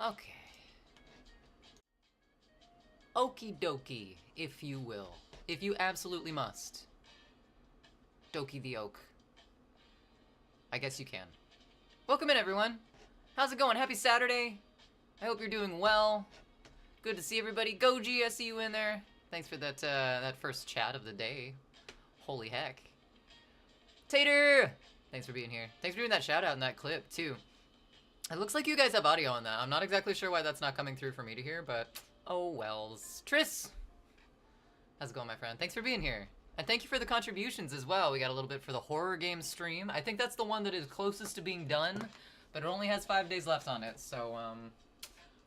Okay. Okie dokie, if you will. If you absolutely must. Dokie the oak. I guess you can. Welcome in, everyone. How's it going? Happy Saturday. I hope you're doing well. Good to see everybody. Goji, I see you in there. Thanks for that first chat of the day. Holy heck. Tater! Thanks for being here. Thanks for doing that shout out in that clip, too. It looks like you guys have audio on that. I'm not exactly sure why that's not coming through for me to hear, but oh wells. Triss! How's it going, my friend? Thanks for being here. And thank you for the contributions as well. We got a little bit for the horror game stream. I think that's the one that is closest to being done, but it only has 5 days left on it, so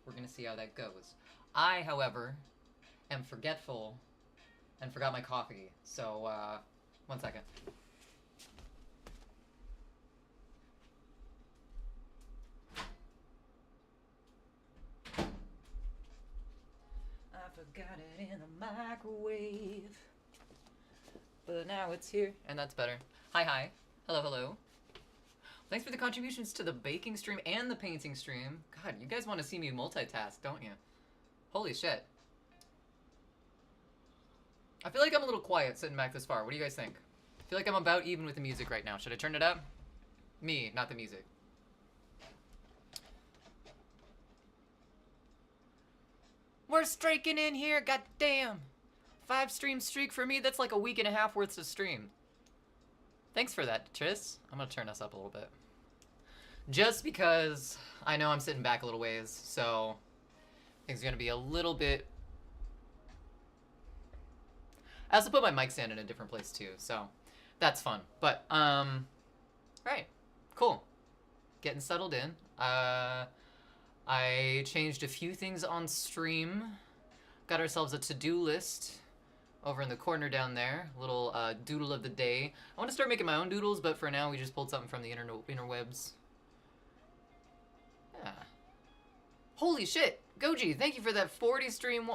we're gonna see how that goes. I, however, am forgetful and forgot my coffee, so 1 second. I forgot it in the microwave, but now it's here, and that's better. Hi, hi. Hello, hello. Thanks for the contributions to the baking stream and the painting stream. God, you guys want to see me multitask, don't you? Holy shit. I feel like I'm a little quiet sitting back this far. What do you guys think? I feel like I'm about even with the music right now. Should I turn it up? Me, not the music. We're striking in here, goddamn. 5 stream streak for me, that's like a week and a half worth of stream. Thanks for that, Triss. I'm gonna turn us up a little bit. Just because I know I'm sitting back a little ways, so things are gonna be a little bit... I also put my mic stand in a different place too, so that's fun. But, right, cool. Getting settled in. I changed a few things on stream. Got ourselves a to-do list over in the corner down there. Little doodle of the day. I want to start making my own doodles, but for now we just pulled something from the interwebs. Yeah. Holy shit! Goji, thank you for that 40 stream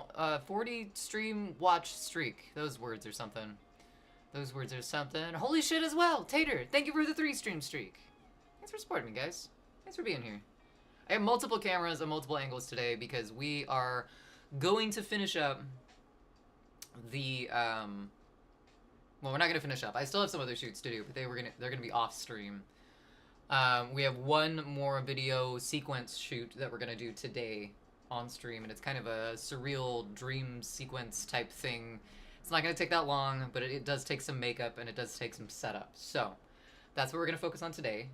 watch streak. Those words are something. Those words are something. Holy shit as well! Tater, thank you for the 3 stream streak. Thanks for supporting me, guys. Thanks for being here. I have multiple cameras and multiple angles today because we are going to finish up the, well, we're not going to finish up. I still have some other shoots to do, but they're going to be off stream. We have one more video sequence shoot that we're going to do today on stream, and it's kind of a surreal dream sequence type thing. It's not going to take that long, but it does take some makeup and it does take some setup. So that's what we're going to focus on today.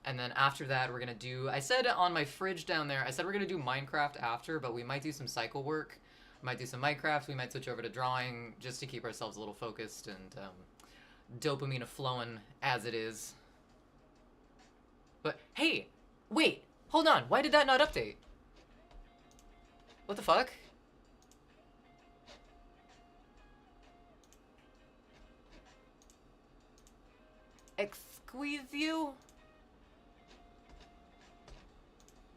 And then after that, we're going to do... I said on my fridge down there, I said we're going to do Minecraft after, but we might do some cycle work. We might do some Minecraft. We might switch over to drawing just to keep ourselves a little focused and dopamine flowing as it is. But, hey! Wait! Hold on! Why did that not update? What the fuck? Excuse you?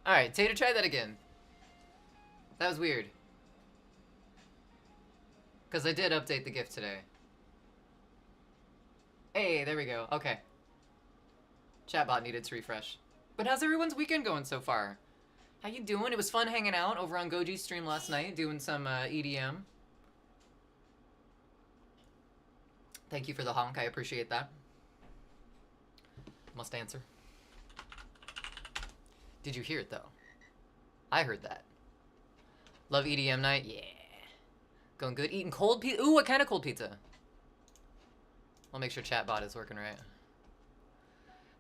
Alright, Tater, try that again. That was weird. Because I did update the GIF today. Hey, there we go. Okay. Chatbot needed to refresh. But how's everyone's weekend going so far? How you doing? It was fun hanging out over on Goji's stream last night, doing some EDM. Thank you for the honk, I appreciate that. Must answer. Did you hear it, though? I heard that. Love EDM night? Yeah. Going good. Eating cold pizza? Ooh, what kind of cold pizza? I'll make sure chatbot is working right.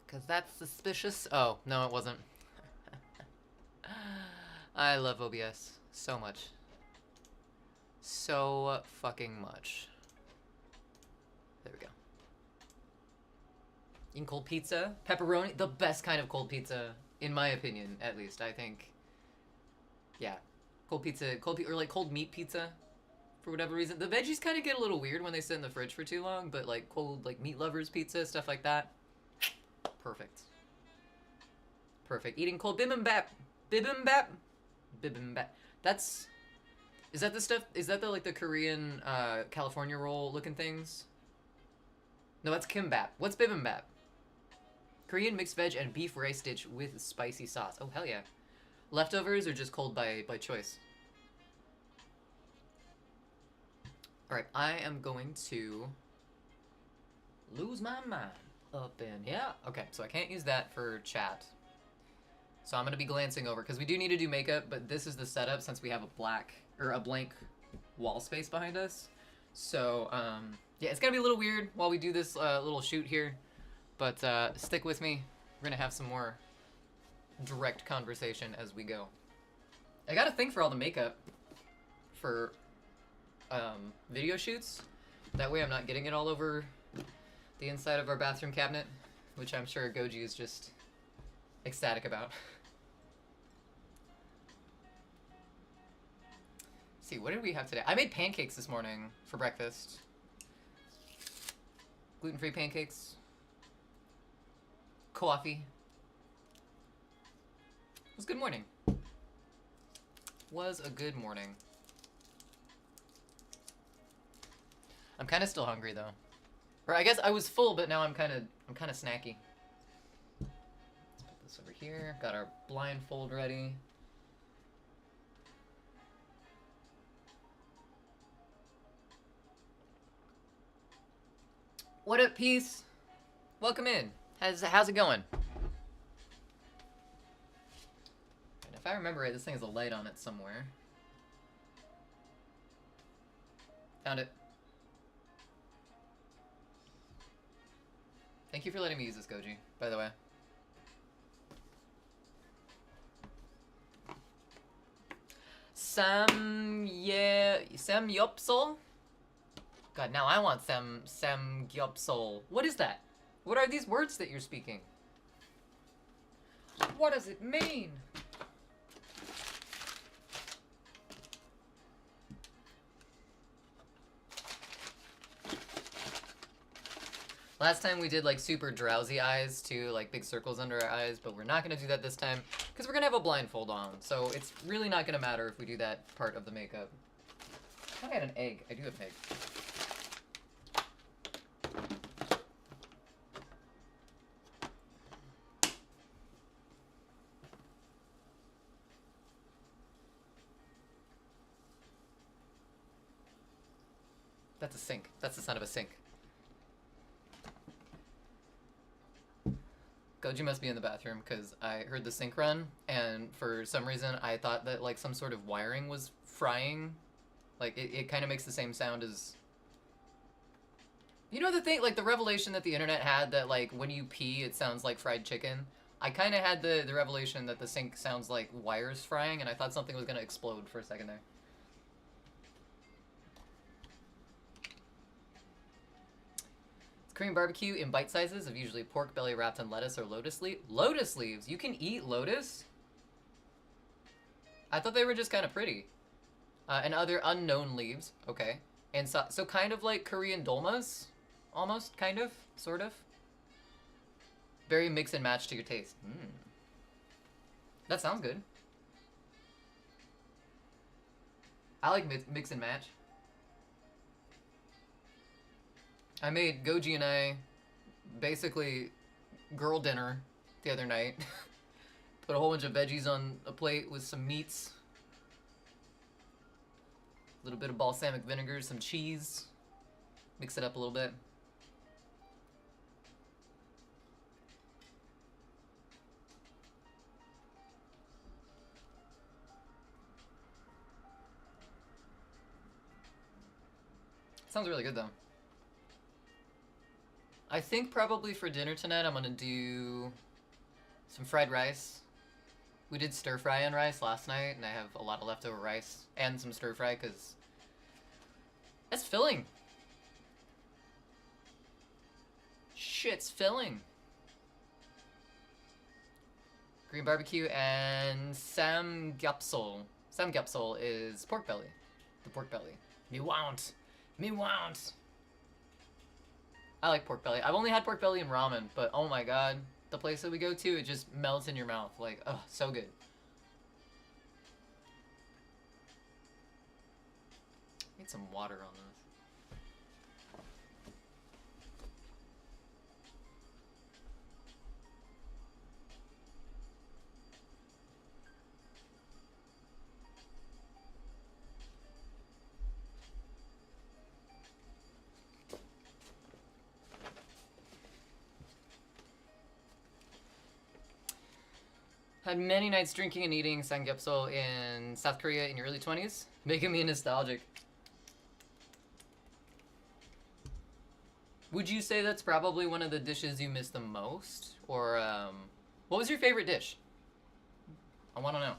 Because that's suspicious. Oh, no, it wasn't. I love OBS so much. So fucking much. There we go. Eating cold pizza? Pepperoni? The best kind of cold pizza. In my opinion, at least, I think. Yeah. Cold pizza, or like cold meat pizza, for whatever reason. The veggies kind of get a little weird when they sit in the fridge for too long, but like cold, like meat lovers pizza, stuff like that. Perfect. Perfect. Eating cold bibimbap. Bibimbap? Bibimbap. That's... Is that the stuff, is that the, like, the Korean, California roll looking things? No, that's kimbap. What's bibimbap? Korean mixed veg and beef rice dish with spicy sauce. Oh, hell yeah. Leftovers or just cold by choice? Alright, I am going to lose my mind up in here. Okay, so I can't use that for chat. So I'm going to be glancing over, because we do need to do makeup, but this is the setup since we have a blank wall space behind us. So, yeah, it's going to be a little weird while we do this little shoot here, but stick with me. We're going to have some more direct conversation as we go. I got to think for all the makeup for video shoots. That way I'm not getting it all over the inside of our bathroom cabinet, which I'm sure Goji is just ecstatic about. Let's see, what did we have today? I made pancakes this morning for breakfast. Gluten-free pancakes. Coffee. It was a good morning. Was a good morning. I'm kind of still hungry though. Or I guess I was full, but now I'm kind of snacky. Let's put this over here. Got our blindfold ready. What up, Peace? Welcome in. How's it going? And if I remember right, this thing has a light on it somewhere. Found it. Thank you for letting me use this, Goji, by the way. Samgyeopsal? God, now I want Samgyeopsal. What is that? What are these words that you're speaking? What does it mean? Last time we did like super drowsy eyes too, like big circles under our eyes, but we're not gonna do that this time because we're gonna have a blindfold on. So it's really not gonna matter if we do that part of the makeup. I thought I had an egg. I do have an egg. That's a sink. That's the sound of a sink. Goji must be in the bathroom because I heard the sink run, and for some reason I thought that like some sort of wiring was frying. Like it kind of makes the same sound as... You know the thing, like the revelation that the internet had that like when you pee it sounds like fried chicken? I kind of had the revelation that the sink sounds like wires frying, and I thought something was going to explode for a second there. Korean barbecue in bite sizes of usually pork belly wrapped in lettuce or lotus leaves. Lotus leaves? You can eat lotus? I thought they were just kind of pretty. And other unknown leaves. Okay. And so kind of like Korean dolmas? Almost, kind of, sort of. Very mix and match to your taste. That sounds good. I like mix and match. I made Goji and I basically girl dinner the other night. Put a whole bunch of veggies on a plate with some meats. A little bit of balsamic vinegar, some cheese. Mix it up a little bit. Sounds really good though. I think probably for dinner tonight I'm gonna do some fried rice. We did stir fry on rice last night, and I have a lot of leftover rice and some stir fry because that's filling. Shit's filling. Green barbecue and samgyeopsal. Samgyeopsal is pork belly. The pork belly. Me want. Me want. I like pork belly. I've only had pork belly in ramen, but oh my god. The place that we go to, it just melts in your mouth. Like, oh, so good. Need some water on this. Had many nights drinking and eating samgyeopsal in South Korea in your early 20s, making me nostalgic. Would you say that's probably one of the dishes you miss the most? Or, what was your favorite dish? I want to know.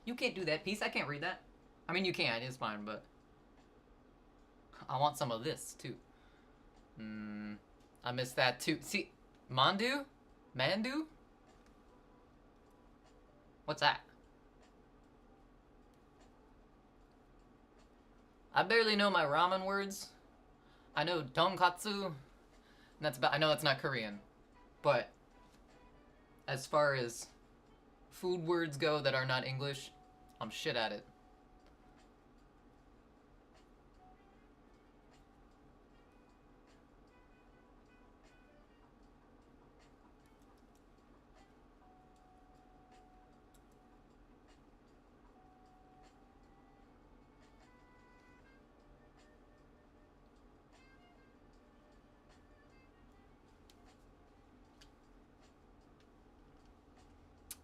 You can't do that piece. I can't read that. I mean, you can. It's fine, but I want some of this, too. I missed that, too. See, mandu? Mandu? What's that? I barely know my ramen words. I know tonkatsu. And that's about, I know that's not Korean. But as far as food words go that are not English, I'm shit at it.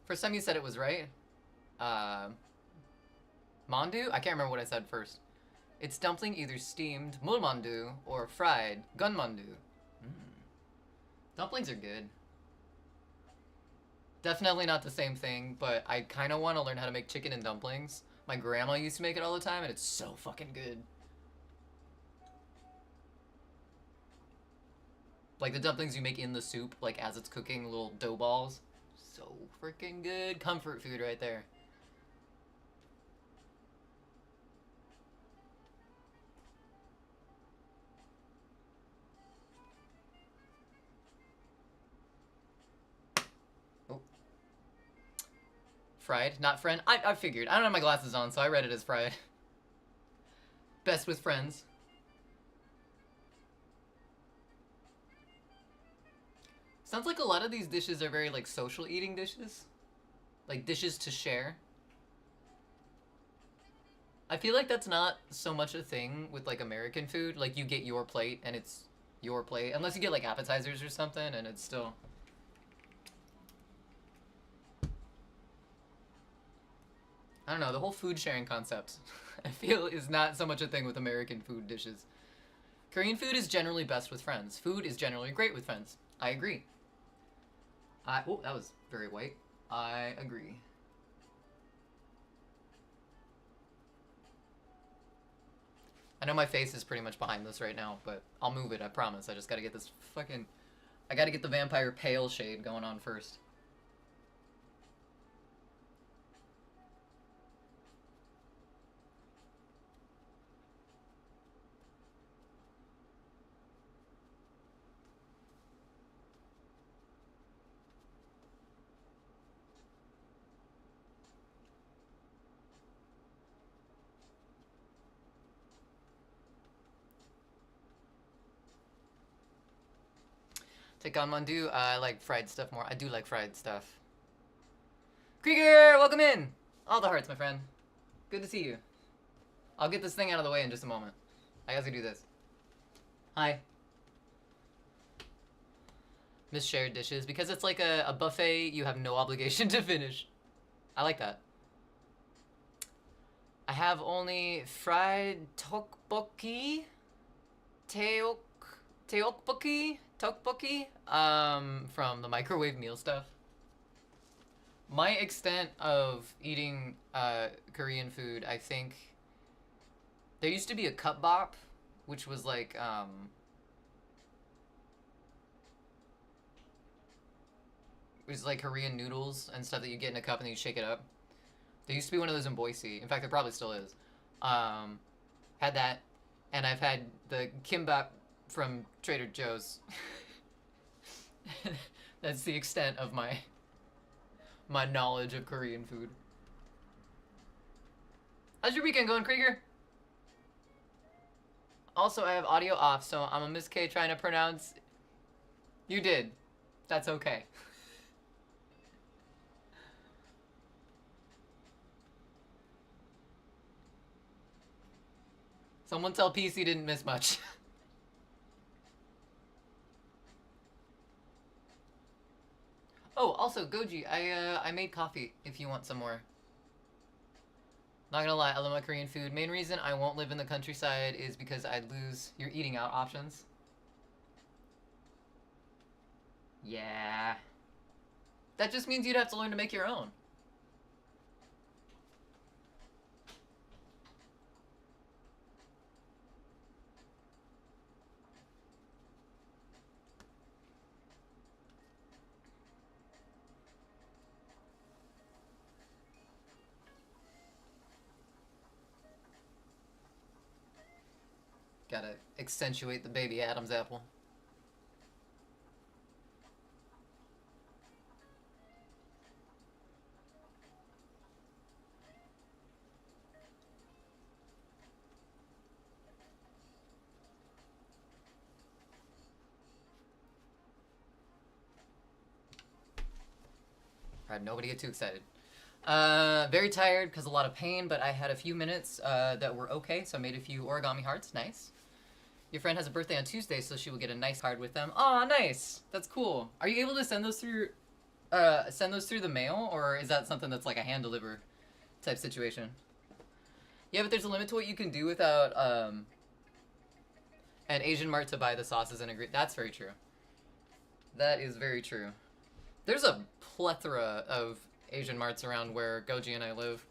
First time you said it was right. Mandu? I can't remember what I said first. It's dumpling either steamed, mulmandu, or fried, gunmandu. Dumplings are good. Definitely not the same thing, but I kind of want to learn how to make chicken and dumplings. My grandma used to make it all the time, and it's so fucking good. Like the dumplings you make in the soup, like as it's cooking, little dough balls. So freaking good. Comfort food right there. Oh. Fried, not friend. I figured. I don't have my glasses on, so I read it as fried. Best with friends. Sounds like a lot of these dishes are very like social eating dishes. Like dishes to share. I feel like that's not so much a thing with like American food. Like you get your plate and it's your plate. Unless you get like appetizers or something and it's still... I don't know, the whole food sharing concept I feel is not so much a thing with American food dishes. Korean food is generally best with friends. Food is generally great with friends. I agree. Oh, that was very white. I agree. I know my face is pretty much behind this right now, but I'll move it, I promise. I just gotta get this fucking... I gotta get the vampire pale shade going on first. Take on mandu. I like fried stuff more. I do like fried stuff. Krieger, welcome in. All the hearts, my friend. Good to see you. I'll get this thing out of the way in just a moment. I gotta do this. Hi. Miss shared dishes. Because it's like a buffet, you have no obligation to finish. I like that. I have only fried tteokbokki. Tteokbokki? Tteokbokki? From the microwave meal stuff. My extent of eating Korean food, I think... There used to be a cupbop, which was like, it was like Korean noodles and stuff that you get in a cup and then you shake it up. There used to be one of those in Boise. In fact, there probably still is. Had that, and I've had the kimbap from Trader Joe's. That's the extent of my knowledge of Korean food. How's your weekend going, Krieger? Also, I have audio off, so I'm a Miss K trying to pronounce... You did. That's okay. Someone tell PC didn't miss much. Oh, also, Goji, I made coffee if you want some more. Not gonna lie, I love my Korean food. Main reason I won't live in the countryside is because I'd lose your eating out options. Yeah. That just means you'd have to learn to make your own. Gotta accentuate the baby Adam's apple. Alright, nobody get too excited. Very tired because a lot of pain, but I had a few minutes that were okay, so I made a few origami hearts. Nice. Your friend has a birthday on Tuesday, so she will get a nice card with them. Aw, nice. That's cool. Are you able to send those through the mail, or is that something that's like a hand deliver type situation? Yeah, but there's a limit to what you can do without an Asian mart to buy the sauces and agree. That's very true. That is very true. There's a plethora of Asian marts around where Goji and I live.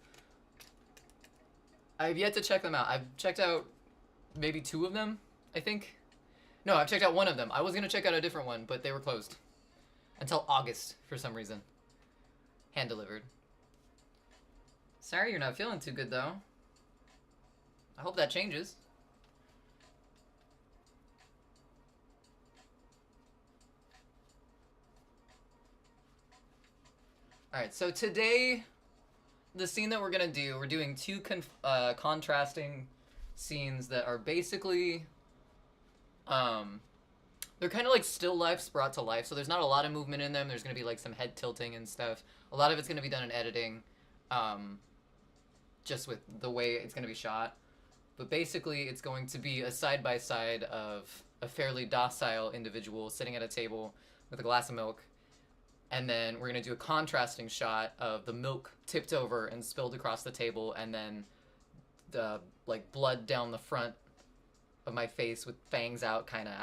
I've yet to check them out. I've checked out maybe 2 of them, I think. No, I've checked out 1 of them. I was going to check out a different one, but they were closed. Until August, for some reason. Hand delivered. Sorry you're not feeling too good, though. I hope that changes. Alright, so today, the scene that we're gonna do, we're doing 2 contrasting scenes that are basically, they're kind of like still lifes brought to life, so there's not a lot of movement in them. There's gonna be like some head tilting and stuff. A lot of it's gonna be done in editing, just with the way it's gonna be shot. But basically, it's going to be a side-by-side of a fairly docile individual sitting at a table with a glass of milk, and then we're going to do a contrasting shot of the milk tipped over and spilled across the table, and then the like blood down the front of my face with fangs out kind of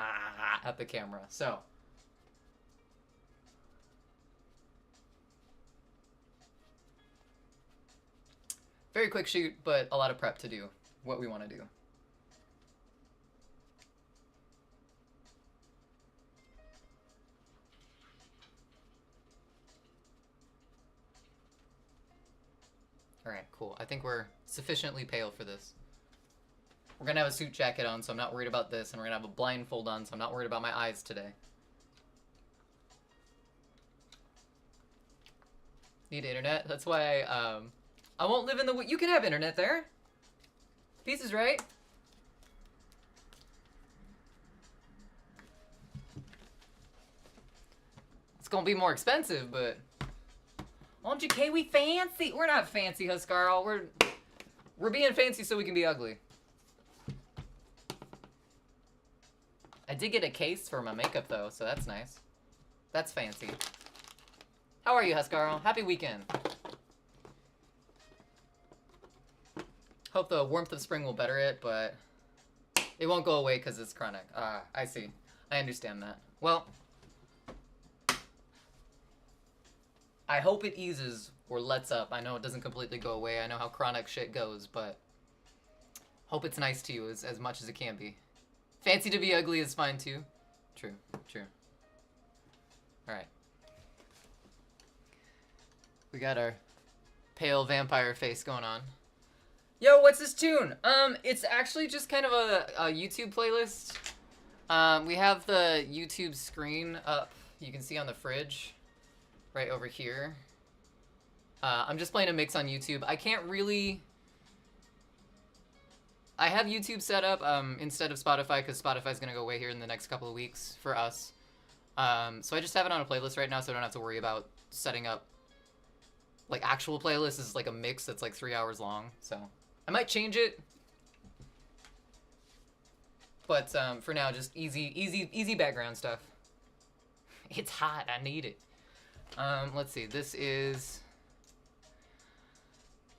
at the camera. So very quick shoot, but a lot of prep to do what we want to do. Alright, cool. I think we're sufficiently pale for this. We're gonna have a suit jacket on, so I'm not worried about this, and we're gonna have a blindfold on, so I'm not worried about my eyes today. Need internet? That's why I won't live in the... You can have internet there. Peace is right. It's gonna be more expensive, but... Aren't you K? We fancy. We're not fancy, Huskarl. We're being fancy so we can be ugly. I did get a case for my makeup though, so that's nice. That's fancy. How are you, Huskarl? Happy weekend. Hope the warmth of spring will better it, but it won't go away because it's chronic. I see. I understand that. Well, I hope it eases or lets up. I know it doesn't completely go away. I know how chronic shit goes, but hope it's nice to you as much as it can be. Fancy to be ugly is fine too. True, true. Alright. We got our pale vampire face going on. Yo, what's this tune? It's actually just kind of a YouTube playlist. We have the YouTube screen up. You can see on the fridge. Right over here. I'm just playing a mix on YouTube. I can't really... I have YouTube set up instead of Spotify because Spotify's going to go away here in the next couple of weeks for us. So I just have it on a playlist right now so I don't have to worry about setting up like actual playlists. Is like a mix that's like 3 hours long. So I might change it. But for now, just easy background stuff. It's hot. I need it. Let's see. This is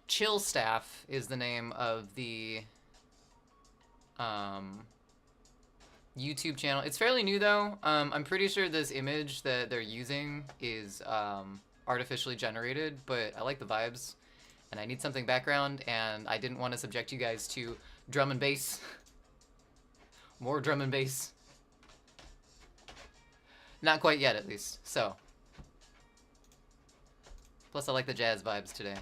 Chill Staff is the name of the YouTube channel. It's fairly new though. I'm pretty sure this image that they're using is artificially generated, but I like the vibes and I need something background and I didn't want to subject you guys to drum and bass. More drum and bass. Not quite yet, at least. So. Plus, I like the jazz vibes today.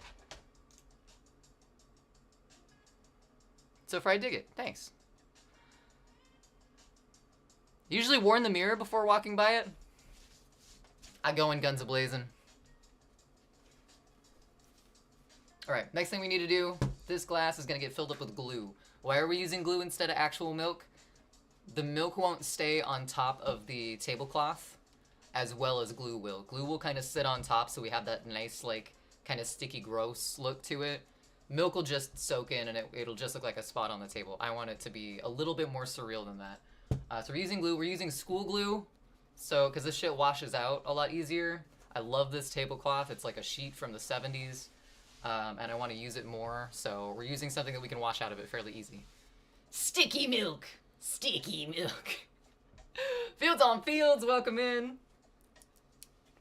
So far, I dig it. Thanks. Usually warn the mirror before walking by it. I go in guns a-blazing. Alright, next thing we need to do, this glass is going to get filled up with glue. Why are we using glue instead of actual milk? The milk won't stay on top of the tablecloth as well as glue will. Glue will kind of sit on top so we have that nice, like, kind of sticky, gross look to it. Milk will just soak in and it'll just look like a spot on the table. I want it to be a little bit more surreal than that. So we're using glue. We're using school glue, so because this shit washes out a lot easier. I love this tablecloth. It's like a sheet from the 70s, and I want to use it more, so we're using something that we can wash out of it fairly easy. Sticky milk! Sticky milk! Fields on Fields, welcome in!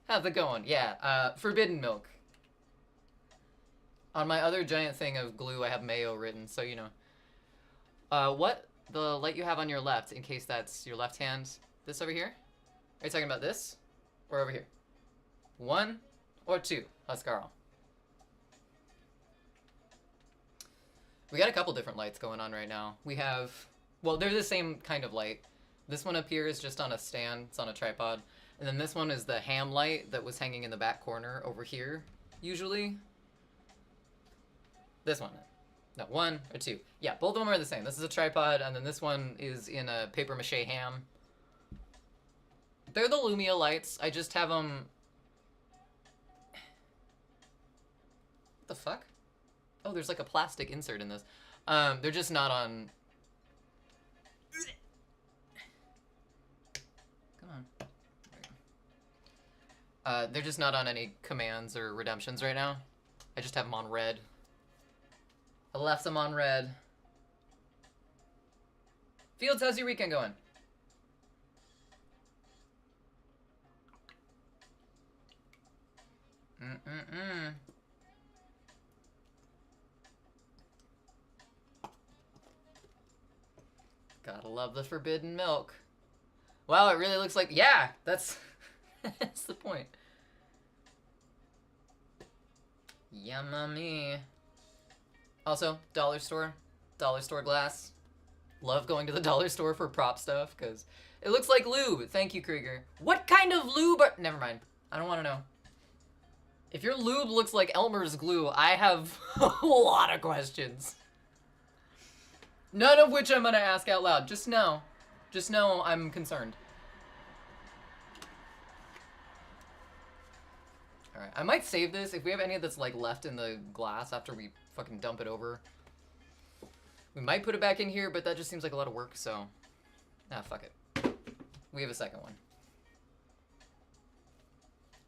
How's it going? Yeah, forbidden milk. On my other giant thing of glue, I have mayo written, so you know. What? The light you have on your left, in case that's your left hand. This over here? Are you talking about this? Or over here? 1 or 2? Huscarl. We got a couple different lights going on right now. We have, well, they're the same kind of light. This one up here is just on a stand. It's on a tripod. And then this one is the ham light that was hanging in the back corner over here, usually. This one. No, 1 or 2. Yeah, both of them are the same. This is a tripod, and then this one is in a paper mache ham. They're the Lumia lights. I just have them... What the fuck? Oh, there's like a plastic insert in this. They're just not on... Come on. There you go. They're just not on any commands or redemptions right now. I just have them on red. I left them on red. Fields, how's your weekend going? Gotta love the forbidden milk. Wow, it really looks like... Yeah, that's... that's the point. Yummy. Also, dollar store glass. Love going to the dollar store for prop stuff, because it looks like lube. Thank you, Krieger. What kind of lube are... Never mind. I don't want to know. If your lube looks like Elmer's glue, I have a lot of questions. None of which I'm going to ask out loud. Just know I'm concerned. Alright, I might save this. If we have any that's like left in the glass after we fucking dump it over, we might put it back in here, but that just seems like a lot of work, so... Nah, fuck it. We have a second one.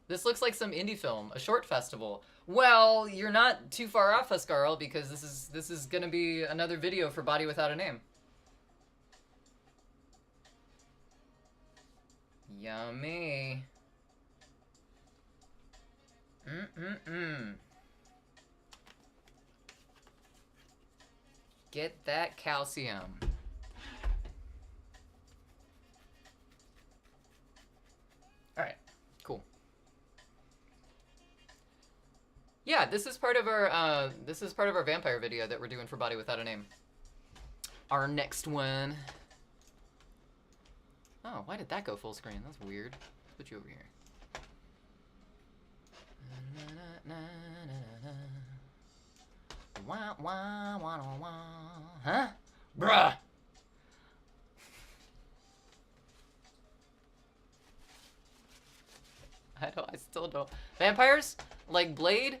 This looks like some indie film, a short festival. Well, you're not too far off, Huscarl, because this is gonna be another video for Body Without a Name. Yummy. Get that calcium. Alright, cool. Yeah, this is part of our vampire video that we're doing for Body Without a Name. Our next one. Oh, why did that go full screen? That's weird. Let's put you over here. Wah, wah, wah, wah, wah. Huh? Bruh! I still don't. Vampires? Like Blade?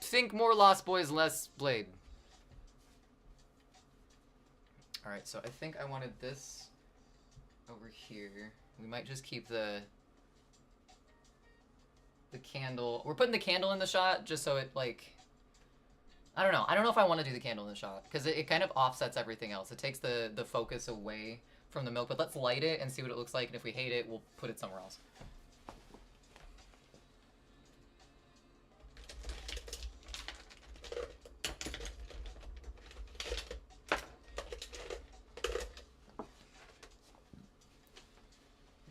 Think more Lost Boys, less Blade. Alright, so I think I wanted this over here. We might just keep the candle. We're putting the candle in the shot just so it, like, I don't know. I don't know if I want to do the candle in the shot because it kind of offsets everything else. It takes the focus away from the milk, but let's light it and see what it looks like, and if we hate it, we'll put it somewhere else.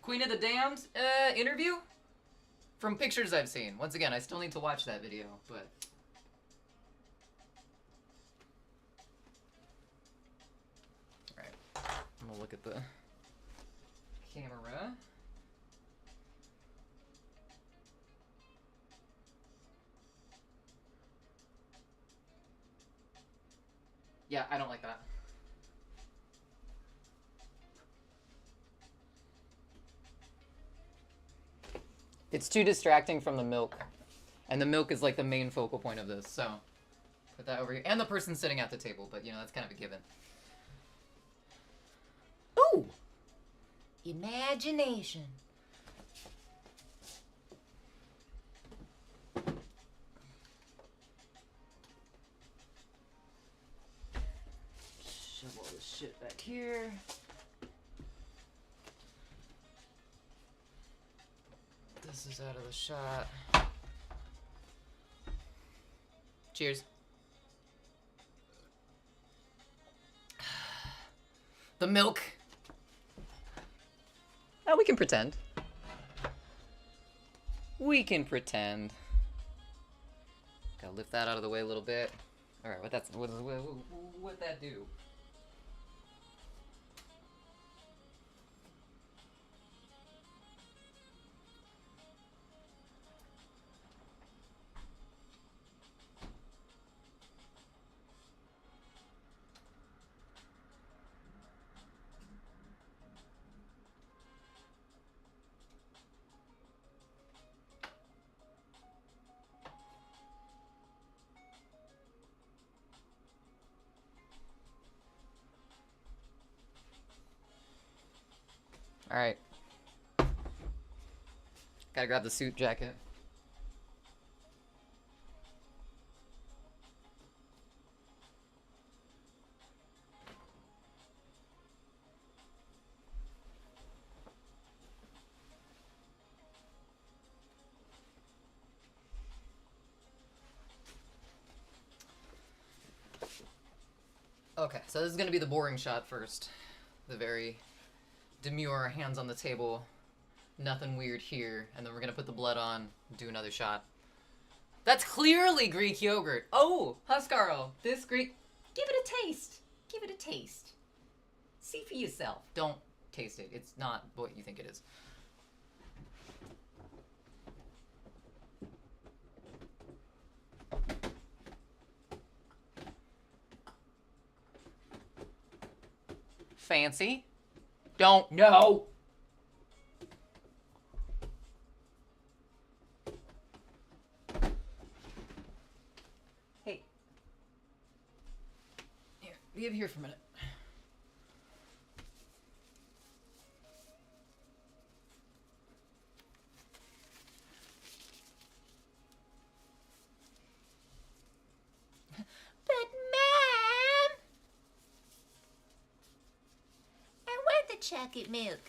Queen of the Damned interview? From pictures I've seen. Once again, I still need to watch that video, but... Alright. I'm gonna look at the camera. Yeah, I don't like that. It's too distracting from the milk. And the milk is like the main focal point of this, so put that over here. And the person sitting at the table, but you know, that's kind of a given. Ooh! Imagination. Shove all this shit back here. This is out of the shot. Cheers. The milk. Oh, we can pretend. We can pretend. Gotta lift that out of the way a little bit. All right, what'd that do? All right. Gotta grab the suit jacket. Okay, so this is gonna be the boring shot first. The very demure, hands on the table, nothing weird here, and then we're gonna put the blood on, do another shot. That's clearly Greek yogurt. Oh, Huskaro, this Greek, give it a taste. Give it a taste. See for yourself. Don't taste it. It's not what you think it is. Fancy. Don't. No. Hey. Here, be over here for a minute. But Mom, I want the chocolate milk.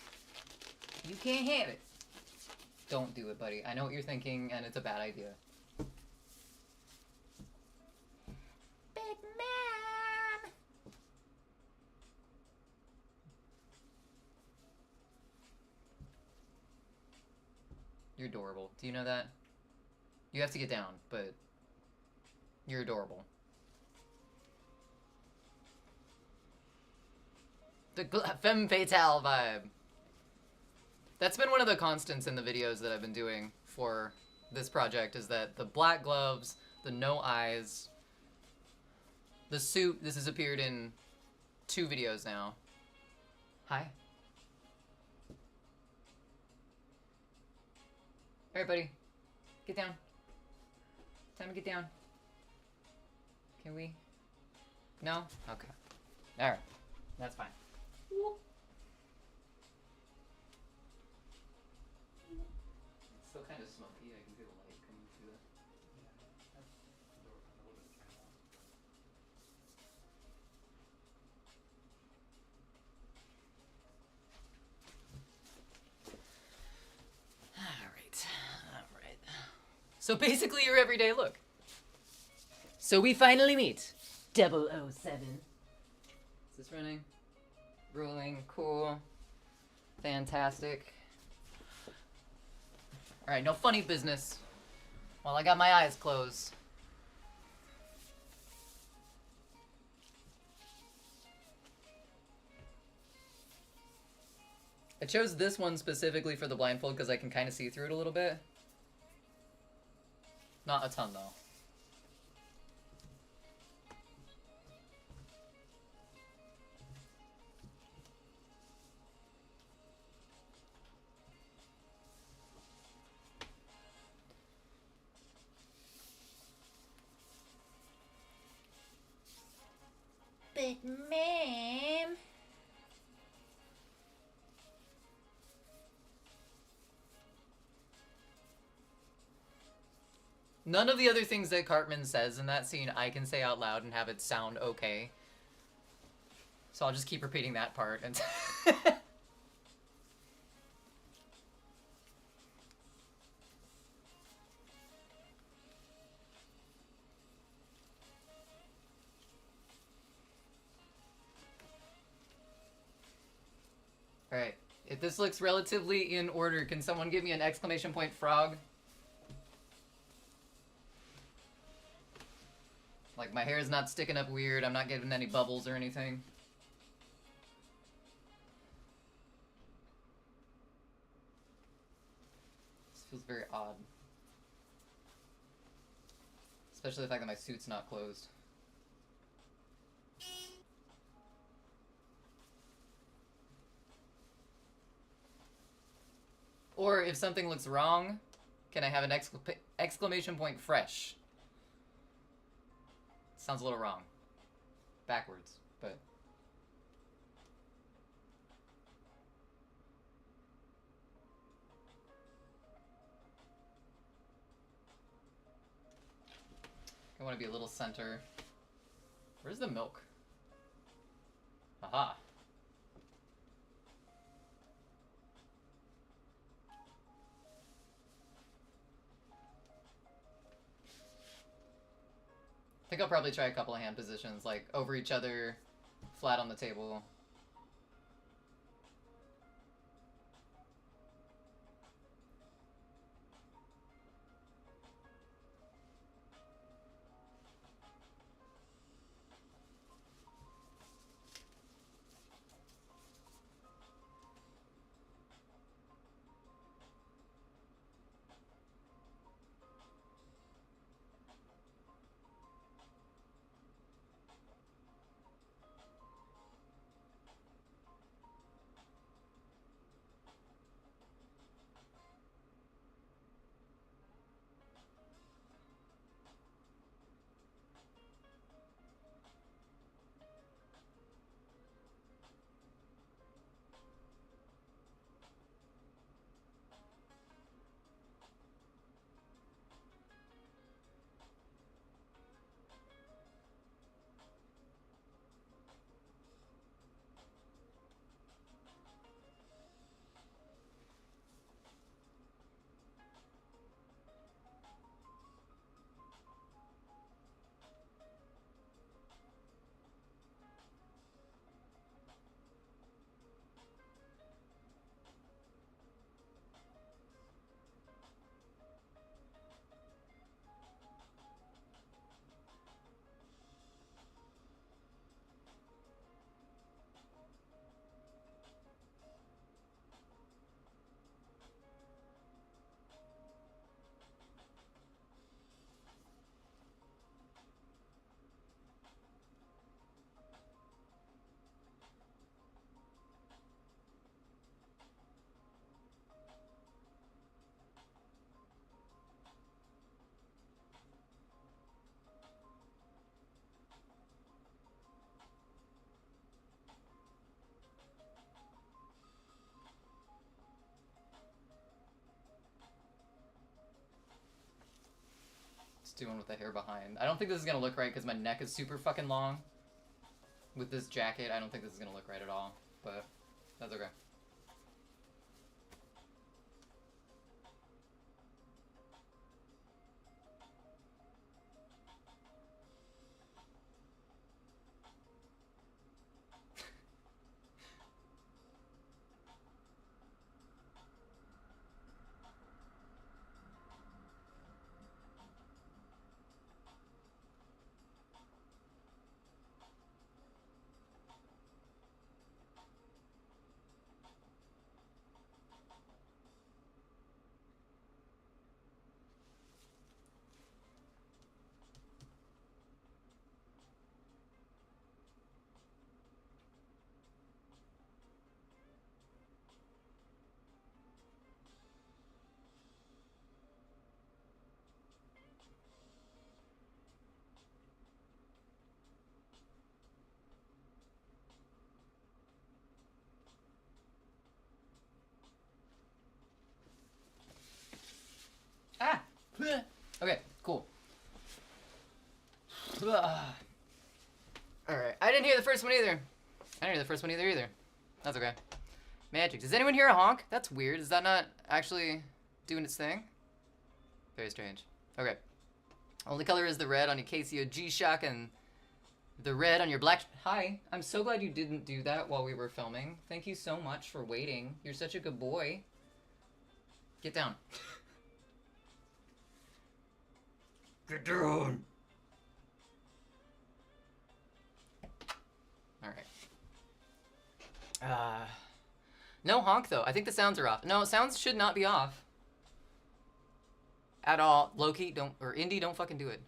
You can't have it. Don't do it, buddy. I know what you're thinking, and it's a bad idea. But Mom. You're adorable. Do you know that? You have to get down, but you're adorable. The femme fatale vibe. That's been one of the constants in the videos that I've been doing for this project, is that the black gloves, the no eyes, the suit. This has appeared in 2 videos now. Hi. Alright, buddy. Get down. Time to get down. Can we? No? Okay. Alright. That's fine. smoky. I can feel the light coming through that. Yeah, that's a little bit of candle. Alright. Alright. So basically your everyday look. So we finally meet. 007. Is this running? Rolling. Cool. Fantastic. Alright, no funny business. While I got my eyes closed. I chose this one specifically for the blindfold because I can kind of see through it a little bit. Not a ton, though. But, ma'am... None of the other things that Cartman says in that scene I can say out loud and have it sound okay. So I'll just keep repeating that part. And Alright, if this looks relatively in order, can someone give me an exclamation point frog? Like, my hair is not sticking up weird, I'm not getting any bubbles or anything. This feels very odd. Especially the fact that my suit's not closed. Or if something looks wrong, can I have an exclamation point fresh? Sounds a little wrong. Backwards, but... I want to be a little center. Where's the milk? Aha. I think I'll probably try a couple of hand positions, like over each other, flat on the table. Just doing with the hair behind. I don't think this is gonna look right because my neck is super fucking long. With this jacket, I don't think this is gonna look right at all. But that's okay. Ah! Okay, cool. Alright, I didn't hear the first one either. I didn't hear the first one either. That's okay. Magic. Does anyone hear a honk? That's weird. Is that not actually doing its thing? Very strange. Okay. Only color is the red on your Casio G-Shock and the red on your black... Hi. I'm so glad you didn't do that while we were filming. Thank you so much for waiting. You're such a good boy. Get down. Get down. Alright. No honk, though. I think the sounds are off. No, sounds should not be off. At all. Loki, don't... Or Indy, don't fucking do it.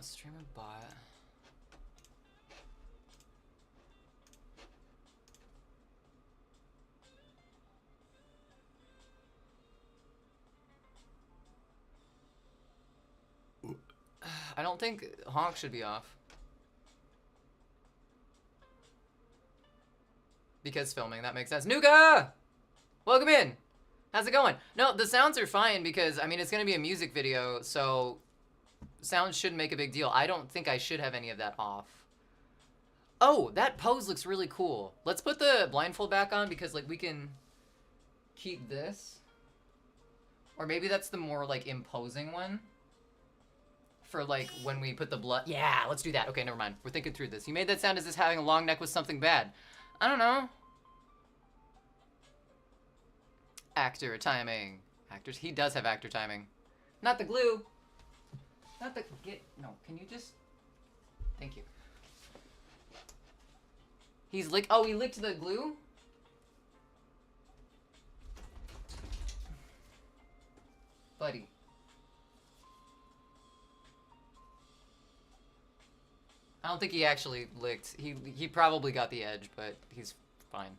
Streamer bot. I don't think honk should be off. Because filming, that makes sense. Nuka! Welcome in! How's it going? No, the sounds are fine because, I mean, it's gonna be a music video, so sounds shouldn't make a big deal. I don't think I should have any of that off. Oh, that pose looks really cool. Let's put the blindfold back on because, like, we can keep this. Or maybe that's the more, like, imposing one. For, like, when we put the blood... Yeah, let's do that. Okay, never mind. We're thinking through this. You made that sound as if having a long neck was something bad. I don't know. Actor timing. Actors. He does have actor timing. Not the glue. Not the... No, can you just... Thank you. He's licked... Oh, he licked the glue? Buddy. I don't think he actually licked. He probably got the edge, but he's fine.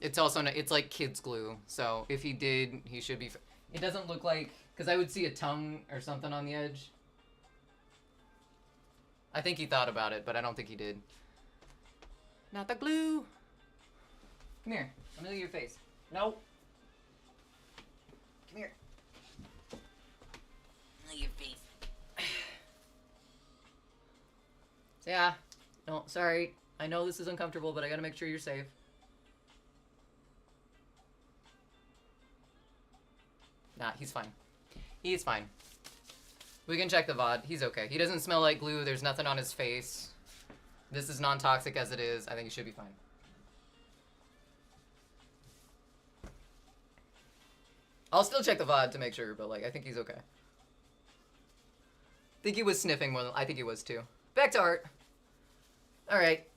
It's also it's like kids glue, so if he did, he should be. It doesn't look like because I would see a tongue or something on the edge. I think he thought about it, but I don't think he did. Not the glue. Come here. Let me look at your face. No. Come here. Look at your face. Yeah. No, sorry. I know this is uncomfortable, but I gotta make sure you're safe. Nah, he's fine. He's fine. We can check the VOD. He's okay. He doesn't smell like glue. There's nothing on his face. This is non-toxic as it is. I think he should be fine. I'll still check the VOD to make sure, but, like, I think he's okay. I think he was sniffing more than... I think he was, too. Back to art. Alright.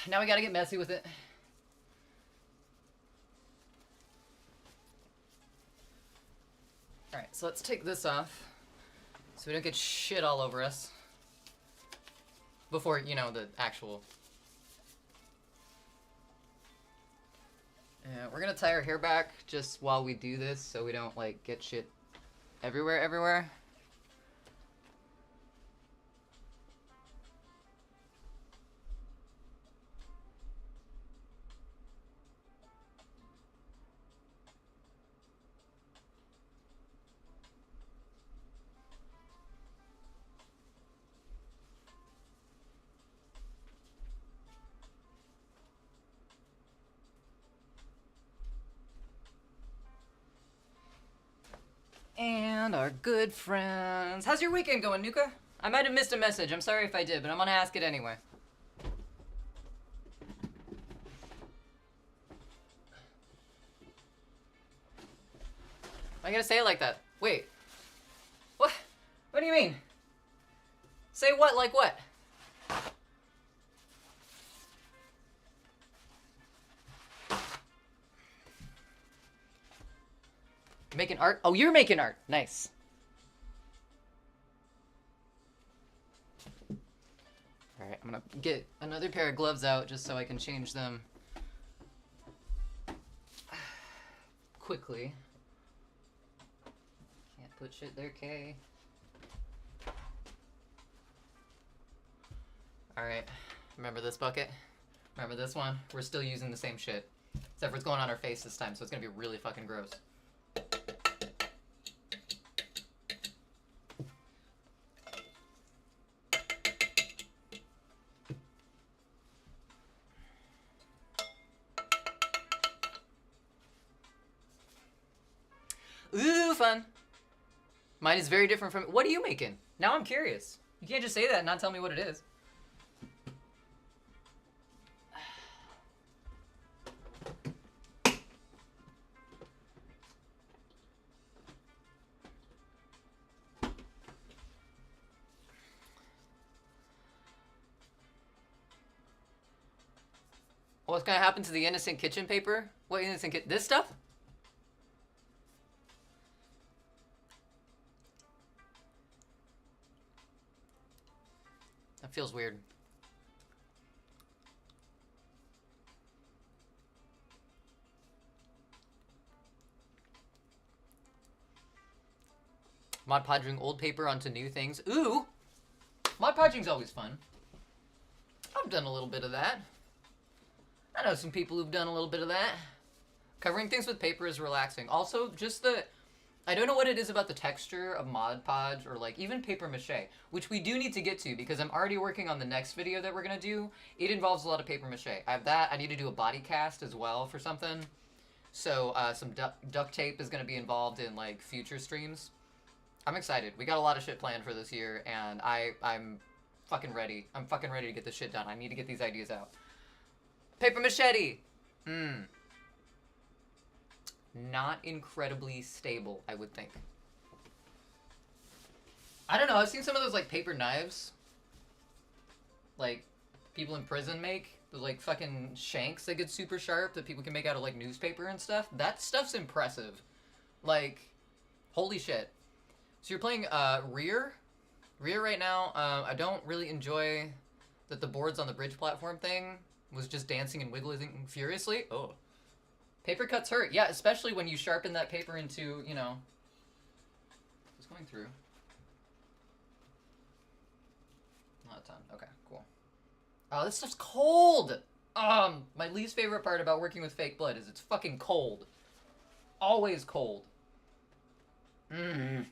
Now we gotta get messy with it. Alright, so let's take this off. So we don't get shit all over us. Before, you know, the actual... we're gonna tie our hair back just while we do this so we don't, like, get shit everywhere. are good friends. How's your weekend going, Nuka? I might have missed a message. I'm sorry if I did, but I'm gonna ask it anyway. I gotta say it like that. Wait. What? What do you mean? Say what like what? Making art? Oh, you're making art. Nice. Alright, I'm gonna get another pair of gloves out just so I can change them quickly. Can't put shit there, Kay. Alright, remember this bucket? Remember this one? We're still using the same shit. Except for it's going on our face this time, so it's gonna be really fucking gross. Ooh, fun. Mine is very different from... What are you making? Now I'm curious. You can't just say that and not tell me what it is. What's gonna happen to the innocent kitchen paper? What innocent this stuff? That feels weird. Mod Podging old paper onto new things. Ooh! Mod Podging's always fun. I've done a little bit of that. I know some people who've done a little bit of that. Covering things with paper is relaxing. Also, just the... I don't know what it is about the texture of Mod Podge or like even paper mache, which we do need to get to because I'm already working on the next video that we're going to do. It involves a lot of paper mache. I have that. I need to do a body cast as well for something. So some duct tape is going to be involved in like future streams. I'm excited. We got a lot of shit planned for this year and I'm fucking ready. I'm fucking ready to get this shit done. I need to get these ideas out. Paper machete! Not incredibly stable, I would think. I don't know, I've seen some of those, like, paper knives. Like, people in prison make. Those, like, fucking shanks that get super sharp that people can make out of, like, newspaper and stuff. That stuff's impressive. Like, holy shit. So you're playing, Rear? Rear right now. I don't really enjoy that the boards on the bridge platform thing was just dancing and wiggling furiously. Oh. Paper cuts hurt. Yeah, especially when you sharpen that paper into, you know... What's going through? Not a ton. Okay, cool. Oh, this stuff's cold! My least favorite part about working with fake blood is it's fucking cold. Always cold. Alright,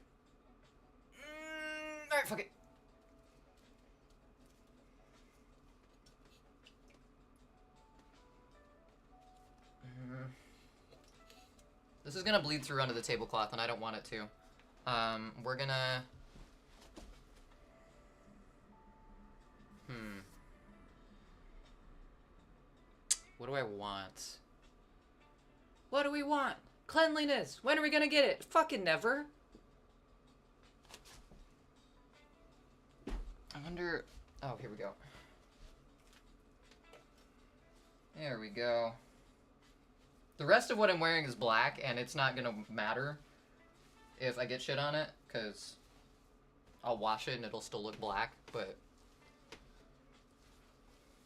fuck it. This is gonna bleed through onto the tablecloth, and I don't want it to. We're gonna... What do I want? What do we want? Cleanliness! When are we gonna get it? Fucking never! I wonder... Oh, here we go. There we go. The rest of what I'm wearing is black, and it's not gonna matter if I get shit on it, because I'll wash it and it'll still look black, but...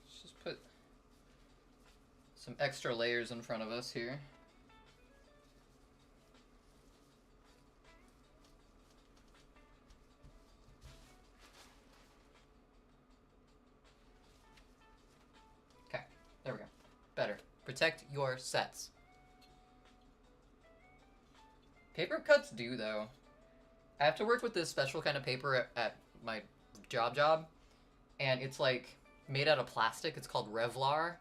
Let's just put some extra layers in front of us here. Okay, there we go. Better. Protect your sets. Paper cuts do, though. I have to work with this special kind of paper at my job, and it's like made out of plastic. It's called Revlar,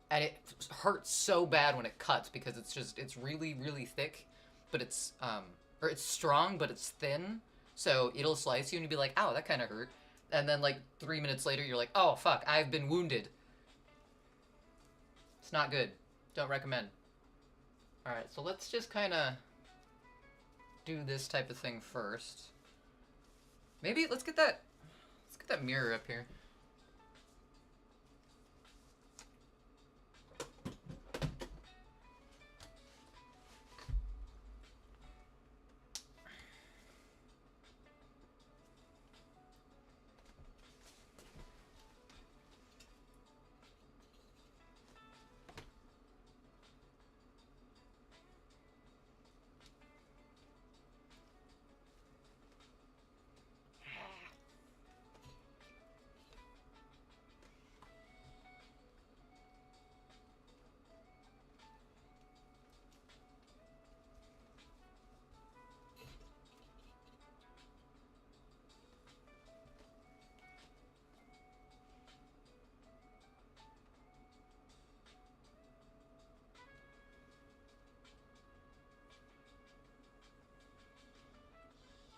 and it hurts so bad when it cuts because it's really, really thick, but it's or it's strong, but it's thin. So it'll slice you and you'll be like, ow, that kind of hurt. And then like 3 minutes later, you're like, oh, fuck, I've been wounded. It's not good. Don't recommend. Alright, so let's just kind of do this type of thing first. Maybe let's get that mirror up here.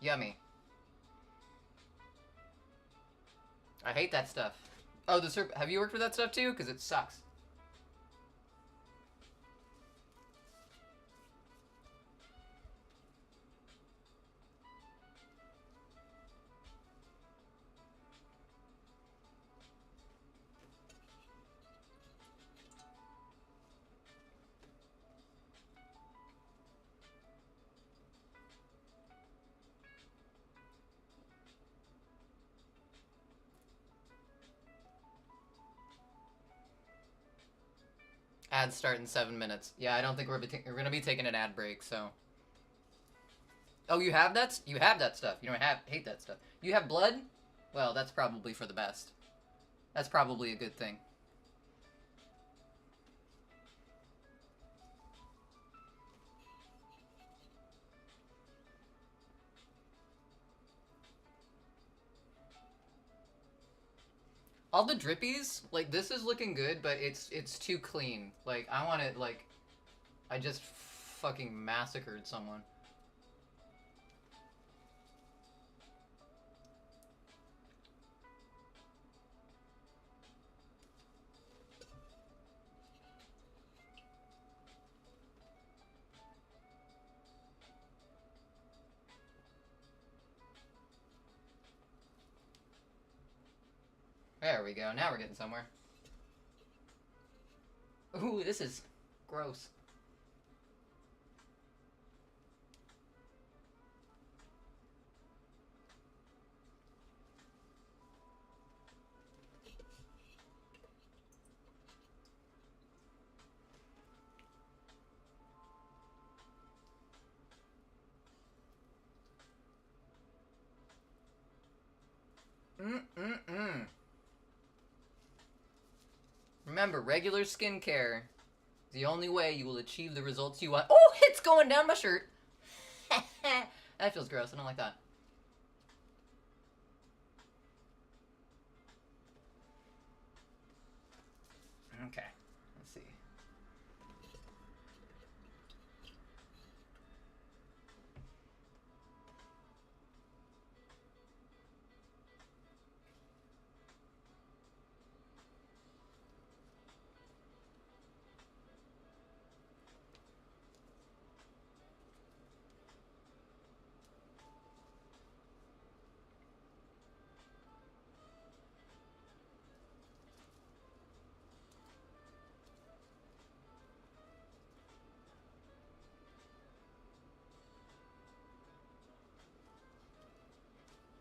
Yummy. I hate that stuff. Oh, the serp. Have you worked with that stuff too? Because it sucks. Ads start in 7 minutes. Yeah, I don't think we're gonna be taking an ad break. So. Oh, you have that? You have that stuff. You don't hate that stuff. You have blood? Well, that's probably for the best. That's probably a good thing. All the drippies, like this is looking good, but it's too clean. Like I want it like I just fucking massacred someone. There we go. Now we're getting somewhere. Ooh, this is gross. Mm-mm-mm. Remember, regular skincare is the only way you will achieve the results you want. Oh, it's going down my shirt. That feels gross. I don't like that. Okay, let's see.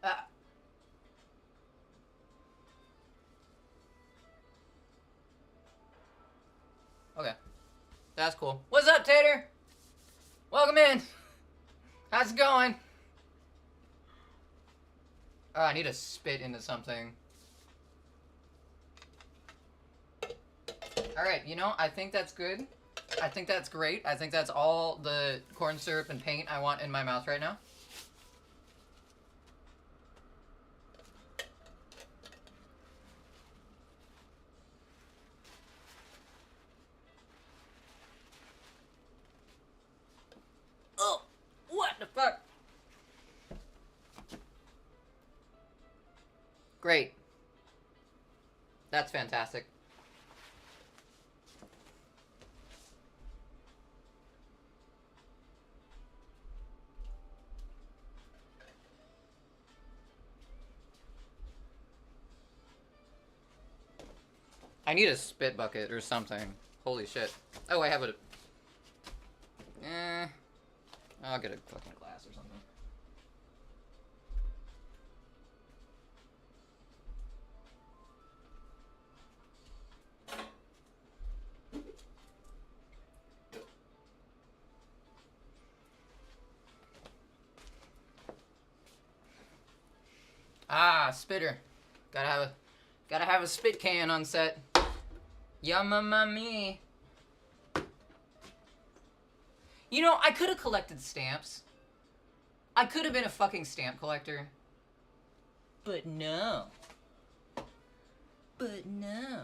Ah. Okay. That's cool. What's up, Tater? Welcome in. How's it going? Oh, I need to spit into something. Alright, you know, I think that's good. I think that's great. I think that's all the corn syrup and paint I want in my mouth right now. Oh, what the fuck? Great. That's fantastic. I need a spit bucket or something. Holy shit. Oh, I have a... I'll get a fucking glass or something. Ah, spitter. Gotta have a spit can on set. Yumma-ma-me. You know, I could have collected stamps. I could have been a fucking stamp collector. But no. But no.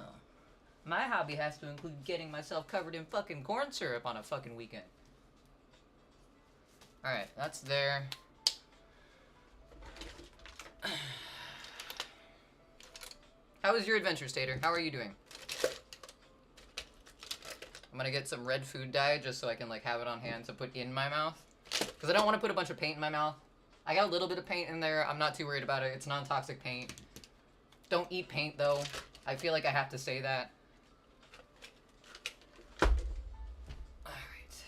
My hobby has to include getting myself covered in fucking corn syrup on a fucking weekend. Alright, that's there. How was your adventure, Stater? How are you doing? I'm gonna get some red food dye just so I can like have it on hand to put in my mouth. Because I don't want to put a bunch of paint in my mouth. I got a little bit of paint in there. I'm not too worried about it. It's non-toxic paint. Don't eat paint though. I feel like I have to say that. Alright.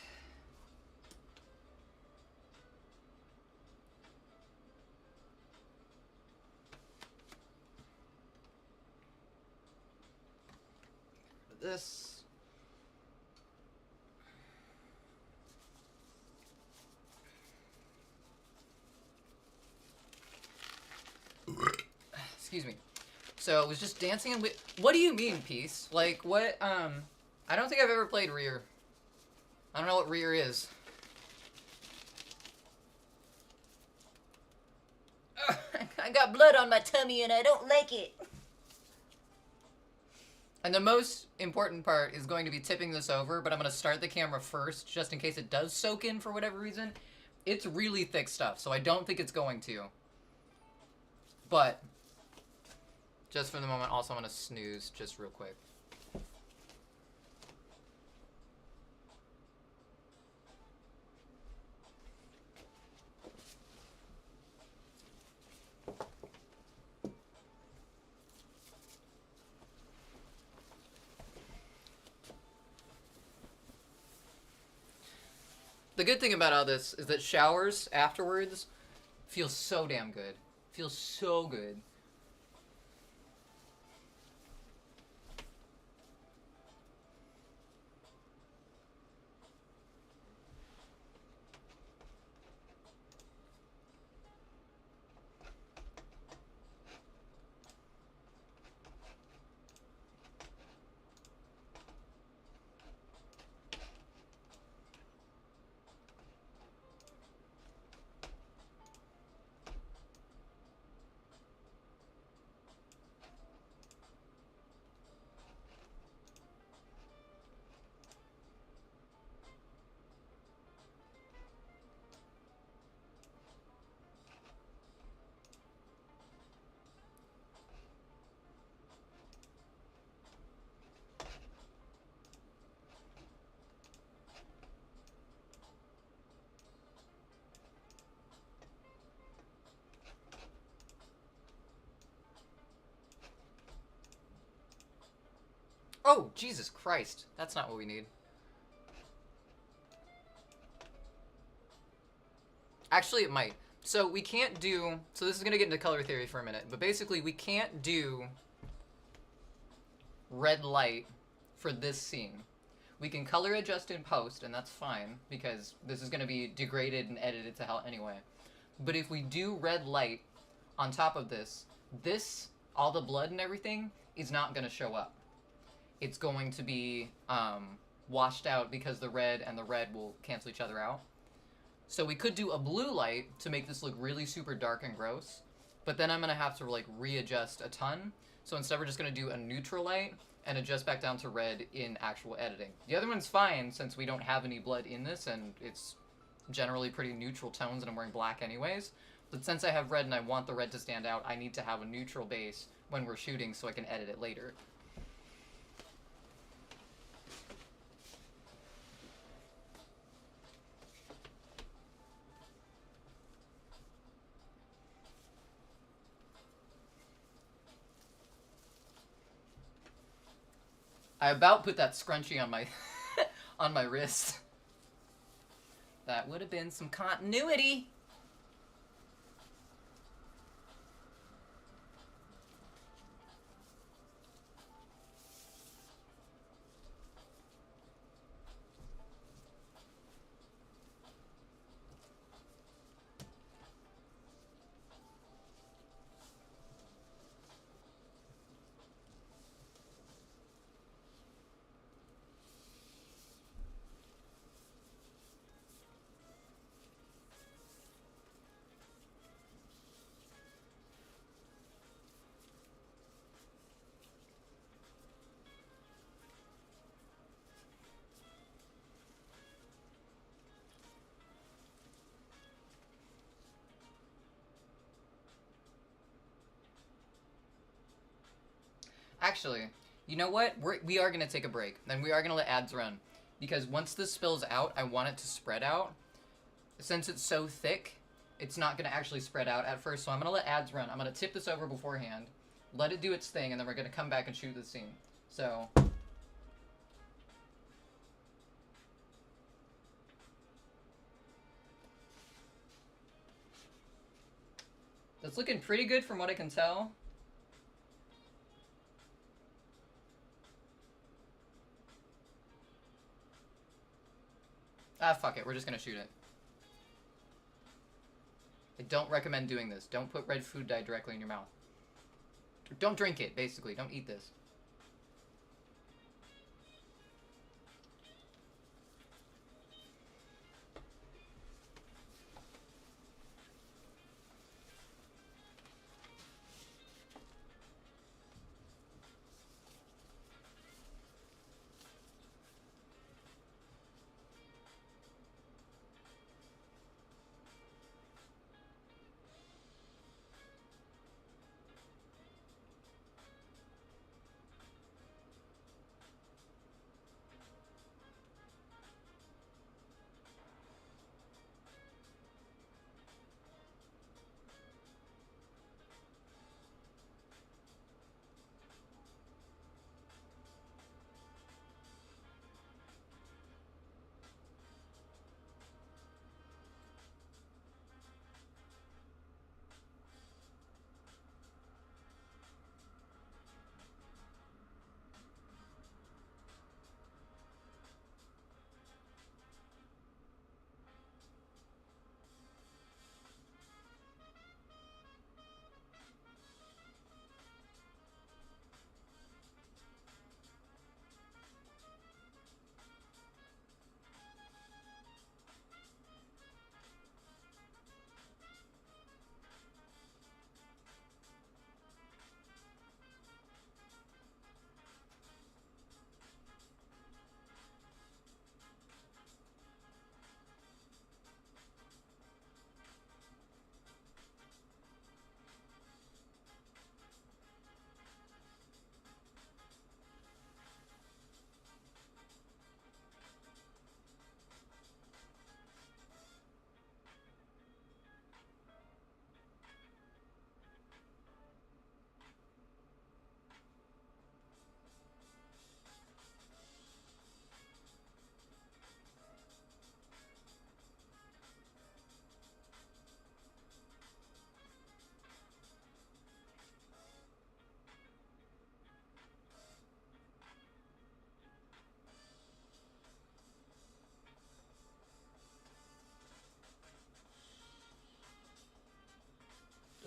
This... Excuse me. So, I was just dancing and what do you mean, Peace? Like, what, I don't think I've ever played Rear. I don't know what Rear is. I got blood on my tummy and I don't like it. And the most important part is going to be tipping this over, but I'm going to start the camera first, just in case it does soak in for whatever reason. It's really thick stuff, so I don't think it's going to. But... just for the moment, also I'm going to snooze just real quick. The good thing about all this is that showers afterwards feel so damn good. Feels so good. Oh, Jesus Christ. That's not what we need. Actually, it might. So we can't do... so this is going to get into color theory for a minute. But basically, we can't do red light for this scene. We can color adjust in post, and that's fine, because this is going to be degraded and edited to hell anyway. But if we do red light on top of this, all the blood and everything, is not going to show up. It's going to be washed out because the red and the red will cancel each other out. So we could do a blue light to make this look really super dark and gross, but then I'm going to have to like readjust a ton. So instead we're just going to do a neutral light and adjust back down to red in actual editing. The other one's fine since we don't have any blood in this and it's generally pretty neutral tones and I'm wearing black anyways. But since I have red and I want the red to stand out, I need to have a neutral base when we're shooting so I can edit it later. I about put that scrunchie on my on my wrist. That would have been some continuity. Actually, you know what? We are going to take a break. And we are going to let ads run. Because once this spills out, I want it to spread out. Since it's so thick, it's not going to actually spread out at first. So I'm going to let ads run. I'm going to tip this over beforehand. Let it do its thing. And then we're going to come back and shoot the scene. So... that's looking pretty good from what I can tell. Ah, fuck it. We're just gonna shoot it. I don't recommend doing this. Don't put red food dye directly in your mouth. Don't drink it, basically. Don't eat this.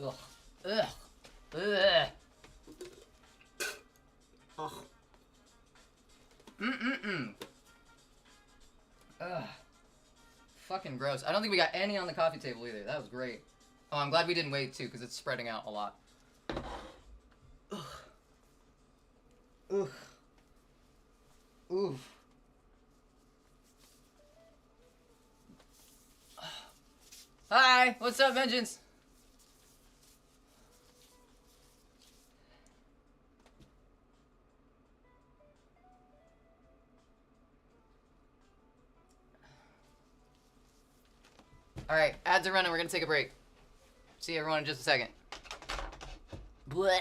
Ugh. Ugh. Ugh. Ugh. Mm-mm-mm. Ugh. Fucking gross. I don't think we got any on the coffee table either. That was great. Oh, I'm glad we didn't wait, too, because it's spreading out a lot. Ugh. Ugh. Oof. Hi! What's up, Vengeance? All right, ads are running. We're gonna take a break. See everyone in just a second. Bleh.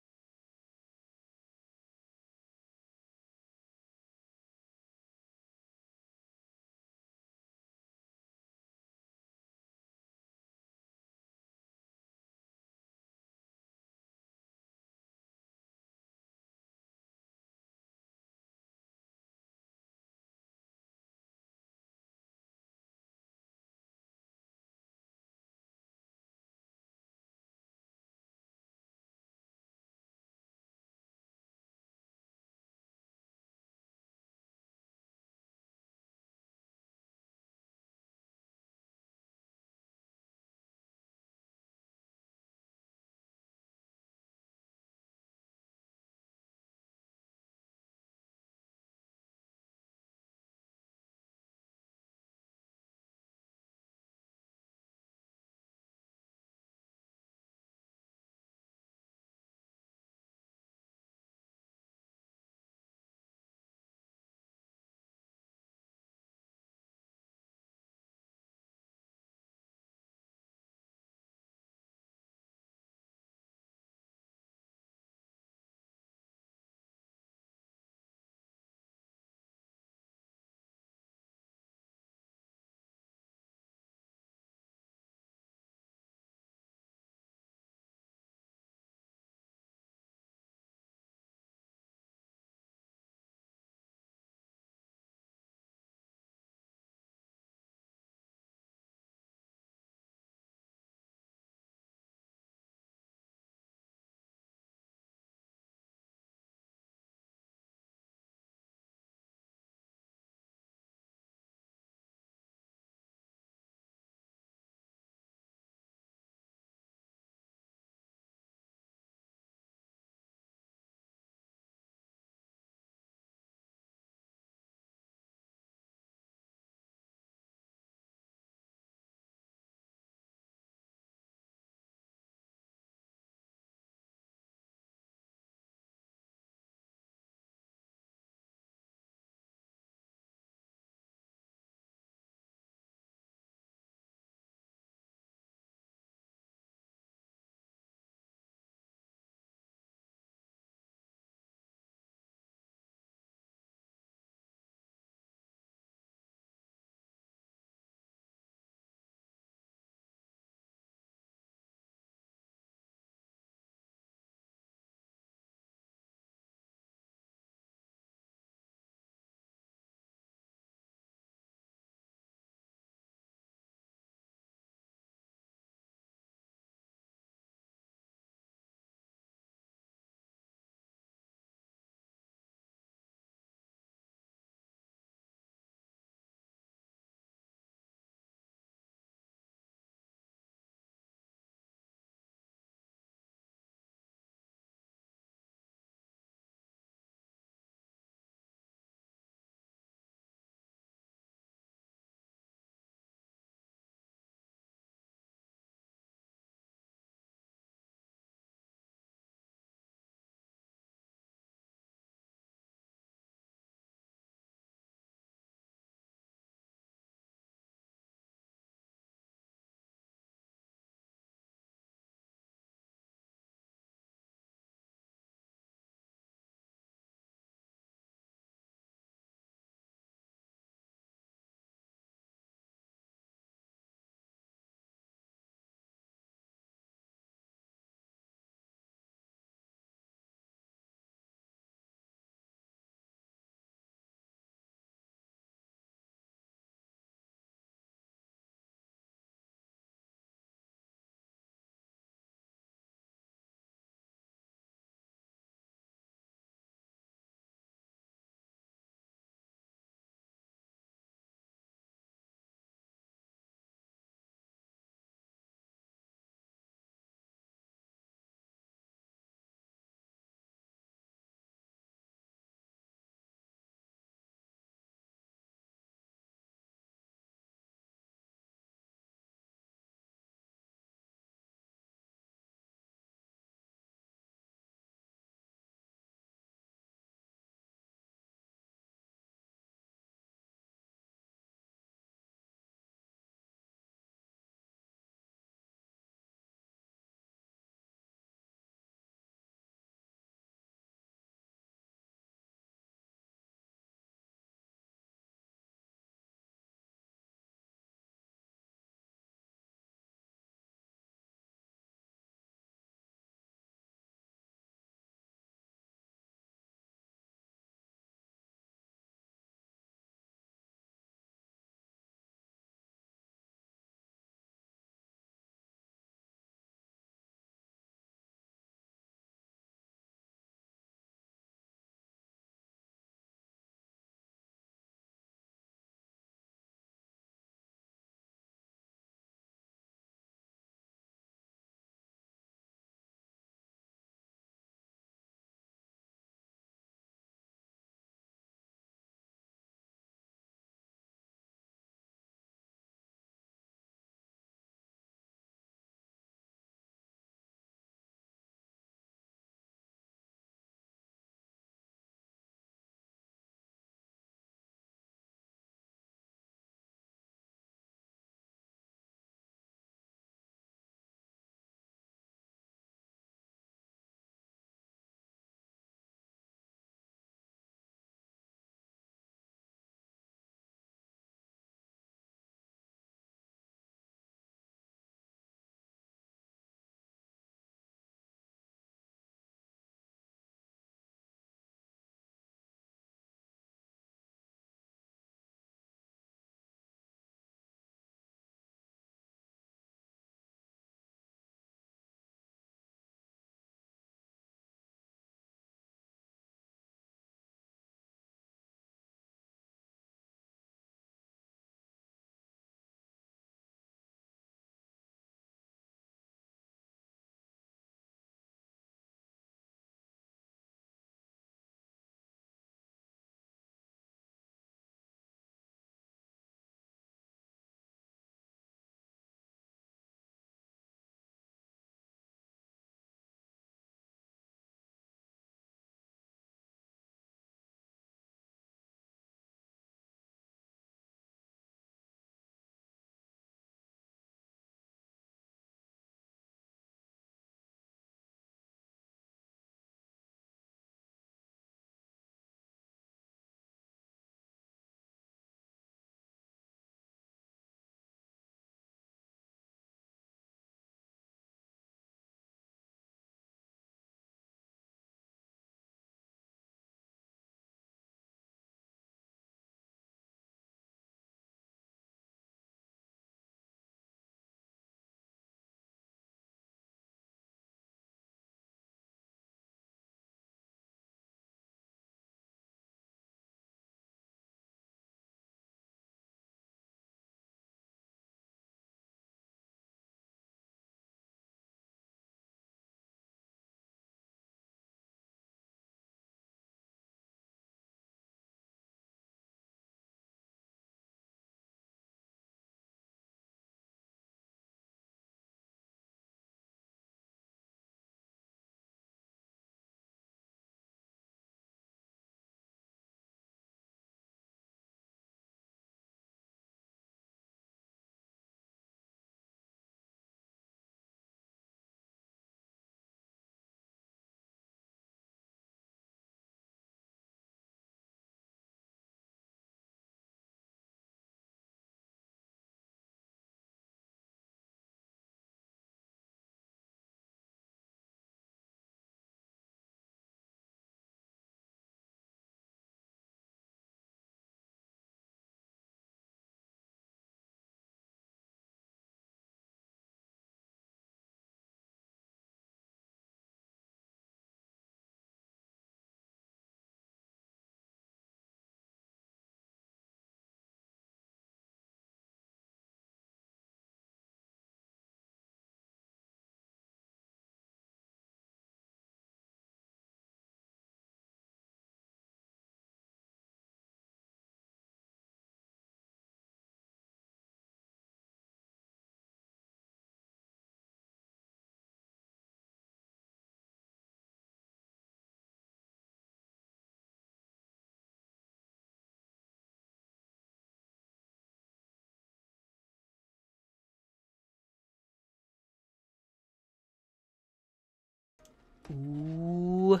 Ooh.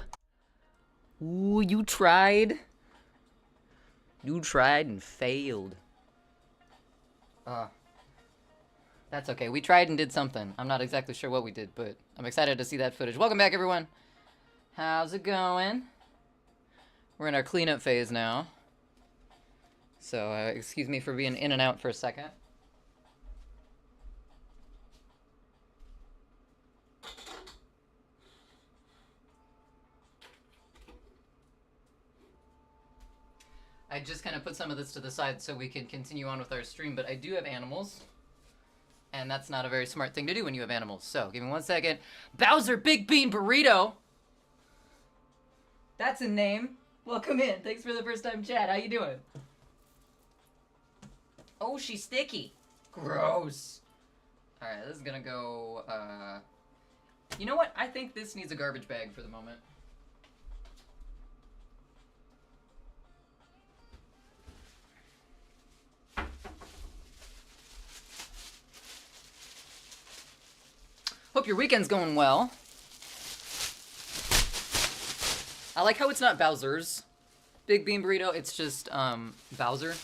Ooh, you tried. You tried and failed. That's okay. We tried and did something. I'm not exactly sure what we did, but I'm excited to see that footage. Welcome back, everyone. How's it going? We're in our cleanup phase now. So, excuse me for being in and out for a second. I just kind of put some of this to the side so we can continue on with our stream, but I do have animals. And that's not a very smart thing to do when you have animals. So, give me 1 second. Bowser Big Bean Burrito! That's a name. Welcome in. Thanks for the first time chat. How you doing? Oh, she's sticky. Gross. Alright, this is gonna go, You know what? I think this needs a garbage bag for the moment. Hope your weekend's going well. I like how it's not Bowser's Big Bean Burrito, it's just, Bowser.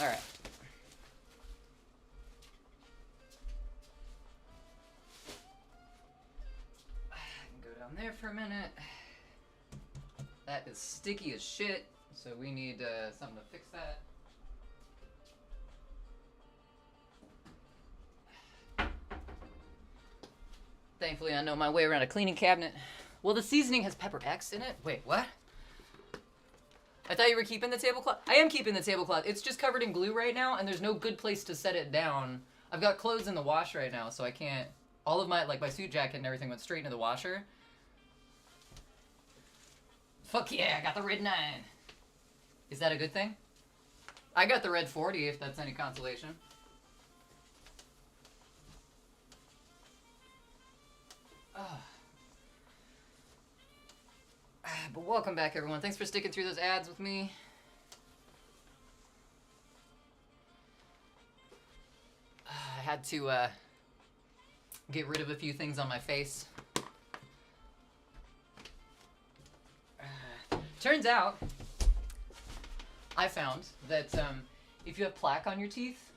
Alright. I can go down there for a minute. That is sticky as shit, so we need something to fix that. Thankfully, I know my way around a cleaning cabinet. Well, the seasoning has pepper X in it? Wait, what? I thought you were keeping the tablecloth. I am keeping the tablecloth. It's just covered in glue right now, and there's no good place to set it down. I've got clothes in the wash right now, so I can't... All of my, like, my suit jacket and everything went straight into the washer. Fuck yeah, I got the red 9. Is that a good thing? I got the red 40, if that's any consolation. But welcome back, everyone. Thanks for sticking through those ads with me. I had to get rid of a few things on my face. Turns out, I found that if you have plaque on your teeth,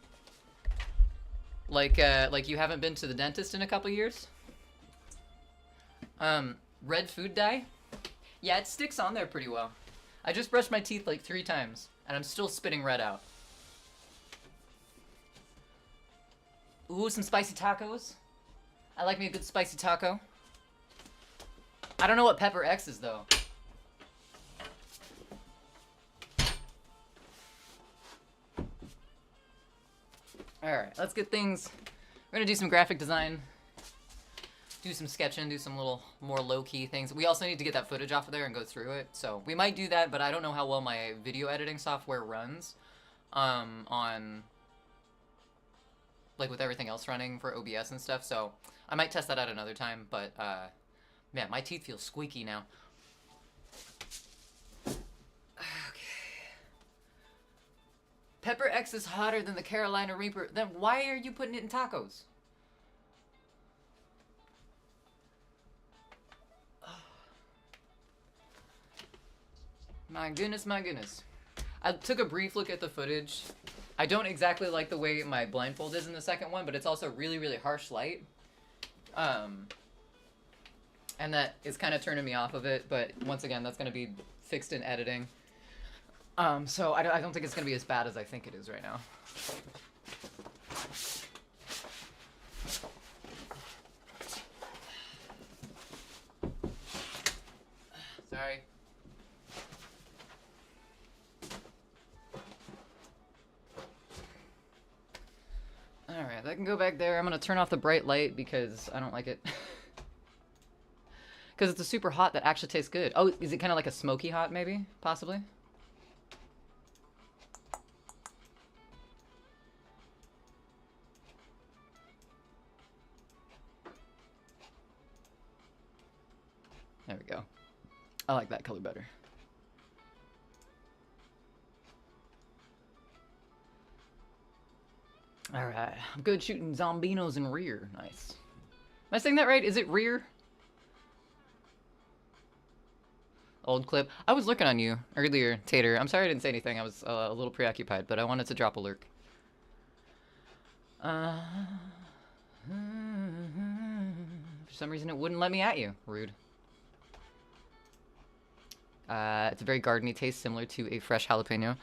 like you haven't been to the dentist in a couple years, red food dye, yeah, it sticks on there pretty well. I just brushed my teeth like 3 times, and I'm still spitting red out. Ooh, some spicy tacos. I like me a good spicy taco. I don't know what pepper X is, though. Alright, let's get things... We're gonna do some graphic design. Do some sketching, do some little more low-key things. We also need to get that footage off of there and go through it. So we might do that, but I don't know how well my video editing software runs on... like with everything else running for OBS and stuff. So I might test that out another time, but man, my teeth feel squeaky now. Pepper X is hotter than the Carolina Reaper. Then why are you putting it in tacos? My goodness, my goodness. I took a brief look at the footage. I don't exactly like the way my blindfold is in the second one, but it's also really, really harsh light. And that is kind of turning me off of it, but once again, that's going to be fixed in editing. So I don't think it's going to be as bad as I think it is right now. Sorry. Alright, I can go back there. I'm going to turn off the bright light because I don't like it. Because it's a super hot that actually tastes good. Oh, is it kind of like a smoky hot, maybe? Possibly? There we go. I like that color better. Alright. I'm good shooting zombinos in rear. Nice. Am I saying that right? Is it rear? Old clip. I was looking on you earlier, Tater. I'm sorry I didn't say anything. I was a little preoccupied, but I wanted to drop a lurk. For some reason it wouldn't let me at you. Rude. It's a very gardeny taste, similar to a fresh jalapeno.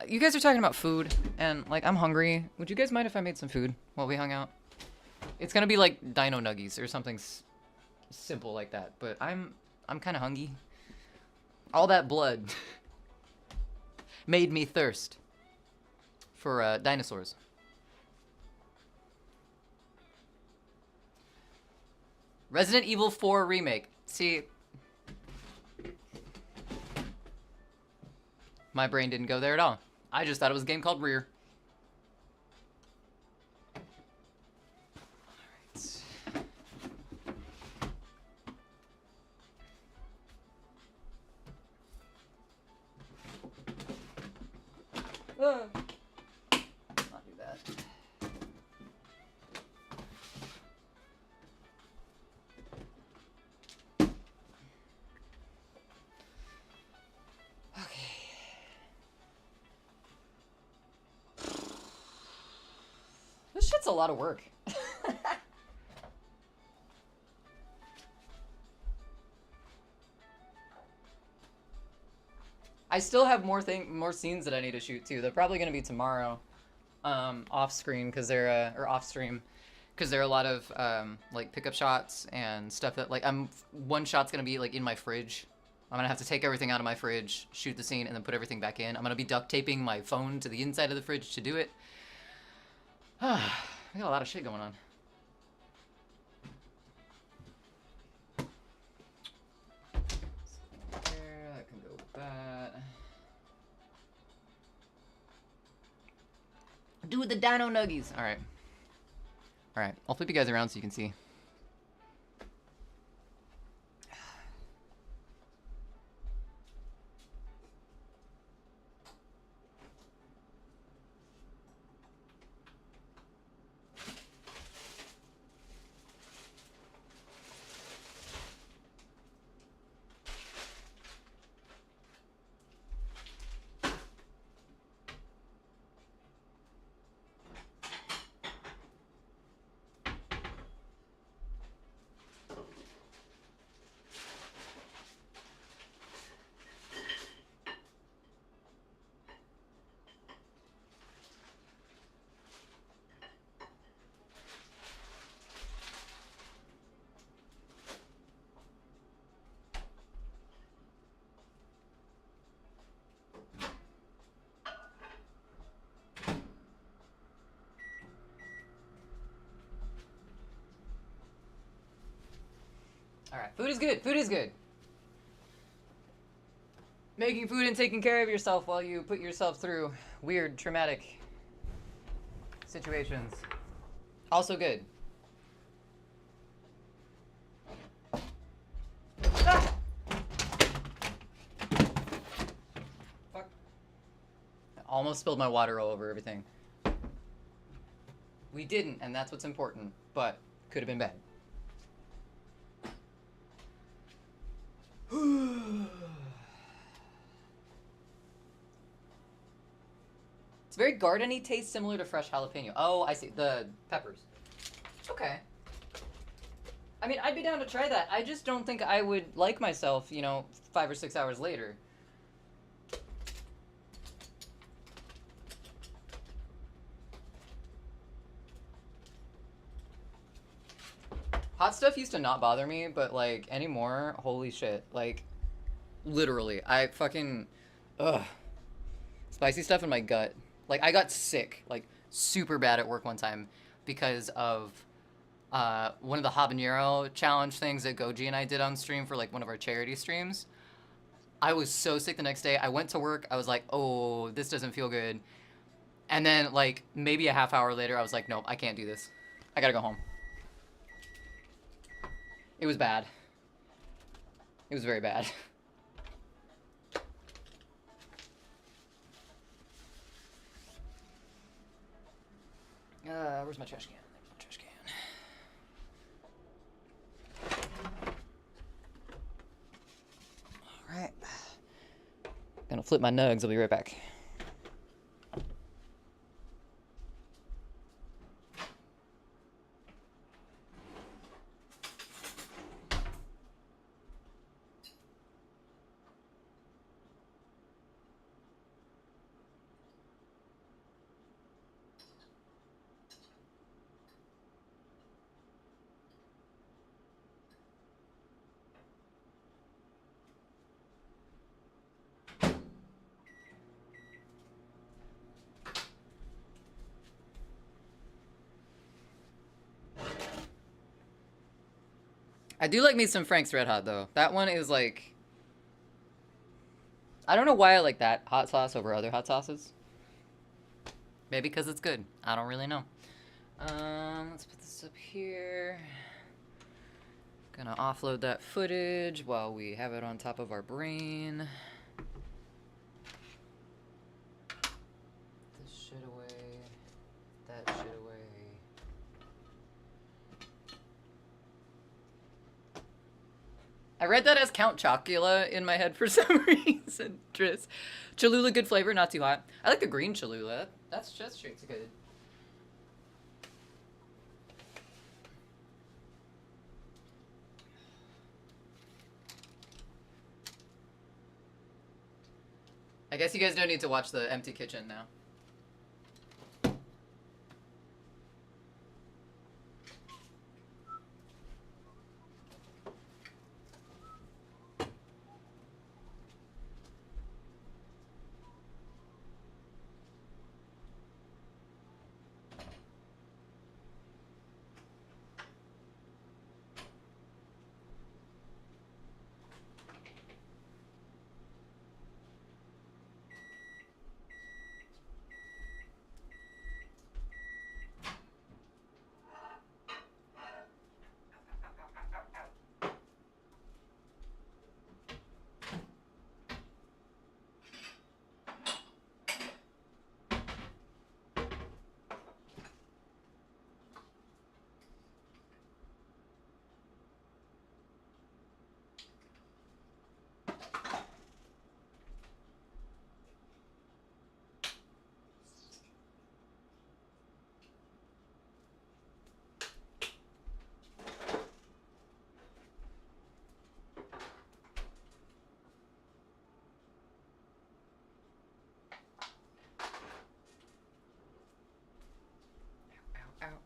You guys are talking about food, and, like, I'm hungry. Would you guys mind if I made some food while we hung out? It's gonna be like Dino Nuggies or something simple like that, but I'm kind of hungry. All that blood made me thirst for dinosaurs. Resident Evil 4 Remake. See, my brain didn't go there at all. I just thought it was a game called Rear. Alright. Not do that. This shit's a lot of work. I still have more scenes that I need to shoot too. They're probably gonna be tomorrow, off screen because they're or off stream, because there are a lot of like pickup shots and stuff that like one shot's gonna be like in my fridge. I'm gonna have to take everything out of my fridge, shoot the scene, and then put everything back in. I'm gonna be duct taping my phone to the inside of the fridge to do it. I got a lot of shit going on. There, that can go with that. Do the Dino Nuggies. All right. All right. I'll flip you guys around so you can see. Alright, food is good. Food is good. Making food and taking care of yourself while you put yourself through weird, traumatic situations. Also good. Ah! Fuck. I almost spilled my water all over everything. We didn't, and that's what's important, but could have been bad. It's very gardeny taste, similar to fresh jalapeno. Oh, I see. The peppers. Okay. I mean, I'd be down to try that. I just don't think I would like myself, you know, 5 or 6 hours later. Hot stuff used to not bother me, but, like, anymore, holy shit. Like, literally, I fucking... Ugh. Spicy stuff in my gut. Like, I got sick, like, super bad at work one time because of one of the habanero challenge things that Goji and I did on stream for, like, one of our charity streams. I was so sick the next day. I went to work. I was like, oh, this doesn't feel good. And then, like, maybe a half hour later, I was like, nope, I can't do this. I gotta go home. It was bad. It was very bad. Where's my trash can? There's my trash can. Alright. Gonna flip my nugs, I'll be right back. I do like me some Frank's Red Hot, though. That one is like... I don't know why I like that hot sauce over other hot sauces. Maybe because it's good. I don't really know. Let's put this up here. Gonna offload that footage while we have it on top of our brain. This shit away. That shit away. I read that as Count Chocula in my head for some reason. Tris. Cholula, good flavor, not too hot. I like the green Cholula. That's just straight to good. I guess you guys don't need to watch the empty kitchen now.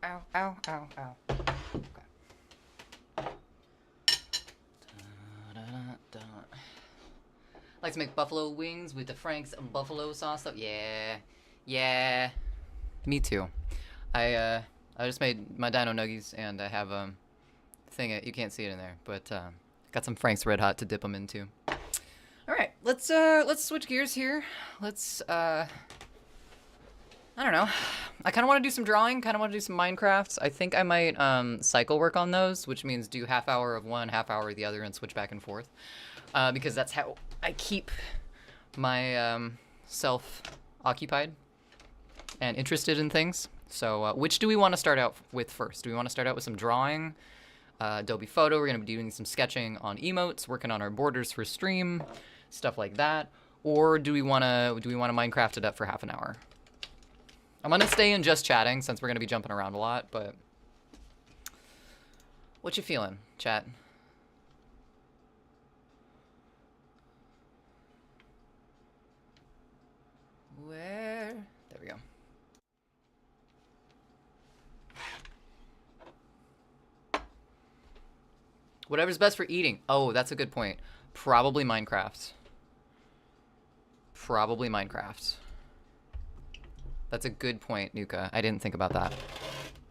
Ow, ow, ow, ow. Okay. Like to make buffalo wings with the Frank's buffalo sauce though? Yeah. Yeah. Me too. I just made my dino nuggies and I have thing you can't see it in there, but got some Frank's Red Hot to dip them into. All right, let's switch gears here. Let's I don't know. I kind of want to do some drawing, kind of want to do some Minecraft. I think I might cycle work on those, which means do half hour of one, half hour of the other, and switch back and forth. Because that's how I keep my self occupied and interested in things. So which do we want to start out with first? Do we want to start out with some drawing? Adobe Photo, we're going to be doing some sketching on emotes, working on our borders for stream, stuff like that. Or do we want to Minecraft it up for half an hour? I'm gonna stay in just chatting since we're gonna be jumping around a lot, but what you feeling, chat? Where? There we go. Whatever's best for eating. Oh, that's a good point. Probably Minecraft. Probably Minecraft. That's a good point, Nuka. I didn't think about that.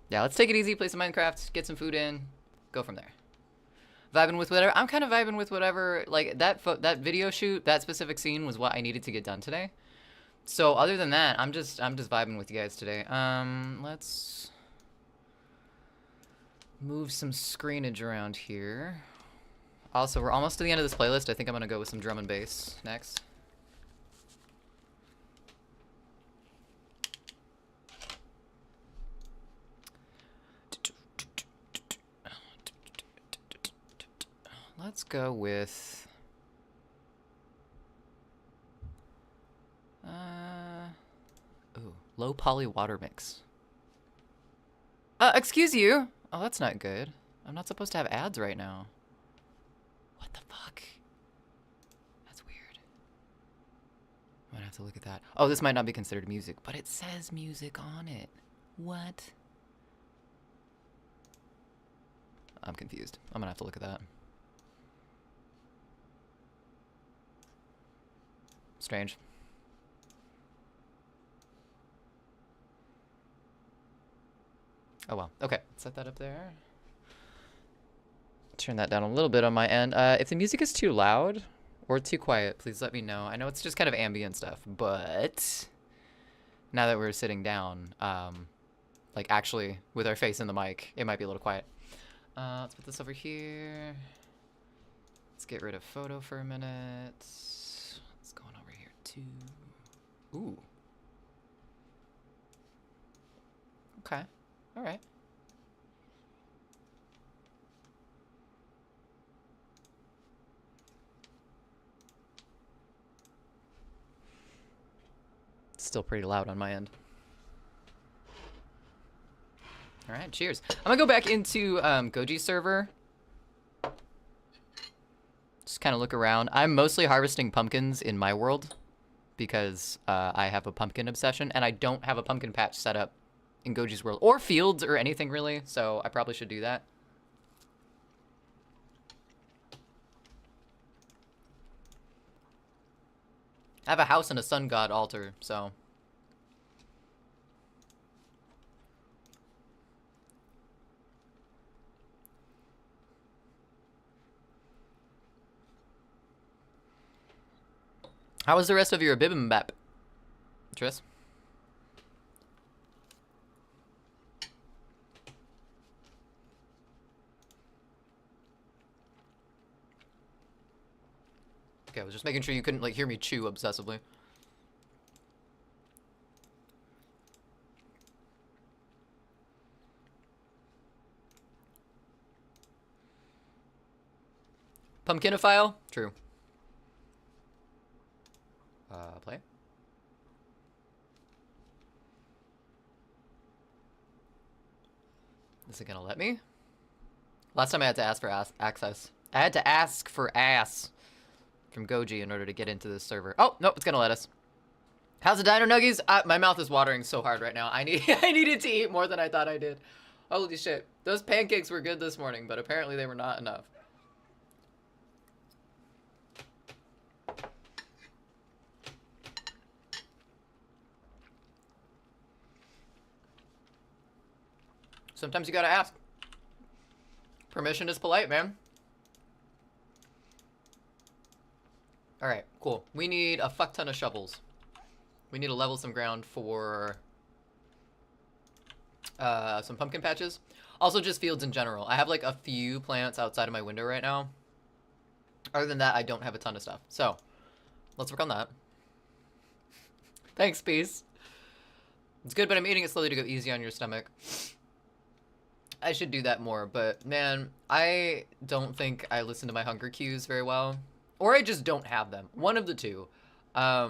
Yeah, let's take it easy, play some Minecraft, get some food in, go from there. Vibing with whatever. I'm kind of vibing with whatever. Like that video shoot, that specific scene was what I needed to get done today. So other than that, I'm just vibing with you guys today. Let's move some screenage around here. Also, we're almost to the end of this playlist. I think I'm gonna go with some drum and bass next. let's go with... ooh, low poly water mix. Excuse you. Oh, that's not good. I'm not supposed to have ads right now. What the fuck? That's weird. I'm gonna have to look at that. Oh, this might not be considered music, but it says music on it. What? I'm confused. I'm gonna have to look at that. Strange. Oh well. Okay, set that up there. Turn that down a little bit on my end. If the music is too loud or too quiet, please let me know. I know it's just kind of ambient stuff, but now that we're sitting down, like actually with our face in the mic, it might be a little quiet. Let's put this over here. Let's get rid of photo for a minute. Let's go on over here too. Ooh. Okay. All right. It's still pretty loud on my end. All right, cheers. I'm gonna go back into Goji server. Just kind of look around. I'm mostly harvesting pumpkins in my world because I have a pumpkin obsession, and I don't have a pumpkin patch set up in Goji's world, or fields, or anything really, so I probably should do that. I have a house and a sun god altar, so... How was the rest of your bibimbap, Tris? Okay, I was just making sure you couldn't, like, hear me chew obsessively. Pumpkinophile? True. Play? Is it gonna let me? Last time I had to ask for access. I had to ask for ass from Goji in order to get into this server. Oh, no, it's gonna let us. How's the Dino Nuggies? My mouth is watering so hard right now. I needed to eat more than I thought I did. Holy shit. Those pancakes were good this morning, but apparently they were not enough. Sometimes you gotta ask. Permission is polite, man. Alright, cool. We need a fuck ton of shovels. We need to level some ground for some pumpkin patches. Also just fields in general. I have like a few plants outside of my window right now. Other than that, I don't have a ton of stuff. So, let's work on that. Thanks, peace. It's good, but I'm eating it slowly to go easy on your stomach. I should do that more, but man, I don't think I listen to my hunger cues very well. Or I just don't have them. One of the two. Oh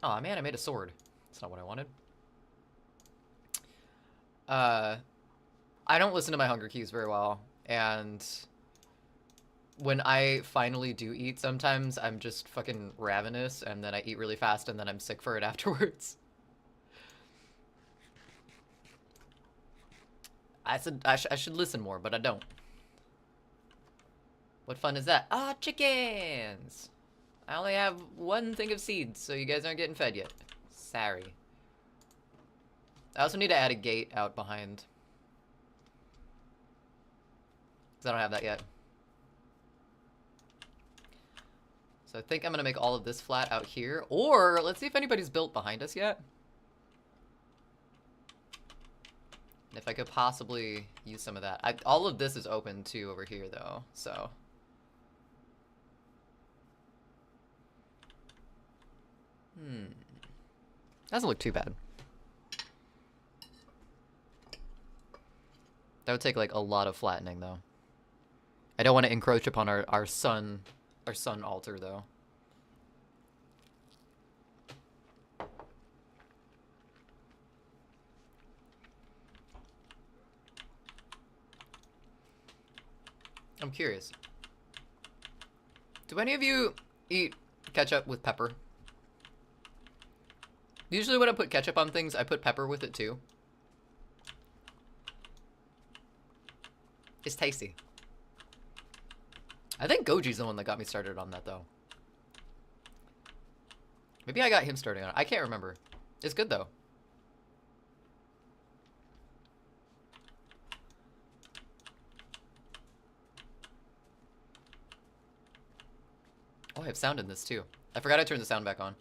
man, I made a sword. That's not what I wanted. I don't listen to my hunger cues very well, and when I finally do eat, sometimes I'm just fucking ravenous, and then I eat really fast, and then I'm sick for it afterwards. I said I should listen more, but I don't. What fun is that? Ah, chickens! I only have one thing of seeds, so you guys aren't getting fed yet. Sorry. I also need to add a gate out behind. Because I don't have that yet. So I think I'm going to make all of this flat out here. Or, let's see if anybody's built behind us yet. If I could possibly use some of that. All of this is open too over here though, so. Doesn't look too bad. That would take like a lot of flattening though. I don't want to encroach upon our sun altar though. I'm curious. Do any of you eat ketchup with pepper? Usually when I put ketchup on things, I put pepper with it too. It's tasty. I think Goji's the one that got me started on that though. Maybe I got him starting on it. I can't remember. It's good though. Oh, I have sound in this too. I forgot I turned the sound back on.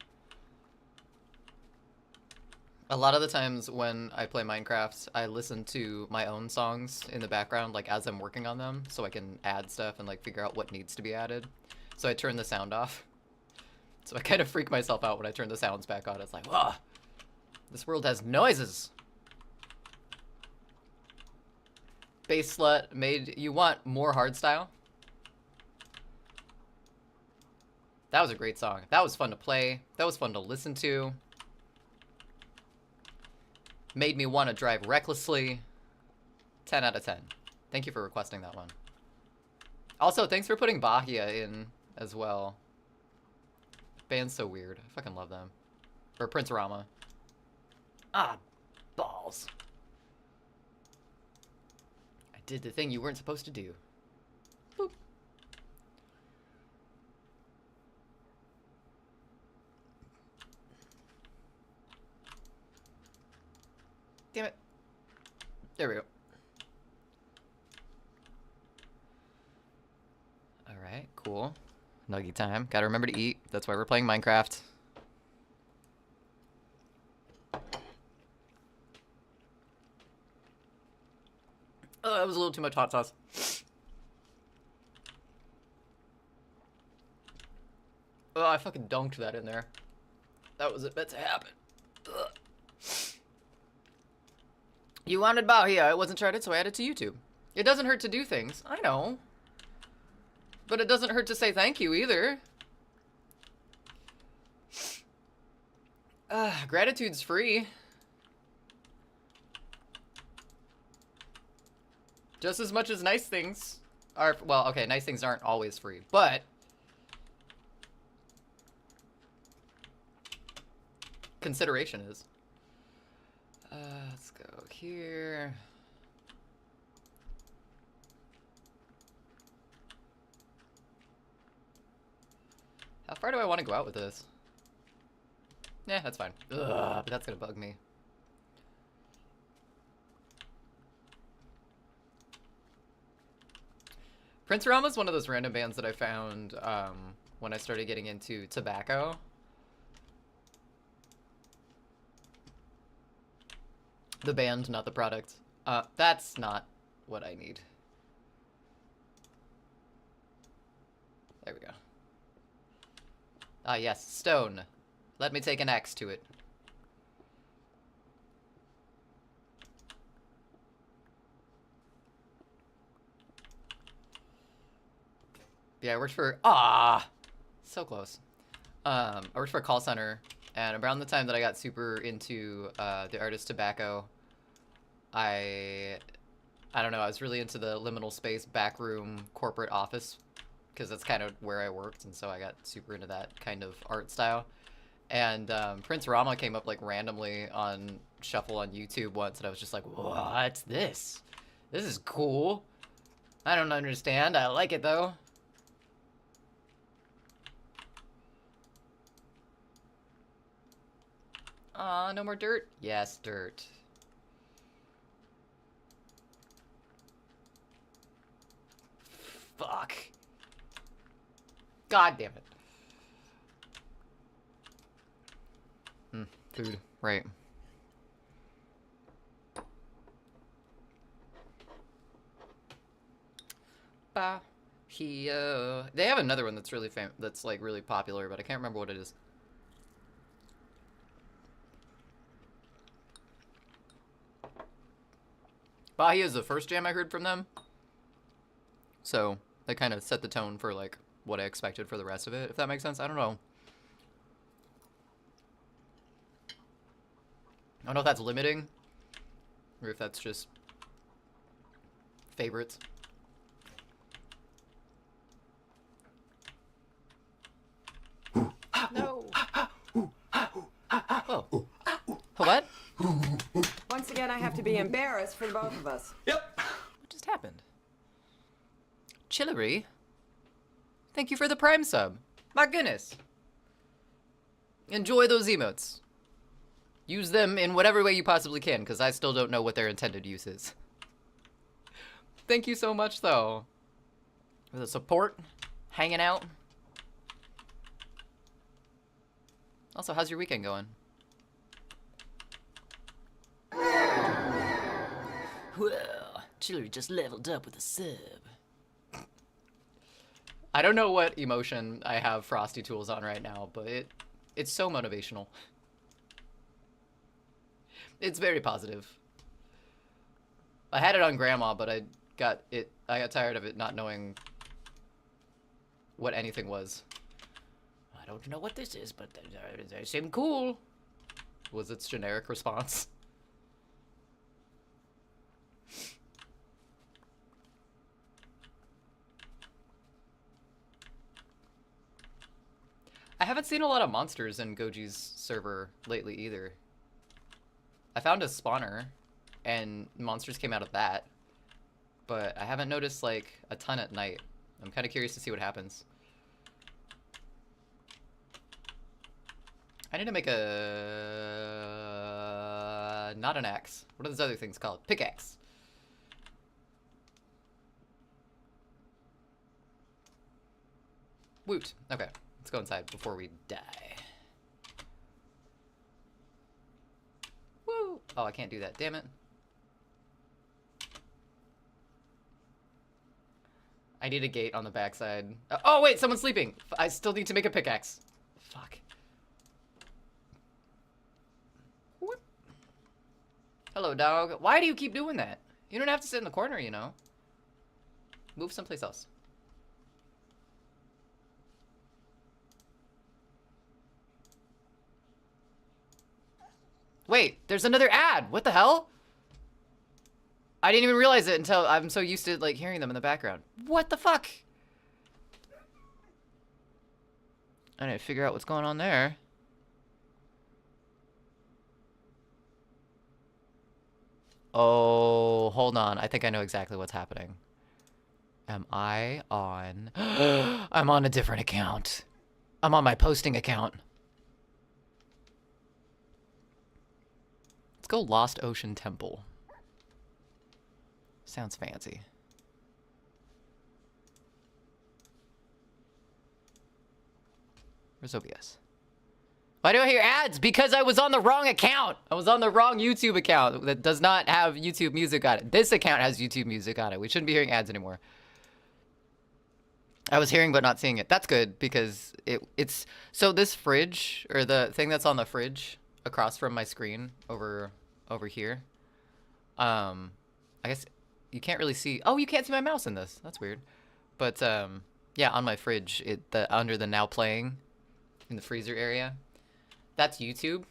A lot of the times when I play Minecraft, I listen to my own songs in the background, like as I'm working on them, so I can add stuff and like figure out what needs to be added. So I turn the sound off. So I kind of freak myself out when I turn the sounds back on. It's like, whoa, this world has noises. Bass Slut made you want more hardstyle. That was a great song. That was fun to play. That was fun to listen to. Made me want to drive recklessly. 10 out of 10. Thank you for requesting that one. Also, thanks for putting Bahia in as well. Band's so weird. I fucking love them. Or Prince Rama. Ah, balls. I did the thing you weren't supposed to do. Boop. Damn it. There we go. Alright, cool. Nuggy time. Gotta remember to eat. That's why we're playing Minecraft. Oh, that was a little too much hot sauce. Oh, I fucking dunked that in there. That was meant to happen. Ugh. You wanted Bahia. It wasn't charted, so I added to YouTube. It doesn't hurt to do things. I know. But it doesn't hurt to say thank you either. Gratitude's free. Just as much as nice things are... Well, okay, nice things aren't always free, but... consideration is. Let's go here. How far do I want to go out with this? Yeah, that's fine. Ugh, but that's gonna bug me. Prince Rama's one of those random bands that I found when I started getting into tobacco. The band, not the product. That's not what I need. There we go. Ah, yes, stone. Let me take an axe to it. Yeah, I worked for... Ah! So close. I worked for a call center, and around the time that I got super into the artist Tobacco, I don't know, I was really into the liminal space backroom corporate office, because that's kind of where I worked, and so I got super into that kind of art style. And Prince Rama came up like randomly on Shuffle on YouTube once, and I was just like, what's this? This is cool. I don't understand. I like it though. Aw, no more dirt? Yes, dirt. Fuck. God damn it. Food. Right. Bahia. They have another one that's really that's like really popular, but I can't remember what it is. Bahia is the first jam I heard from them. So, that kind of set the tone for like what I expected for the rest of it, if that makes sense. I don't know. I don't know if that's limiting or if that's just favorites. No. Oh. What? Once again, I have to be embarrassed for the both of us. Yep. What just happened? Chillery? Thank you for the Prime sub. My goodness. Enjoy those emotes. Use them in whatever way you possibly can, because I still don't know what their intended use is. Thank you so much, though. For the support, hanging out. Also, how's your weekend going? Well, Chillery just leveled up with a sub. I don't know what emotion I have Frosty Tools on right now, but it's so motivational. It's very positive. I had it on Grandma, but I got tired of it not knowing what anything was. I don't know what this is, but they seem cool, was its generic response. I haven't seen a lot of monsters in Goji's server lately either. I found a spawner, and monsters came out of that, but I haven't noticed like a ton at night. I'm kind of curious to see what happens. I need to make a... not an axe. What are those other things called? Pickaxe. Woot. Okay, let's go inside before we die. Woo! Oh, I can't do that. Damn it. I need a gate on the backside. Oh, wait, someone's sleeping. I still need to make a pickaxe. Fuck. Whoop. Hello, dog. Why do you keep doing that? You don't have to sit in the corner, you know. Move someplace else. Wait, there's another ad. What the hell? I didn't even realize it until I'm so used to like hearing them in the background. What the fuck? I need to figure out what's going on there. Oh, hold on. I think I know exactly what's happening. Am I on... I'm on a different account. I'm on my posting account. Let's go Lost Ocean Temple. Sounds fancy. Where's OBS? Why do I hear ads? Because I was on the wrong account. I was on the wrong YouTube account that does not have YouTube music on it. This account has YouTube music on it. We shouldn't be hearing ads anymore. I was hearing but not seeing it. That's good because it's... So this fridge, or the thing that's on the fridge across from my screen over here, I guess you can't really see... Oh, you can't see my mouse in this. That's weird. But, yeah, on my fridge, under the now playing in the freezer area, that's YouTube.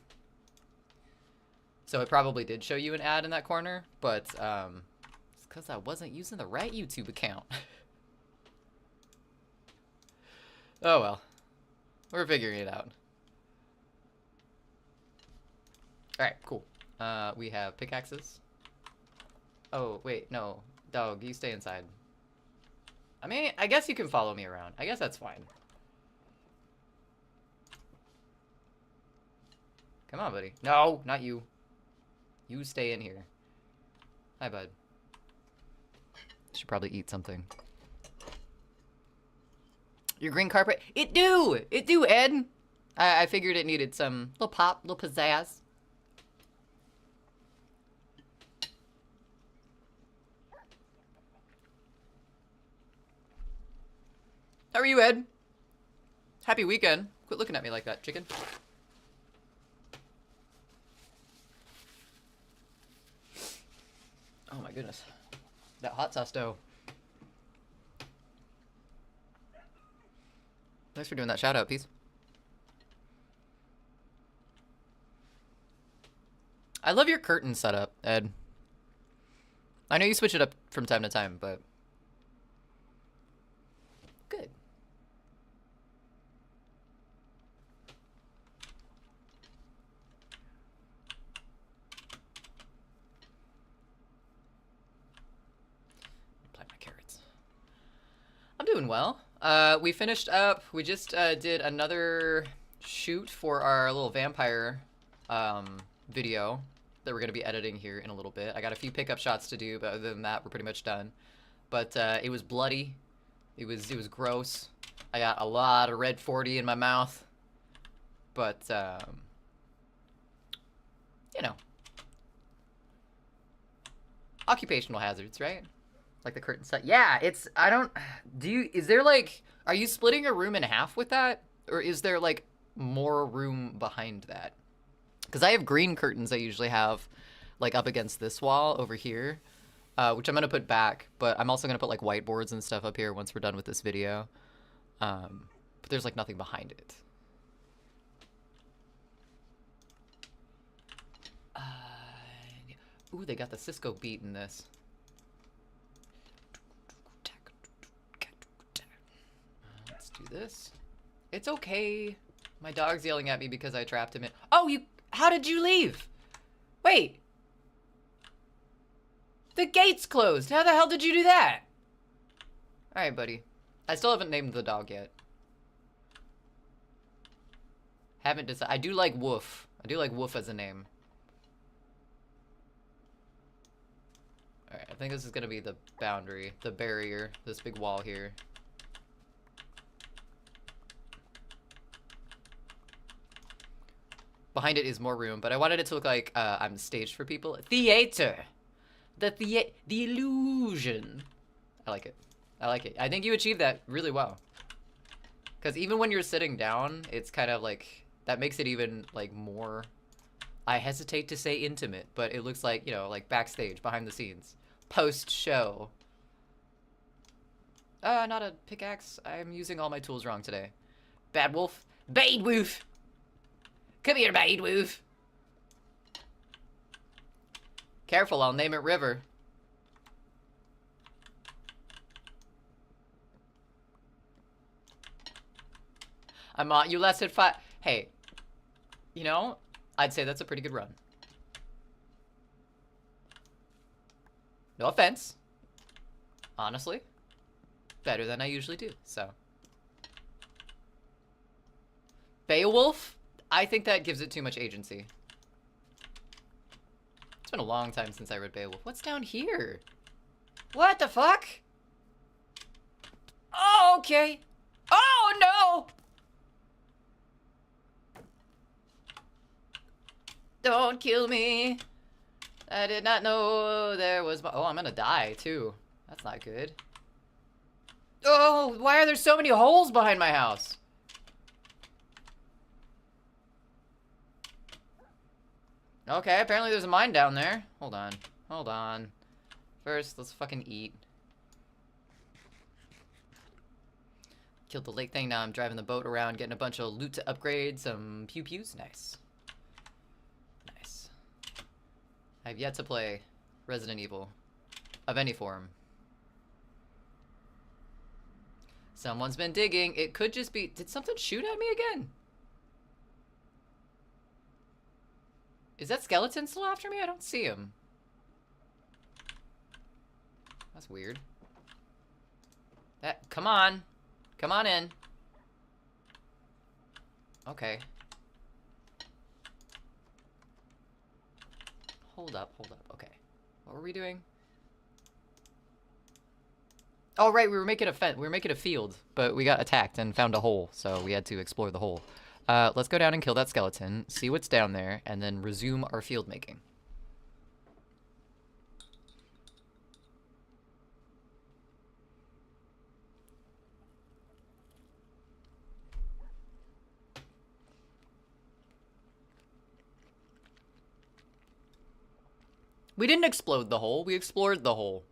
So it probably did show you an ad in that corner, but it's because I wasn't using the right YouTube account. Oh well. We're figuring it out. Alright, cool. We have pickaxes. Oh, wait, no. Dog, you stay inside. I mean, I guess you can follow me around. I guess that's fine. Come on, buddy. No, not you. You stay in here. Hi, bud. Should probably eat something. Your green carpet? It do! It do, Ed! I figured it needed some little pop, little pizzazz. How are you, Ed? Happy weekend. Quit looking at me like that, chicken. Oh my goodness. That hot sauce dough. Thanks for doing that shout out, Peace. I love your curtain setup, Ed. I know you switch it up from time to time, but good. Plant my carrots. I'm doing well. We finished up. We just did another shoot for our little vampire video that we're going to be editing here in a little bit. I got a few pickup shots to do, but other than that, we're pretty much done. But it was bloody. It was gross. I got a lot of red 40 in my mouth. But, you know. Occupational hazards, right? Like the curtain set. Yeah, it's, I don't, is there like, are you splitting a room in half with that? Or is there like more room behind that? Because I have green curtains I usually have like up against this wall over here, which I'm going to put back, but I'm also going to put like whiteboards and stuff up here once we're done with this video. But there's like nothing behind it. Ooh, they got the Cisco beat in this. Let's do this. It's okay. My dog's yelling at me because I trapped him in. Oh, how did you leave? Wait. The gate's closed. How the hell did you do that? Alright, buddy. I still haven't named the dog yet. Haven't decided. I do like Woof. I do like Woof as a name. Alright, I think this is gonna be the boundary, the barrier, this big wall here. Behind it is more room, but I wanted it to look like I'm staged for people. Theater! The illusion. I like it. I like it. I think you achieved that really well. Because even when you're sitting down, it's kind of like, that makes it even like more, I hesitate to say intimate, but it looks like, you know, like backstage, behind the scenes. Post-show. Not a pickaxe. I'm using all my tools wrong today. Bad wolf. Bade wolf! Come here, Bade wolf! Careful, I'll name it River. You lasted 5. Hey, you know, I'd say that's a pretty good run. No offense. Honestly, better than I usually do, so. Beowulf? I think that gives it too much agency. It's been a long time since I read Beowulf. What's down here? What the fuck? Oh, okay. Oh, no! Don't kill me. I did not know there was... Oh, I'm gonna die, too. That's not good. Oh, why are there so many holes behind my house? Okay, apparently there's a mine down there. Hold on. Hold on. First, let's fucking eat. Killed the lake thing. Now I'm driving the boat around, getting a bunch of loot to upgrade. Some pew-pews. Nice. Nice. I've yet to play Resident Evil of any form. Someone's been digging. It could just be... Did something shoot at me again? Is that skeleton still after me? I don't see him. That's weird. Come on. Come on in. Okay. Hold up, hold up. Okay. What were we doing? Oh, right, we were making a field, but we got attacked and found a hole, so we had to explore the hole. Let's go down and kill that skeleton, see what's down there, and then resume our field making. We didn't explode the hole, we explored the hole.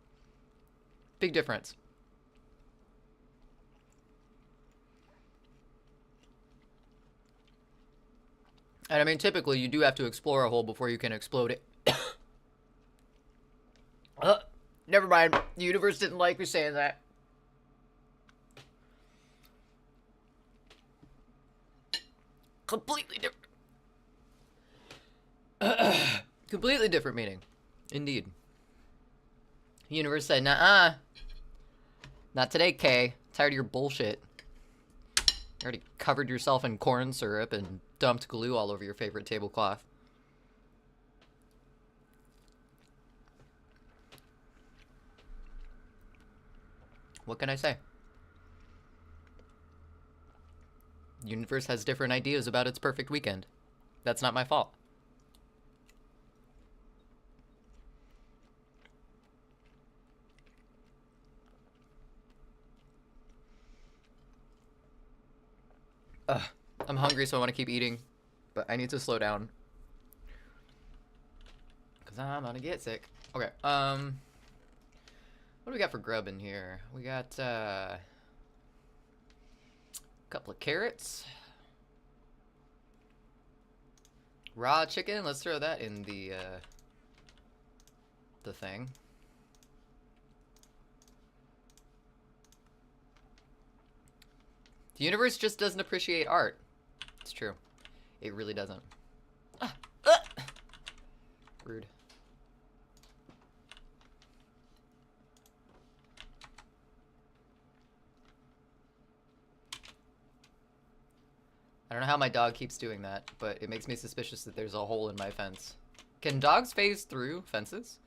Big difference. And I mean, typically you do have to explore a hole before you can explode it. Never mind. The universe didn't like me saying that. Completely different. Completely different meaning. Indeed. The universe said, "Nuh-uh. Not today, Kay. Tired of your bullshit. You already covered yourself in corn syrup and dumped glue all over your favorite tablecloth." What can I say? The universe has different ideas about its perfect weekend. That's not my fault. I'm hungry, so I want to keep eating, but I need to slow down because I'm gonna get sick. Okay, what do we got for grub in here? We got a couple of carrots, raw chicken. Let's throw that in the thing. The universe just doesn't appreciate art. It's true. It really doesn't. Rude. I don't know how my dog keeps doing that, but it makes me suspicious that there's a hole in my fence. Can dogs phase through fences?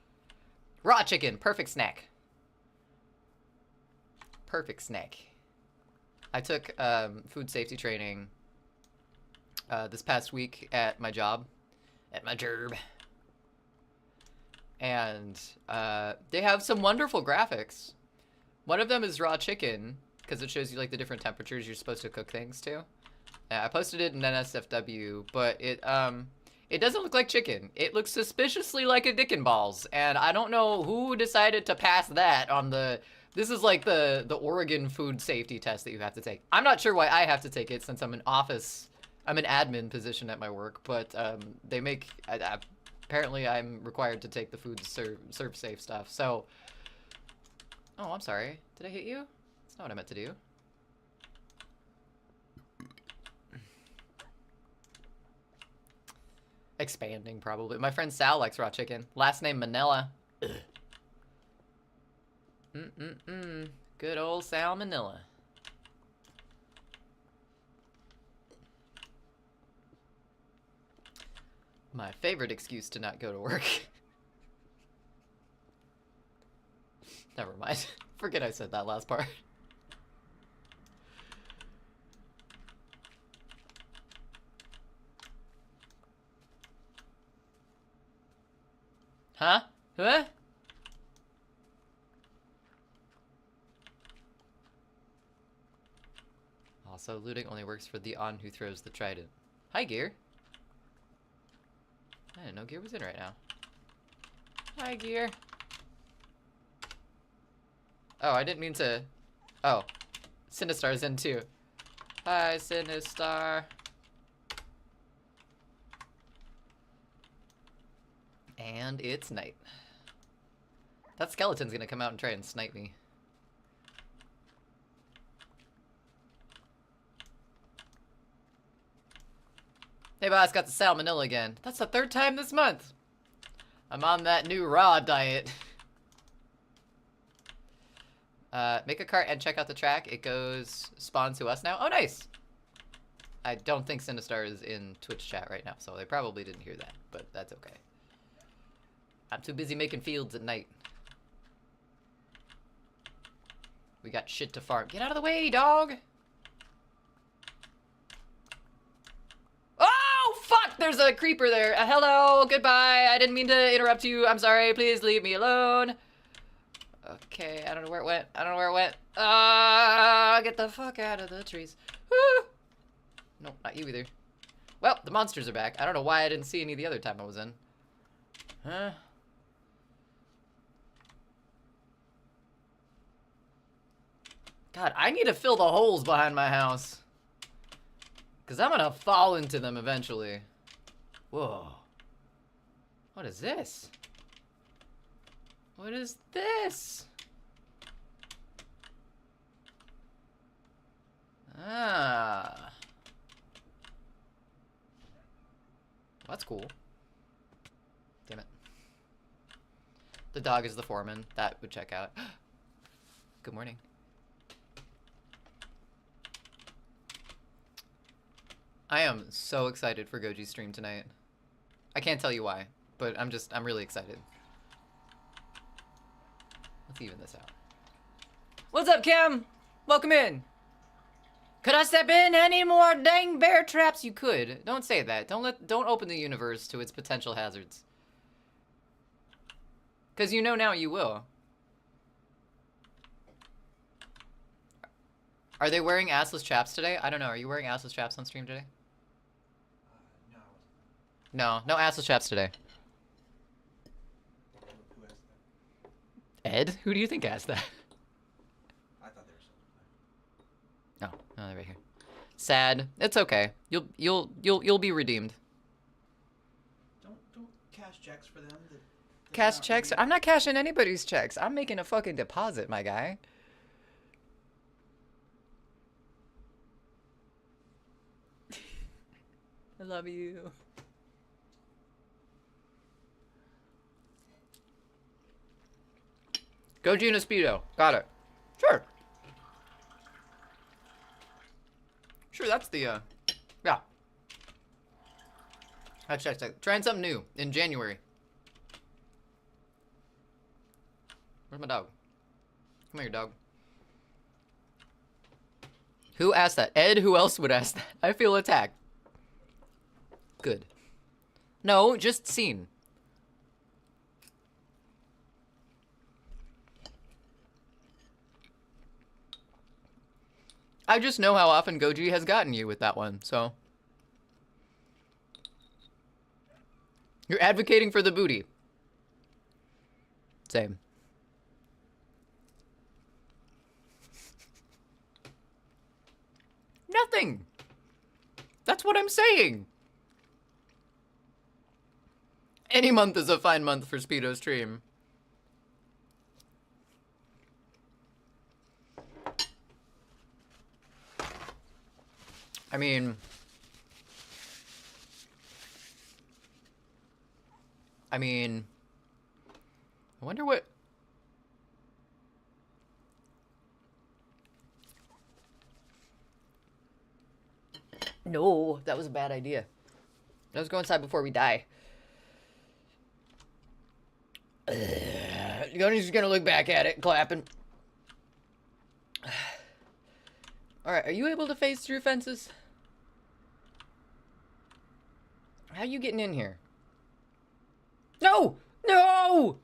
Raw chicken, perfect snack. Perfect snack. I took food safety training this past week at my job, and they have some wonderful graphics. One of them is raw chicken, because it shows you like the different temperatures you're supposed to cook things to. I posted it in NSFW, but it doesn't look like chicken. It looks suspiciously like a Dick and Balls, and I don't know who decided to pass that on the... This is like the Oregon food safety test that you have to take. I'm not sure why I have to take it since I'm an admin position at my work, but they make... apparently I'm required to take the food serve safe stuff, so... Oh, I'm sorry. Did I hit you? That's not what I meant to do. Expanding, probably. My friend Sal likes raw chicken. Last name Manila. Good old Sal Manila. My favorite excuse to not go to work. Never mind. Forget I said that last part. Huh? Huh? Also, looting only works for the on who throws the trident. Hi, Gear. I didn't know Gear was in right now. Hi, Gear. Oh, I didn't mean to... Oh. Sinistar's in too. Hi, Sinistar. And it's night. That skeleton's gonna come out and try and snipe me. Hey boss, got the salmonella again. That's the third time this month. I'm on that new raw diet. Make a cart and check out the track. It goes spawn to us now. Oh, nice. I don't think Sinistar is in Twitch chat right now, so they probably didn't hear that, but that's okay. I'm too busy making fields at night. We got shit to farm. Get out of the way, dog! Oh, fuck! There's a creeper there. Hello, goodbye. I didn't mean to interrupt you. I'm sorry. Please leave me alone. Okay, I don't know where it went. I don't know where it went. Get the fuck out of the trees. Woo! No, not you either. Well, the monsters are back. I don't know why I didn't see any the other time I was in. Huh? God, I need to fill the holes behind my house. Because I'm going to fall into them eventually. Whoa. What is this? What is this? Ah. That's cool. Damn it. The dog is the foreman. That would check out. Good morning. I am so excited for Goji's stream tonight. I can't tell you why, but I'm really excited. Let's even this out. What's up, Kim? Welcome in. Could I step in? Any more dang bear traps? You could. Don't say that. Don't open the universe to its potential hazards. Cause you know now you will. Are they wearing assless chaps today? I don't know. Are you wearing assless chaps on stream today? No, I wasn't. No assless chaps today. Who asked that? Ed? Who do you think asked that? I thought they were still there. Oh, they're right here. Sad. It's okay. You'll be redeemed. Don't cash checks for them. Cash checks? I'm not cashing anybody's checks. I'm making a fucking deposit, my guy. I love you. Go Gina Speedo. Got it. Sure. Sure, that's the, yeah. Hashtag trying something new in January. Where's my dog? Come here, dog. Who asked that? Ed, who else would ask that? I feel attacked. Good. No, just seen. I just know how often Goji has gotten you with that one, so. You're advocating for the booty. Same. Nothing. That's what I'm saying. Any month is a fine month for Speedo stream. I mean, I wonder what. No, that was a bad idea. Let's go inside before we die. Gunny's just gonna look back at it, clapping. Alright, are you able to phase through fences? How you getting in here? No! No!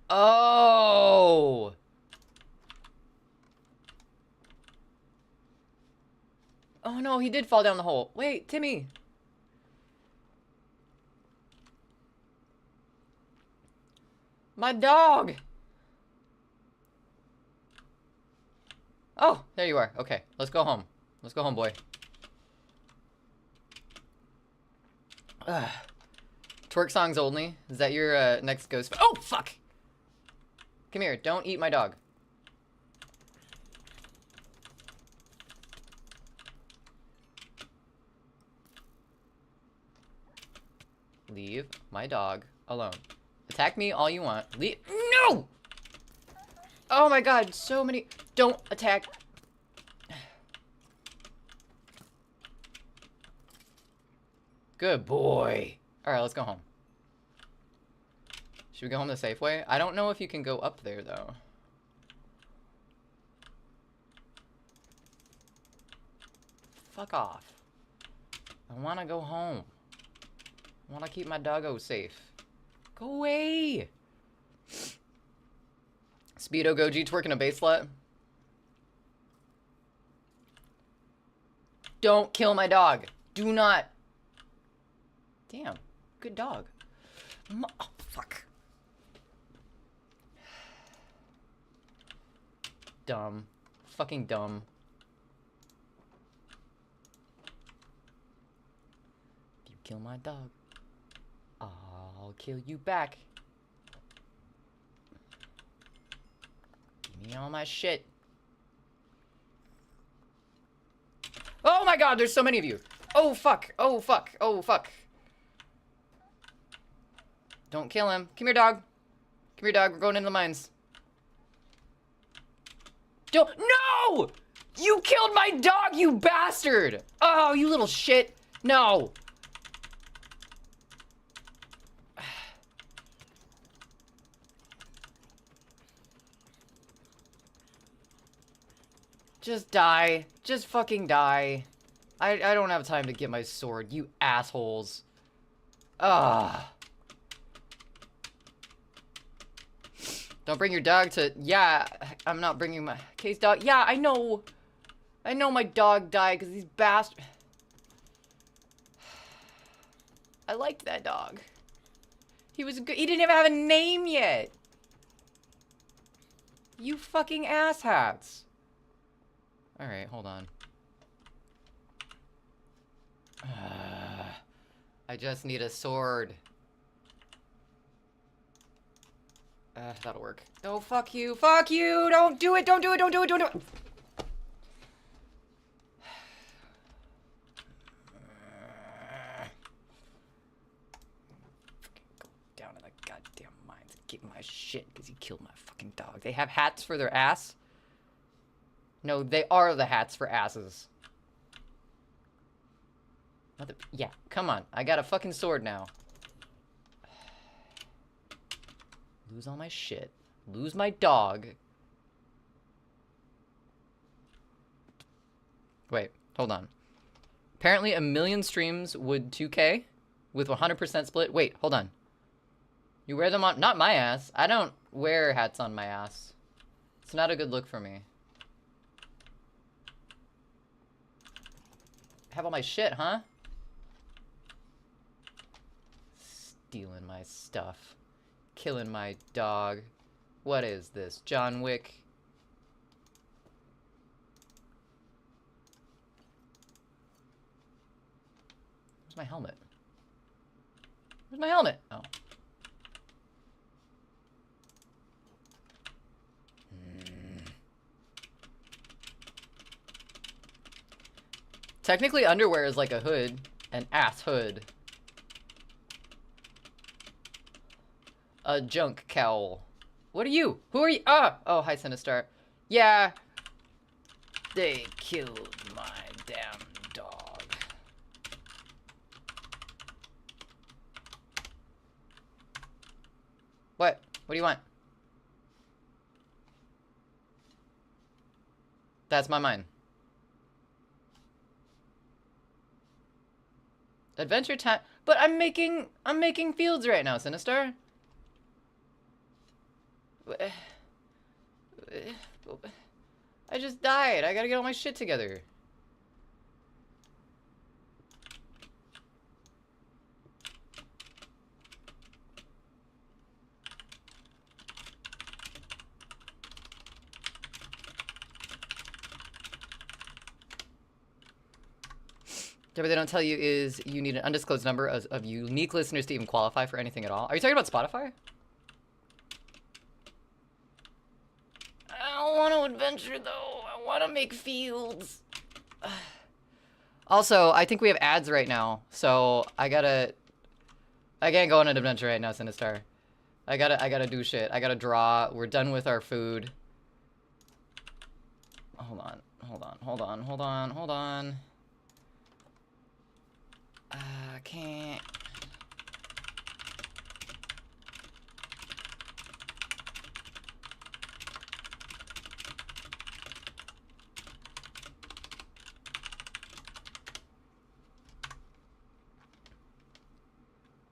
Oh! Oh no, he did fall down the hole. Wait, Timmy. My dog! Oh, there you are. Okay, let's go home. Let's go home, boy. Twerk songs only. Is that your next ghost? Oh, fuck! Come here, don't eat my dog. Leave my dog alone. Attack me all you want. Leave. No! Oh my god, so many. Don't attack. Good boy. Alright, let's go home. Should we go home the safe way? I don't know if you can go up there, though. Fuck off. I want to go home. I want to keep my doggo safe. Go away! Speedo Goji twerking a bass slut. Don't kill my dog. Do not. Damn. Good dog. Oh, fuck. Dumb. Fucking dumb. kill my dog, I'll kill you back. Give me all my shit. Oh my god, there's so many of you. Oh fuck, oh fuck, oh fuck. Don't kill him. Come here, dog. Come here, dog. We're going into the mines. Don't. No! You killed my dog, you bastard! Oh, you little shit. No. Just die. Just fucking die. I don't have time to get my sword, you assholes. Ugh. Don't bring your dog to... Yeah, I'm not bringing my... Case dog. Yeah, I know. I know my dog died because these bastards... I liked that dog. He was good. He didn't even have a name yet. You fucking asshats. Alright, hold on. I just need a sword. That'll work. Oh, fuck you. Fuck you! Don't do it! Don't do it! Don't do it! Don't do it! Go down to the goddamn mines and get my shit because he killed my fucking dog. They have hats for their ass? No, they are the hats for asses. Yeah, come on. I got a fucking sword now. Lose all my shit. Lose my dog. Wait, hold on. Apparently 1 million streams would 2K with 100% split. Wait, hold on. You wear them on... Not my ass. I don't wear hats on my ass. It's not a good look for me. Have all my shit, huh? Stealing my stuff. Killing my dog. What is this? John Wick? Where's my helmet? Where's my helmet? Oh. Technically, underwear is like a hood. An ass hood. A junk cowl. What are you? Who are you? Ah! Oh, hi, Sinistar. Yeah. They killed my damn dog. What? What do you want? That's my mine. Adventure time. But I'm making fields right now, Sinistar. I just died. I gotta get all my shit together. What they don't tell you is you need an undisclosed number of unique listeners to even qualify for anything at all. Are you talking about Spotify? I don't want to adventure, though. I want to make fields. Also, I think we have ads right now, so I can't go on an adventure right now, Sinistar. I gotta do shit. I gotta draw. We're done with our food. Hold on. I can't.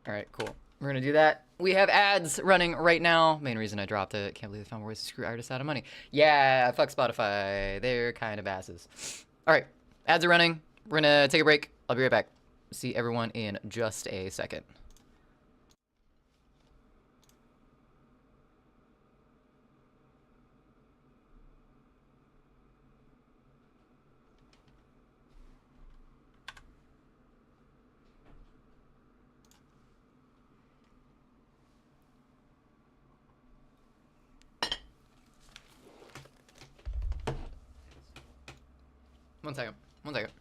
All right, cool. We're gonna do that. We have ads running right now. Main reason I dropped it. Can't believe they found ways to screw artists out of money. Yeah, fuck Spotify. They're kind of asses. All right, ads are running. We're gonna take a break. I'll be right back. See everyone in just a second. One second. One second.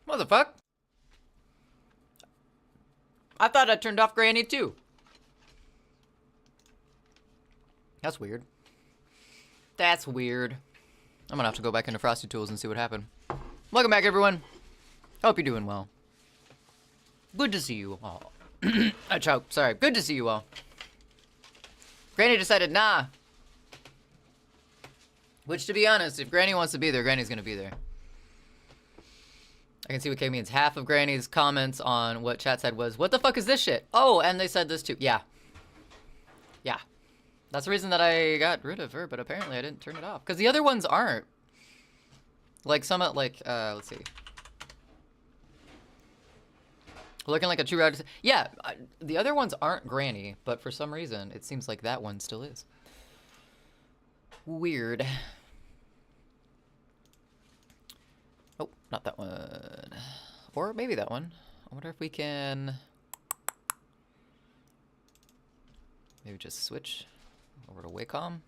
What the fuck? I thought I turned off Granny too. That's weird. That's weird. I'm gonna have to go back into Frosty Tools and see what happened. Welcome back, everyone. Hope you're doing well. Good to see you all. I choked. Sorry. Good to see you all. Granny decided, nah. Which, to be honest, if Granny wants to be there, Granny's gonna be there. I can see what Kay means. Half of Granny's comments on what chat said was, what the fuck is this shit? Oh, and they said this too. Yeah. Yeah. That's the reason that I got rid of her, but apparently I didn't turn it off. Because the other ones aren't. Like, some, like, let's see. Looking like a true artist. Yeah, the other ones aren't Granny, but for some reason, it seems like that one still is. Weird. Oh, not that one. Or maybe that one. I wonder if we can... maybe just switch over to Wacom.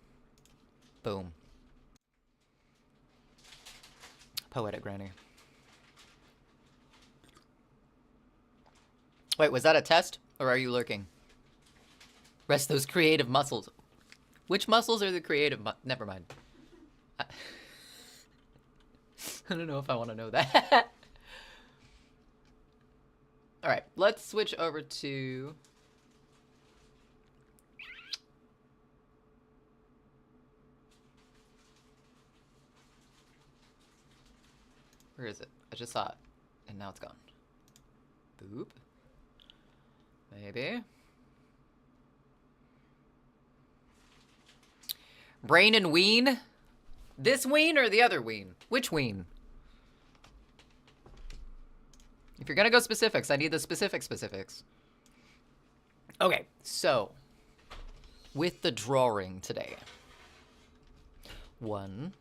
Boom. Poetic Granny. Wait, was that a test? Or are you lurking? Rest those creative muscles. Which muscles are the creative never mind. I don't know if I want to know that. Alright, let's switch over to... where is it? I just saw it. And now it's gone. Boop. Maybe. Brain and Ween? This Ween or the other Ween? Which Ween? If you're gonna go specifics, I need the specifics. Okay, so with the drawing today. One,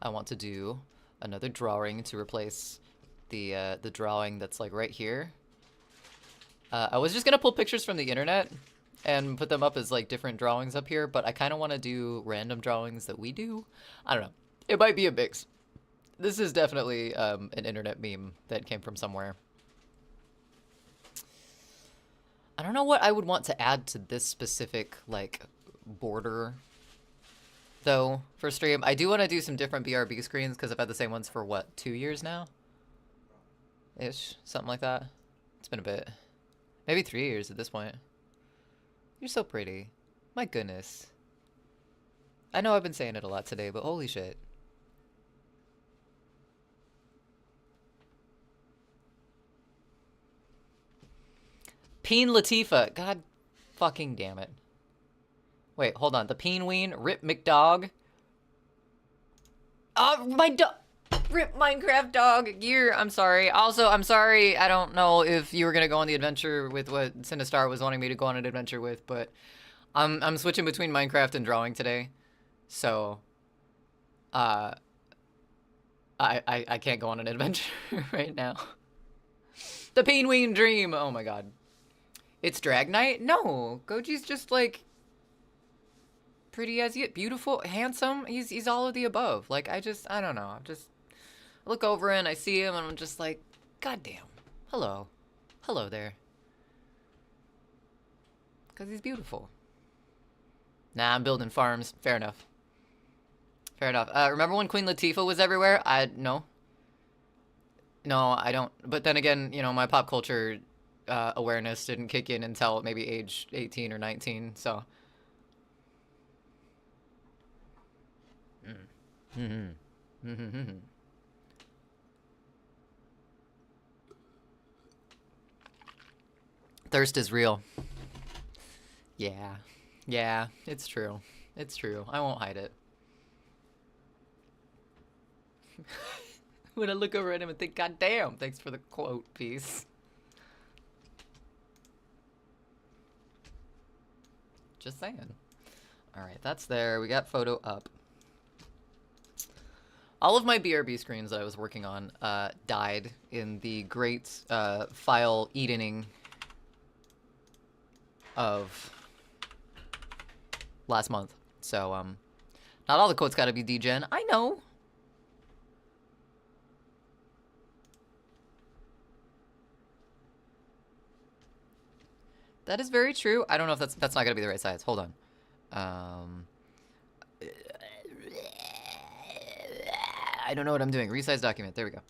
I want to do another drawing to replace the drawing that's like right here. I was just gonna pull pictures from the internet and put them up as like different drawings up here, but I kind of want to do random drawings that we do. I don't know. It might be a mix. This is definitely an internet meme that came from somewhere. I don't know what I would want to add to this specific like border though for stream. I do want to do some different BRB screens because I've had the same ones for what, 2 years now? Ish, something like that. It's been a bit. Maybe 3 years at this point. You're so pretty. My goodness. I know I've been saying it a lot today, but holy shit. Peen Latifah. God fucking damn it. Wait, hold on. The Peen Ween? Rip McDog? My dog. Rip Minecraft dog gear. I'm sorry. Also, I'm sorry. I don't know if you were gonna go on the adventure with what Sinistar was wanting me to go on an adventure with, but I'm switching between Minecraft and drawing today, so I can't go on an adventure right now. The Penguin Dream. Oh my god. It's Drag Night? No, Goji's just like pretty as yet, beautiful, handsome. He's all of the above. Like I don't know. I look over and I see him and I'm just like, god damn. Hello. Hello there. Because he's beautiful. Nah, I'm building farms. Fair enough. Fair enough. Remember when Queen Latifah was everywhere? No. No, I don't. But then again, you know, my pop culture awareness didn't kick in until maybe age 18 or 19, so. Thirst is real. Yeah. Yeah, it's true. It's true. I won't hide it. When I look over at him and think, god damn, thanks for the quote piece. Just saying. Alright, that's there. We got photo up. All of my BRB screens that I was working on died in the great file eating of last month. So, not all the quotes gotta be degen. I know. That is very true. I don't know if that's not gonna be the right size. Hold on. I don't know what I'm doing. Resize document. There we go.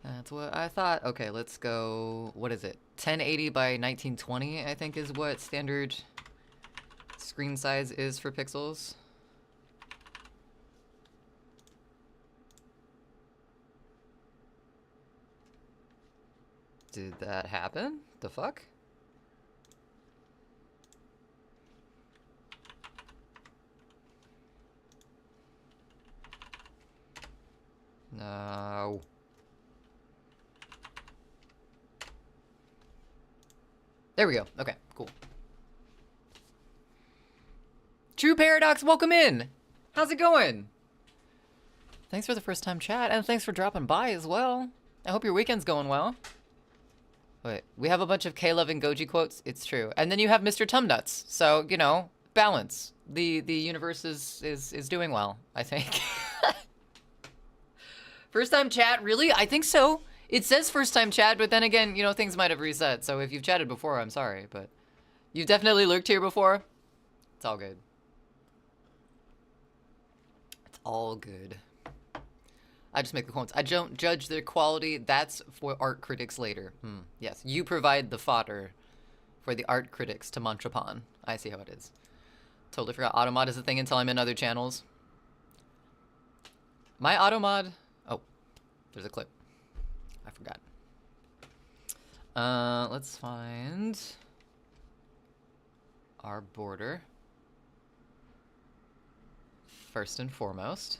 That's what I thought. Okay, let's go. What is it? 1080 by 1920, I think, is what standard screen size is for pixels. Did that happen? The fuck? No. There we go. Okay, cool. True Paradox, welcome in. How's it going? Thanks for the first time chat, and thanks for dropping by as well. I hope your weekend's going well. Wait, we have a bunch of K-Love and Goji quotes. It's true. And then you have Mr. Tumnuts. So, you know, balance. The universe is doing well, I think. First time chat, really? I think so. It says first time chat, but then again, you know, things might have reset. So if you've chatted before, I'm sorry, but you've definitely lurked here before. It's all good. It's all good. I just make the quotes. I don't judge their quality. That's for art critics later. Yes, you provide the fodder for the art critics to munch upon. I see how it is. Totally forgot automod is a thing until I'm in other channels. My automod... Oh, there's a clip. I forgot. Let's find our border. First and foremost.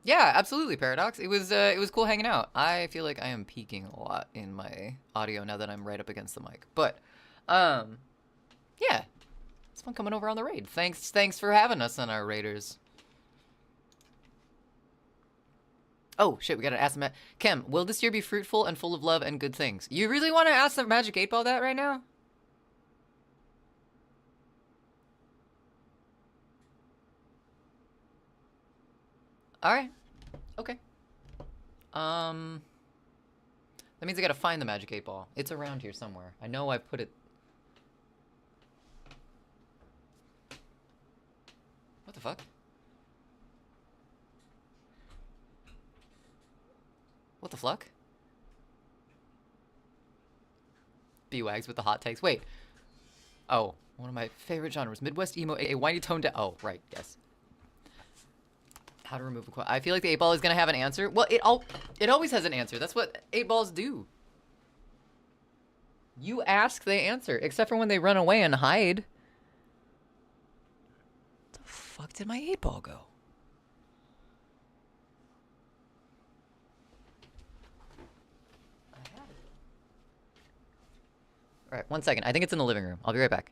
Yeah, absolutely, Paradox. It was cool hanging out. I feel like I am peaking a lot in my audio now that I'm right up against the mic. But, yeah, it's fun coming over on the raid. Thanks for having us on our raiders. Oh shit, we gotta ask them. Kem, will this year be fruitful and full of love and good things? You really want to ask the Magic 8 Ball that right now? Alright. Okay. That means I gotta find the Magic 8 Ball. It's around here somewhere. I know I put it... What the fuck? What the fuck? B-Wags with the hot takes. Wait. Oh, one of my favorite genres. Midwest emo, a whiny tone to... Oh, right, yes. How to remove a quote. I feel like the 8 Ball is gonna have an answer. Well, it always has an answer. That's what 8 Balls do. You ask, they answer. Except for when they run away and hide. Where the fuck did my 8 Ball go? I had it. Alright, 1 second. I think it's in the living room. I'll be right back.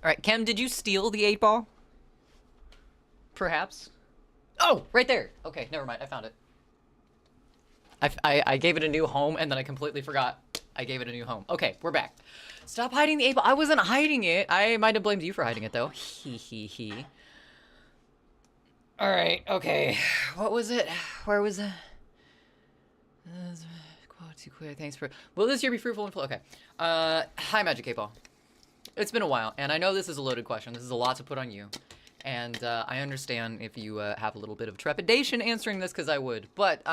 Alright, Kem, did you steal the 8 Ball? Perhaps? Oh, right there! Okay, never mind, I found it. I gave it a new home, and then I completely forgot I gave it a new home. Okay, we're back. Stop hiding the 8 Ball. I wasn't hiding it. I might have blamed you for hiding it, though. He. Alright, okay. What was it? Where was it? Too quick. Thanks for... Will this year be fruitful and full? Okay. Hi, Magic 8 Ball. It's been a while, and I know this is a loaded question. This is a lot to put on you. And I understand if you have a little bit of trepidation answering this, because I would. But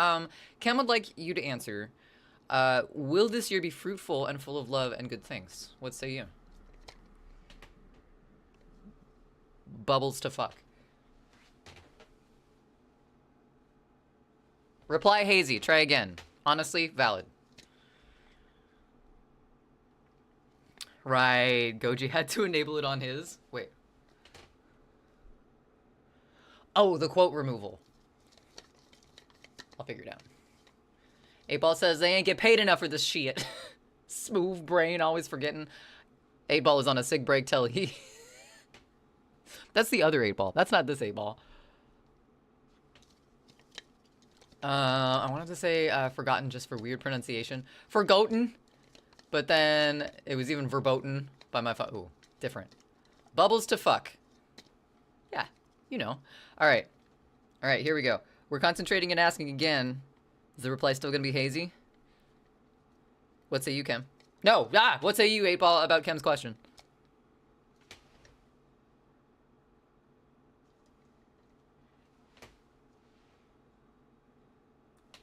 Cam would like you to answer. Will this year be fruitful and full of love and good things? What say you? Bubbles to fuck. Reply hazy. Try again. Honestly, valid. Right. Goji had to enable it on his. Wait. Oh, the quote removal. I'll figure it out. 8-Ball says they ain't get paid enough for this shit. Smooth brain, always forgetting. 8-Ball is on a sig break till he... That's the other 8-Ball. That's not this 8-Ball. I wanted to say forgotten just for weird pronunciation. Forgotten. But then it was even verboten by my phone. Ooh, different. Bubbles to fuck. Yeah, you know. All right. All right, here we go. We're concentrating and asking again. Is the reply still going to be hazy? What say you, Kem? No! Ah! What say you, 8-Ball, about Kem's question?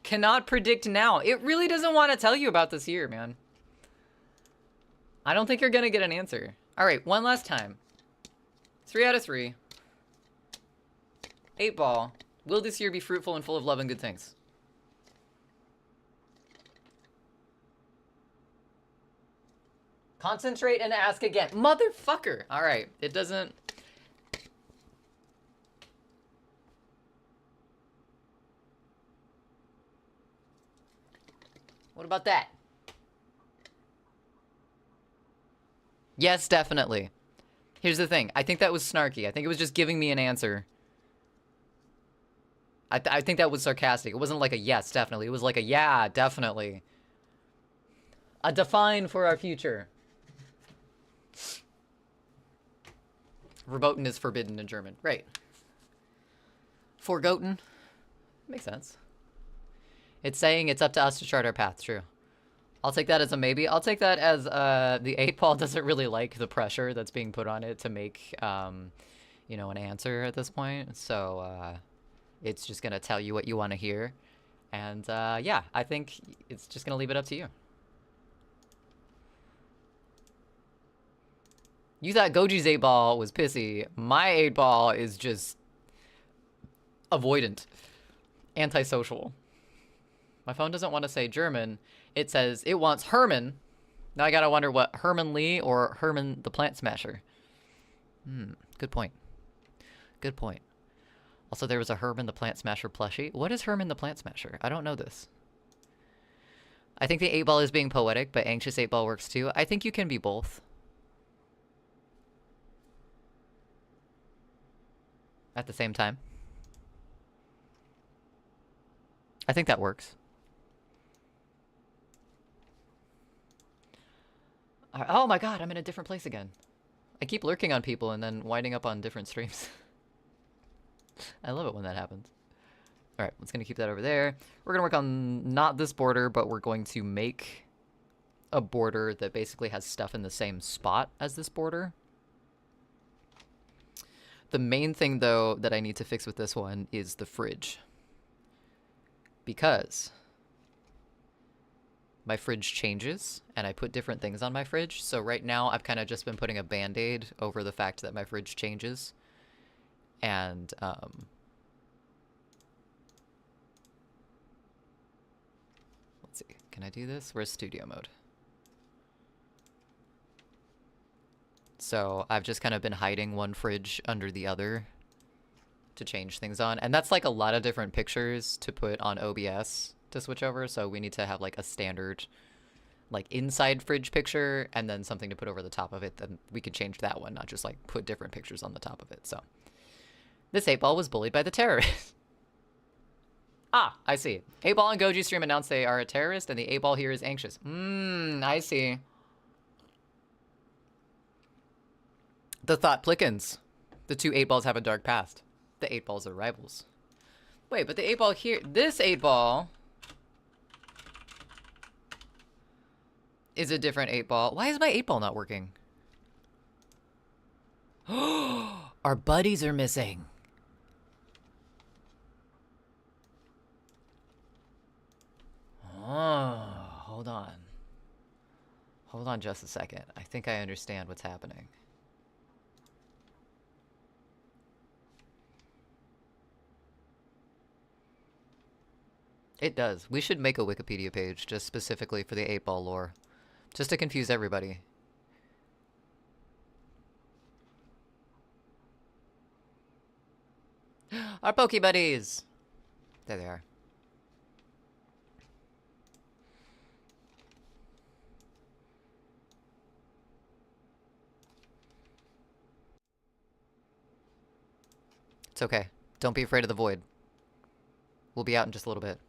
Cannot predict now. It really doesn't want to tell you about this year, man. I don't think you're going to get an answer. All right, one last time. 3 out of 3. 8-Ball. Will this year be fruitful and full of love and good things? Concentrate and ask again. Motherfucker! All right, it doesn't... What about that? Yes, definitely. Here's the thing. I think that was snarky. I think it was just giving me an answer. I think that was sarcastic. It wasn't like a yes, definitely. It was like a yeah, definitely. A define for our future. Verboten is forbidden in German. Right. Forgotten. Makes sense. It's saying it's up to us to chart our path. True. I'll take that as a maybe. I'll take that as the 8-Ball doesn't really like the pressure that's being put on it to make, you know, an answer at this point. So it's just going to tell you what you want to hear. And yeah, I think it's just going to leave it up to you. You thought Goji's 8-Ball was pissy. My 8-Ball is just avoidant. Antisocial. My phone doesn't want to say German. It says it wants Herman. Now I gotta wonder what Herman Lee or Herman the Plant Smasher. Good point. Good point. Also, there was a Herman the Plant Smasher plushie. What is Herman the Plant Smasher? I don't know this. I think the 8-Ball is being poetic, but anxious 8-Ball works too. I think you can be both. At the same time. I think that works. Oh my god, I'm in a different place again. I keep lurking on people and then winding up on different streams. I love it when that happens. Alright, let's gonna keep that over there. We're gonna work on not this border, but we're going to make a border that basically has stuff in the same spot as this border. The main thing, though, that I need to fix with this one is the fridge. Because my fridge changes, and I put different things on my fridge. So right now, I've kind of just been putting a Band-Aid over the fact that my fridge changes. And, let's see. Can I do this? Where's studio mode? So I've just kind of been hiding one fridge under the other to change things on. And that's like a lot of different pictures to put on OBS to switch over. So we need to have like a standard like inside fridge picture and then something to put over the top of it. Then we could change that one, not just like put different pictures on the top of it. So this 8-Ball was bullied by the terrorist. Ah, I see. 8-Ball and Goji stream announced they are a terrorist and the 8-Ball here is anxious. I see. The thought plickens. The two 8-Balls have a dark past. The 8-Balls are rivals. Wait, but the 8-Ball here... This 8-Ball... is a different 8-Ball. Why is my 8-Ball not working? Our buddies are missing. Oh, hold on. Hold on just a second. I think I understand what's happening. It does. We should make a Wikipedia page just specifically for the 8-ball lore. Just to confuse everybody. Our Poke Buddies! There they are. It's okay. Don't be afraid of the void. We'll be out in just a little bit.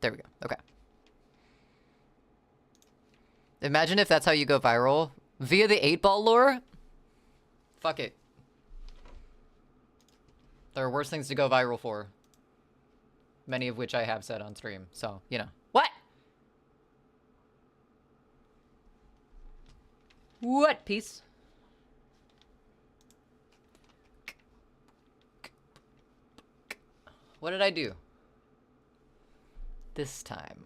There we go. Okay. Imagine if that's how you go viral. Via the 8-ball lore? Fuck it. There are worse things to go viral for. Many of which I have said on stream. So, you know. What? What piece? What did I do? This time.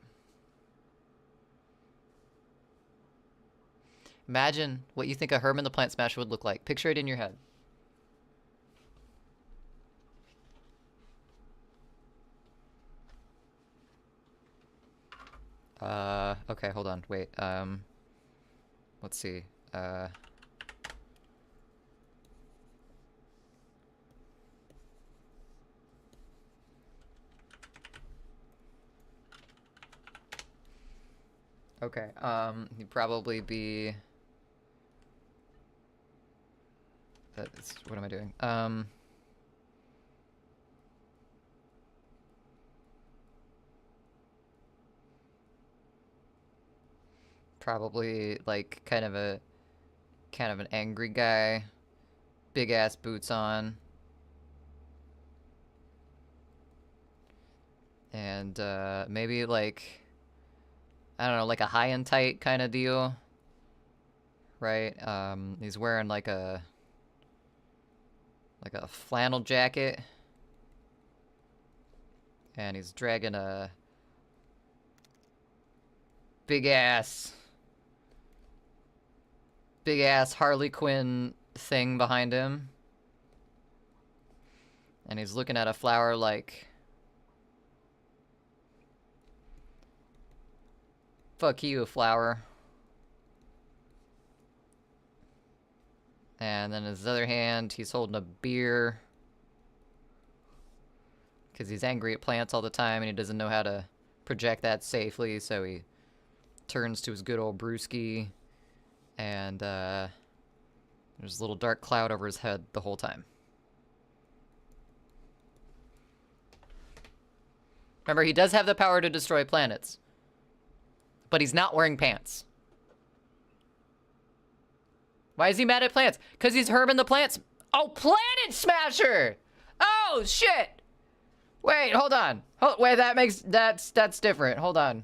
Imagine what you think a Herman the Plant Smasher would look like. Picture it in your head. Okay, hold on. Wait, let's see. Okay, he'd probably be... what am I doing? Probably, like, kind of an angry guy. Big ass boots on. And, maybe, like... I don't know, like a high and tight kind of deal. Right? He's wearing like a flannel jacket. And he's dragging a big ass Harley Quinn thing behind him. And he's looking at a flower like, fuck you, flower. And then in his other hand, he's holding a beer. Because he's angry at plants all the time and he doesn't know how to project that safely, so he turns to his good old brewski. And there's a little dark cloud over his head the whole time. Remember, he does have the power to destroy planets. But he's not wearing pants. Why is he mad at plants? Because he's Herman the Plants. Oh, Planet Smasher! Oh, shit! Wait, hold on. Wait, that's different. Hold on.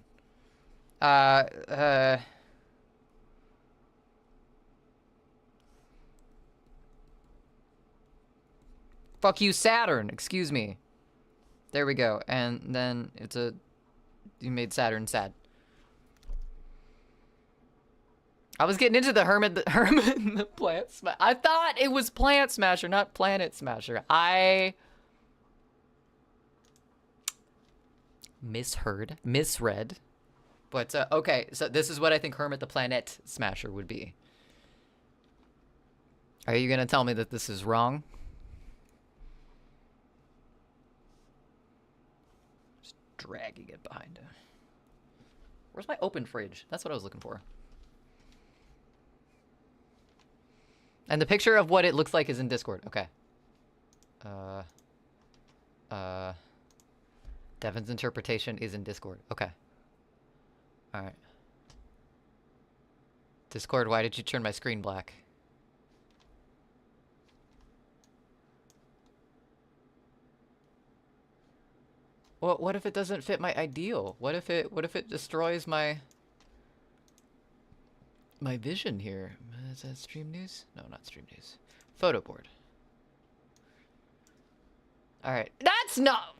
Fuck you, Saturn. Excuse me. There we go. And then it's a... You made Saturn sad. I was getting into the Herman the Plant Smasher. I thought it was Plant Smasher, not Planet Smasher. I misread. But, okay, so this is what I think Hermit the Planet Smasher would be. Are you gonna tell me that this is wrong? Just dragging it behind him. Where's my open fridge? That's what I was looking for. And the picture of what it looks like is in Discord. Okay. Devin's interpretation is in Discord. Okay. Alright. Discord, why did you turn my screen black? Well, what if it doesn't fit my ideal? What if it destroys my... my vision here. Is that stream news? No, not stream news. Photo board. All right. That's not.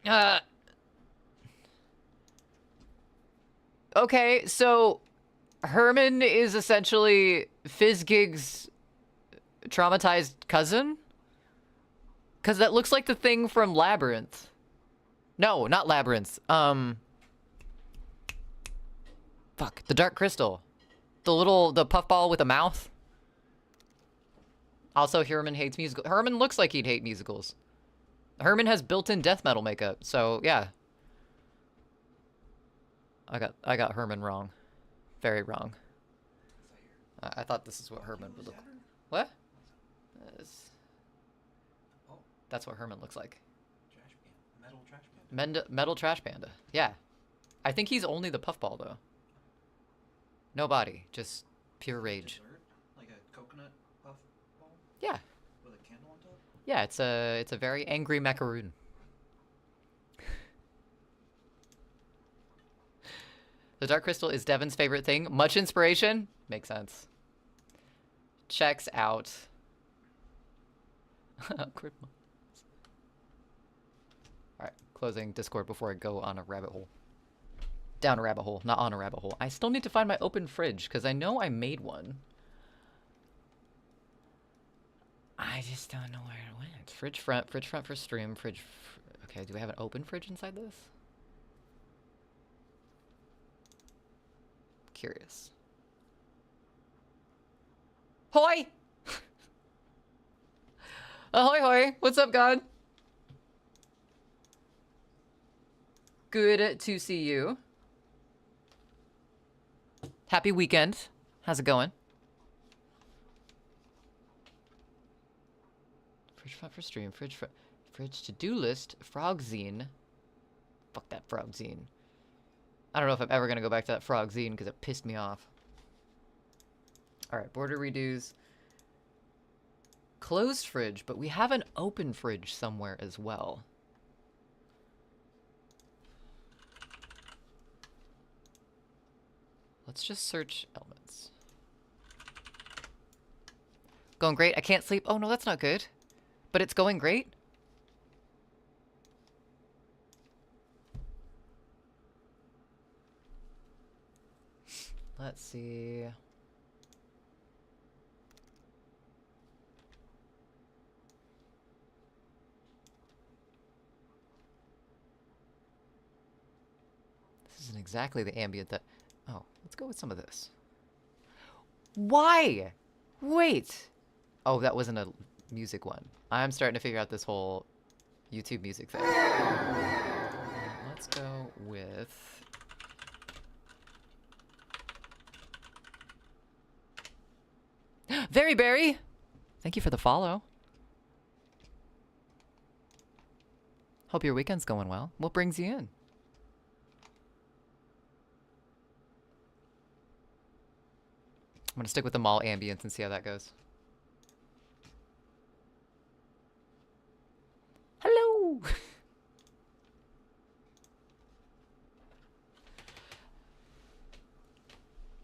Okay, so Herman is essentially Fizzgig's traumatized cousin? Because that looks like the thing from Labyrinth. No, not Labyrinth. Fuck, the Dark Crystal. The puffball with a mouth. Also, Herman hates musicals. Herman looks like he'd hate musicals. Herman has built-in death metal makeup, so yeah. I got Herman wrong. Very wrong. I thought this is what Herman would look like. What? That's what Herman looks like. Trash panda. Metal trash panda. Metal trash panda. Yeah. I think he's only the puffball though. No body, just pure rage. Dessert? Like a coconut puff ball? Yeah. With a candle on top? Yeah, it's a very angry macaroon. The Dark Crystal is Devin's favorite thing. Much inspiration? Makes sense. Checks out. Awkward. Alright, closing Discord before I go on a rabbit hole. Down a rabbit hole, not on a rabbit hole. I still need to find my open fridge, because I know I made one. I just don't know where it went. Fridge front for stream, okay, do we have an open fridge inside this? Curious. Hoi! Ahoy hoy! What's up, God? Good to see you. Happy weekend. How's it going? Fridge front for stream, fridge to-do list, frogzine. Fuck that frogzine. I don't know if I'm ever gonna go back to that frogzine because it pissed me off. Alright, border redos. Closed fridge, but we have an open fridge somewhere as well. Let's just search elements. Going great. I can't sleep. Oh no, that's not good. But it's going great. Let's see. This isn't exactly the ambient that... Oh, let's go with some of this. Why? Wait. Oh, that wasn't a music one. I'm starting to figure out this whole YouTube music thing. Let's go with... Very Berry! Thank you for the follow. Hope your weekend's going well. What brings you in? I'm gonna stick with the mall ambience and see how that goes. Hello!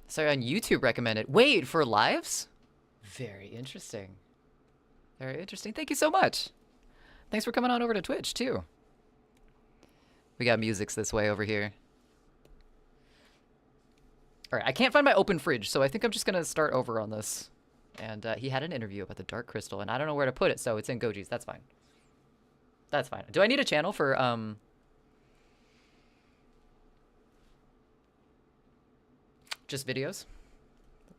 Sorry, on YouTube recommended. Wait, for lives? Very interesting. Very interesting. Thank you so much. Thanks for coming on over to Twitch, too. We got musics this way over here. Alright, I can't find my open fridge, so I think I'm just gonna start over on this. And he had an interview about the Dark Crystal, and I don't know where to put it, so it's in Goji's. That's fine. That's fine. Do I need a channel for, just videos?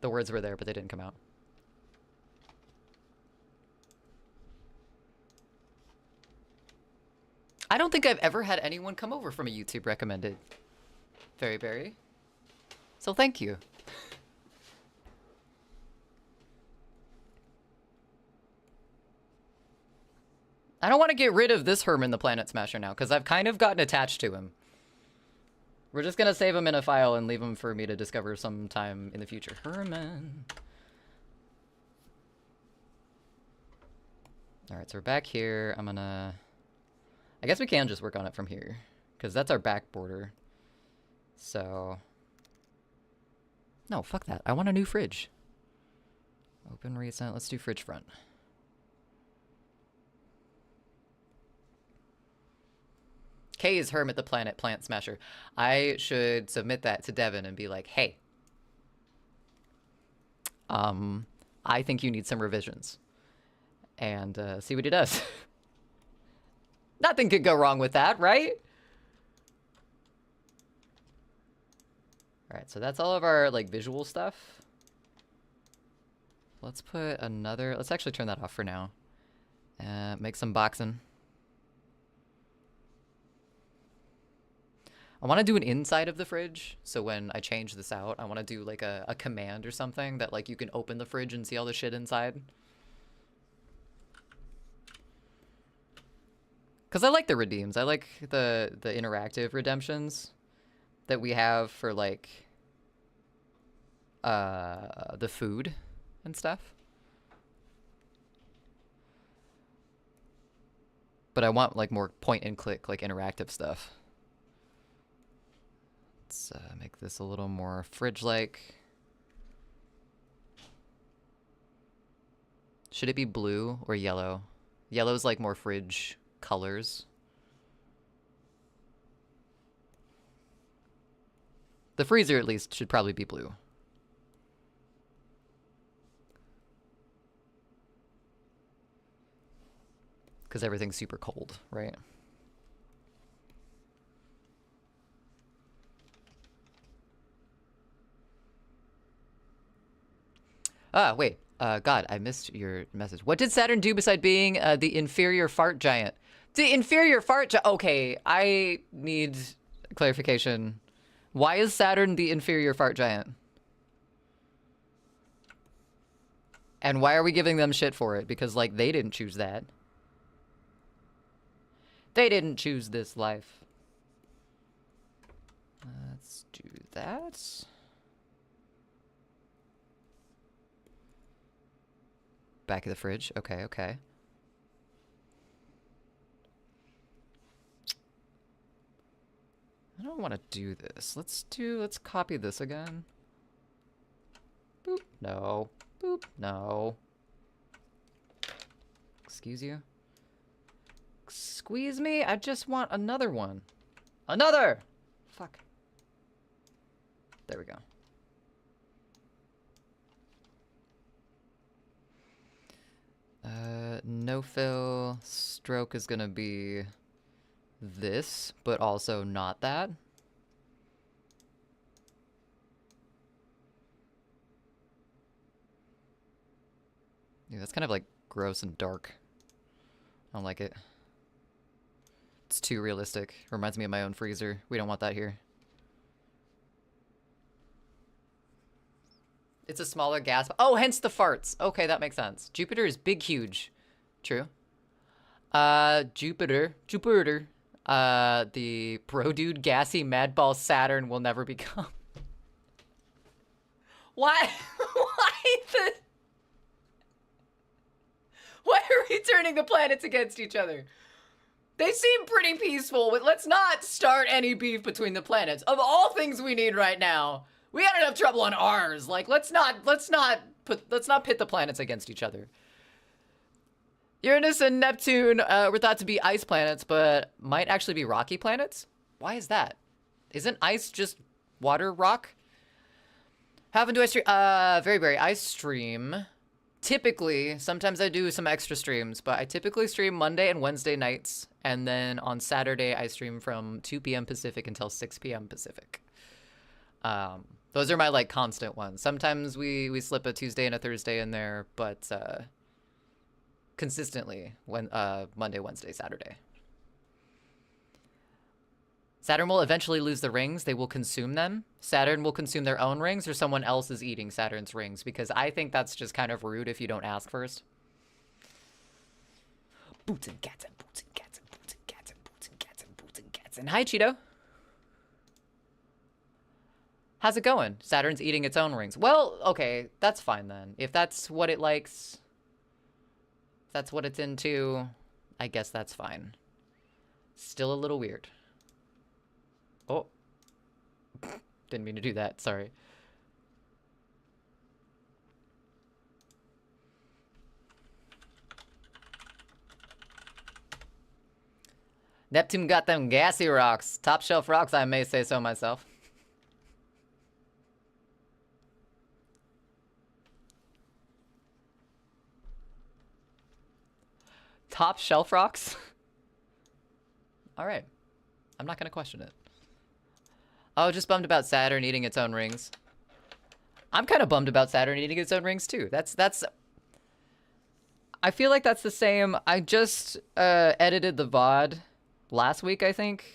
The words were there, but they didn't come out. I don't think I've ever had anyone come over from a YouTube recommended. Very Berry. So thank you. I don't want to get rid of this Herman the Planet Smasher now, because I've kind of gotten attached to him. We're just going to save him in a file and leave him for me to discover sometime in the future. Herman. Alright, so we're back here. I'm gonna... I guess we can just work on it from here, because that's our back border. So... No, fuck that. I want a new fridge. Open recent. Let's do fridge front. K is Hermit the Planet Plant Smasher. I should submit that to Devin and be like, hey, I think you need some revisions. And see what he does. Nothing could go wrong with that, right? All right, so that's all of our like visual stuff. Let's put another, let's actually turn that off for now. Make some boxing. I want to do an inside of the fridge, so when I change this out, I want to do like a command or something that like you can open the fridge and see all the shit inside. Because I like the redeems. I like the interactive redemptions that we have for like the food and stuff. But I want like more point and click, like interactive stuff. Let's make this a little more fridge-like. Should it be blue or yellow? Yellow's like more fridge colors. The freezer, at least, should probably be blue. Because everything's super cold, right? Ah, wait. God, I missed your message. What did Saturn do beside being the inferior fart giant? The inferior fart giant. Okay, I need clarification. Why is Saturn the inferior fart giant? And why are we giving them shit for it? Because, like, they didn't choose that. They didn't choose this life. Let's do that. Back of the fridge. Okay, okay. I don't want to do this. Let's copy this again. Boop, no. Boop, no. Excuse you? Squeeze me? I just want another one. Another! Fuck. There we go. No fill. Stroke is gonna be this, but also not that. Yeah, that's kind of like gross and dark. I don't like it. It's too realistic. Reminds me of my own freezer. We don't want that here. It's a smaller gas. Oh, hence the farts. Okay, that makes sense. Jupiter is big, huge. True. Jupiter. The bro dude gassy madball Saturn will never become. Why? Why are we turning the planets against each other? They seem pretty peaceful, but let's not start any beef between the planets. Of all things we need right now, we had enough trouble on ours. Like, let's not pit the planets against each other. Uranus and Neptune were thought to be ice planets, but might actually be rocky planets. Why is that? Isn't ice just water rock? How often do I stream? Very ice stream. Typically, sometimes I do some extra streams, but I typically stream Monday and Wednesday nights, and then on Saturday I stream from 2 p.m. Pacific until 6 p.m. Pacific. Those are my like constant ones. Sometimes we slip a Tuesday and a Thursday in there, but consistently when Monday, Wednesday, Saturday. Saturn will eventually lose the rings. They will consume them. Saturn will consume their own rings, or someone else is eating Saturn's rings, because I think that's just kind of rude if you don't ask first. Boots and cats and boots and cats and boots and cats and boots and cats and boots and cats. And hi, Cheeto. How's it going? Saturn's eating its own rings. Well, okay, that's fine then. If that's what it likes, if that's what it's into, I guess that's fine. Still a little weird. Oh. Didn't mean to do that, sorry. Neptune got them gassy rocks. Top shelf rocks, I may say so myself. Top shelf rocks? Alright. I'm not gonna question it. Oh, just bummed about Saturn eating its own rings. I'm kind of bummed about Saturn eating its own rings too. That's I feel like that's the same. I just edited the VOD last week, I think,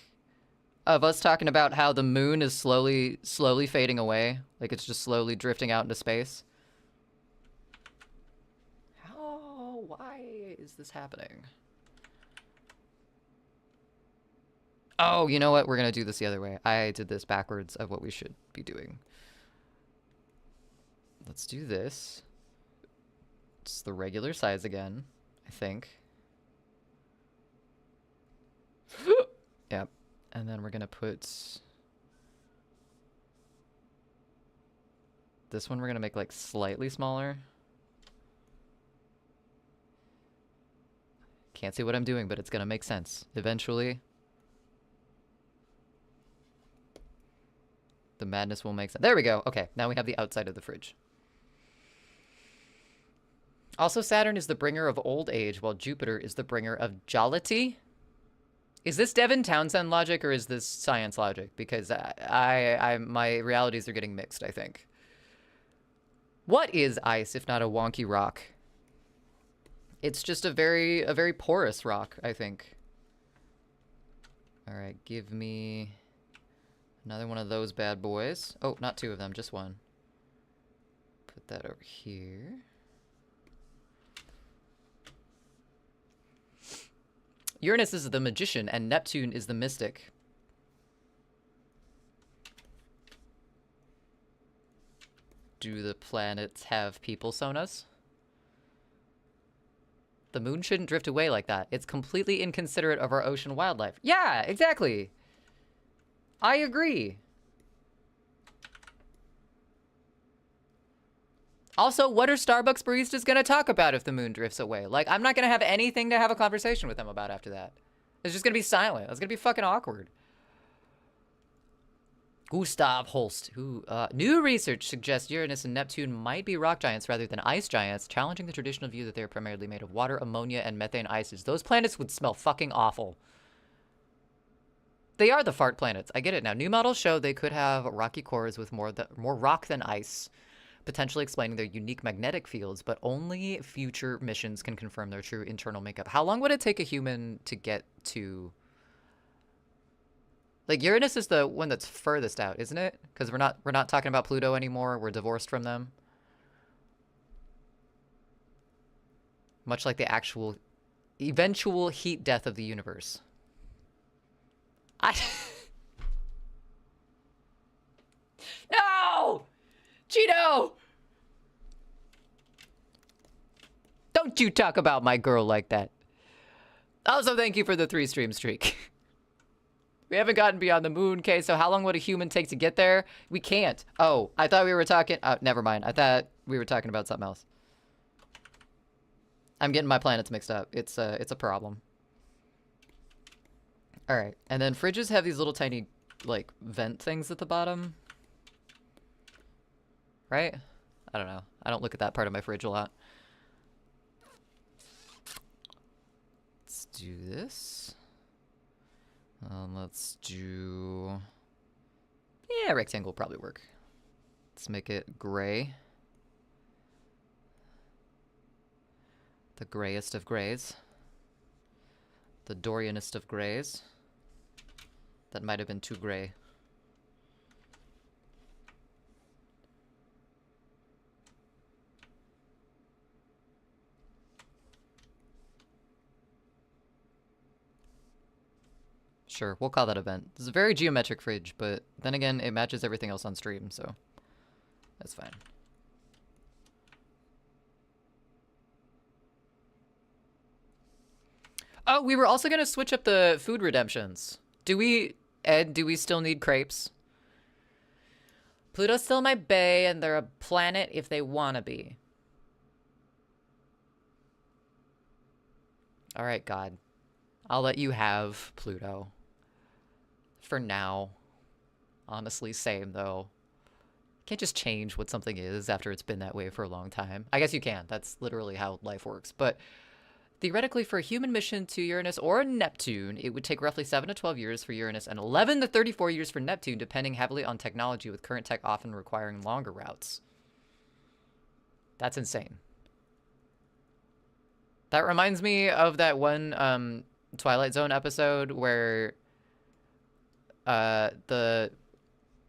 of us talking about how the moon is slowly fading away. Like it's just slowly drifting out into space. Why is this happening? Oh, you know what? We're gonna do this the other way. I did this backwards of what we should be doing. Let's do this. It's the regular size again, I think. Yep. And then we're gonna put this one, we're gonna make like slightly smaller. Can't see what I'm doing, but it's gonna make sense eventually. The madness will make sense. There we go. Okay, now we have the outside of the fridge. Also, Saturn is the bringer of old age, while Jupiter is the bringer of jollity. Is this Devin Townsend logic, or is this science logic? Because my realities are getting mixed, I think. What is ice, if not a wonky rock? It's just a very porous rock, I think. All right, give me another one of those bad boys. Oh, not two of them, just one. Put that over here. Uranus is the magician, and Neptune is the mystic. Do the planets have people, Sonas? The moon shouldn't drift away like that. It's completely inconsiderate of our ocean wildlife. Yeah, exactly. I agree. Also, what are Starbucks baristas gonna talk about if the moon drifts away? Like, I'm not gonna have anything to have a conversation with them about after that. It's just gonna be silent. It's gonna be fucking awkward. Gustav Holst, who, new research suggests Uranus and Neptune might be rock giants rather than ice giants, challenging the traditional view that they are primarily made of water, ammonia, and methane ices. Those planets would smell fucking awful. They are the fart planets. I get it now. New models show they could have rocky cores with more rock than ice, potentially explaining their unique magnetic fields, but only future missions can confirm their true internal makeup. How long would it take a human to get to... Like, Uranus is the one that's furthest out, isn't it? Because we're not talking about Pluto anymore. We're divorced from them. Much like the actual eventual heat death of the universe. No! Cheeto! Don't you talk about my girl like that. Also, thank you for the 3-stream streak. We haven't gotten beyond the moon, okay, so how long would a human take to get there? We can't. Oh, I thought we were talking... never mind. I thought we were talking about something else. I'm getting my planets mixed up. It's a problem. Alright, and then fridges have these little tiny, like, vent things at the bottom. Right? I don't know. I don't look at that part of my fridge a lot. Let's do this. Let's do... Yeah, rectangle will probably work. Let's make it gray. The grayest of grays. The Dorianist of grays. That might have been too gray. Sure, we'll call that event. This is a very geometric fridge, but then again, it matches everything else on stream, so that's fine. Oh, we were also going to switch up the food redemptions. Ed, do we still need crepes? Pluto's still my bae, and they're a planet if they want to be. All right, God. I'll let you have Pluto. For now. Honestly, same though. Can't just change what something is after it's been that way for a long time. I guess you can. That's literally how life works. But theoretically, for a human mission to Uranus or Neptune, it would take roughly 7 to 12 years for Uranus and 11 to 34 years for Neptune, depending heavily on technology, with current tech often requiring longer routes. That's insane. That reminds me of that one Twilight Zone episode where the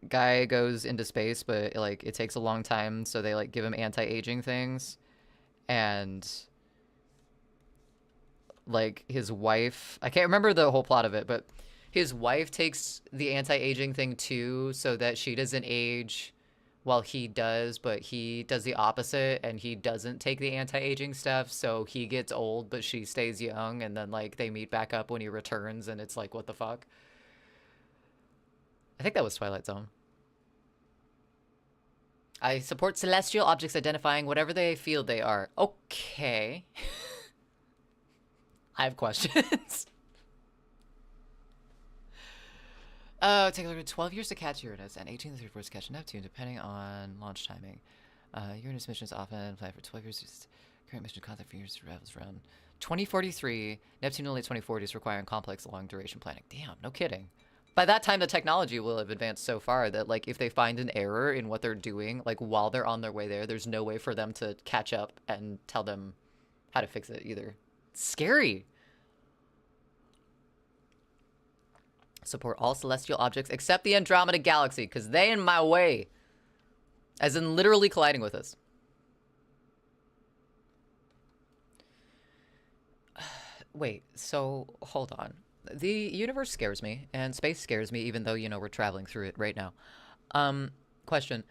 guy goes into space, but like it takes a long time, so they like give him anti-aging things, and like his wife, I can't remember the whole plot of it, but his wife takes the anti-aging thing too, so that she doesn't age while he does, but he does the opposite and he doesn't take the anti-aging stuff, so he gets old but she stays young, and then like they meet back up when he returns, and it's like, what the fuck? I think that was Twilight Zone. I support celestial objects identifying whatever they feel they are. Okay. I have questions. Take a look at 12 years to catch Uranus and 18 to 34 to catch Neptune, depending on launch timing. Uranus missions often planned for 12 years. Current mission concept for years travels around 2043. Neptune in the late 2040s, requiring complex long duration planning. Damn, no kidding. By that time, the technology will have advanced so far that, like, if they find an error in what they're doing, like, while they're on their way there, there's no way for them to catch up and tell them how to fix it either. It's scary. Support all celestial objects except the Andromeda Galaxy, because they in my way. As in literally colliding with us. Wait, so hold on. The universe scares me, and space scares me, even though, you know, we're traveling through it right now. Question.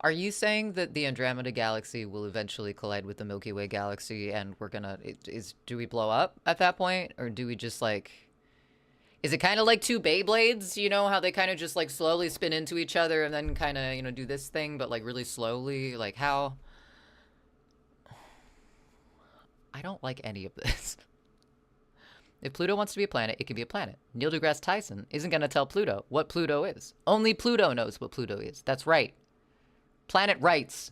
Are you saying that the Andromeda Galaxy will eventually collide with the Milky Way Galaxy, and we're gonna... do we blow up at that point? Or do we just, like... Is it kind of like two Beyblades? You know, how they kind of just, like, slowly spin into each other and then kind of, you know, do this thing, but, like, really slowly? Like, how... I don't like any of this. If Pluto wants to be a planet, it can be a planet. Neil deGrasse Tyson isn't going to tell Pluto what Pluto is. Only Pluto knows what Pluto is. That's right. Planet rights.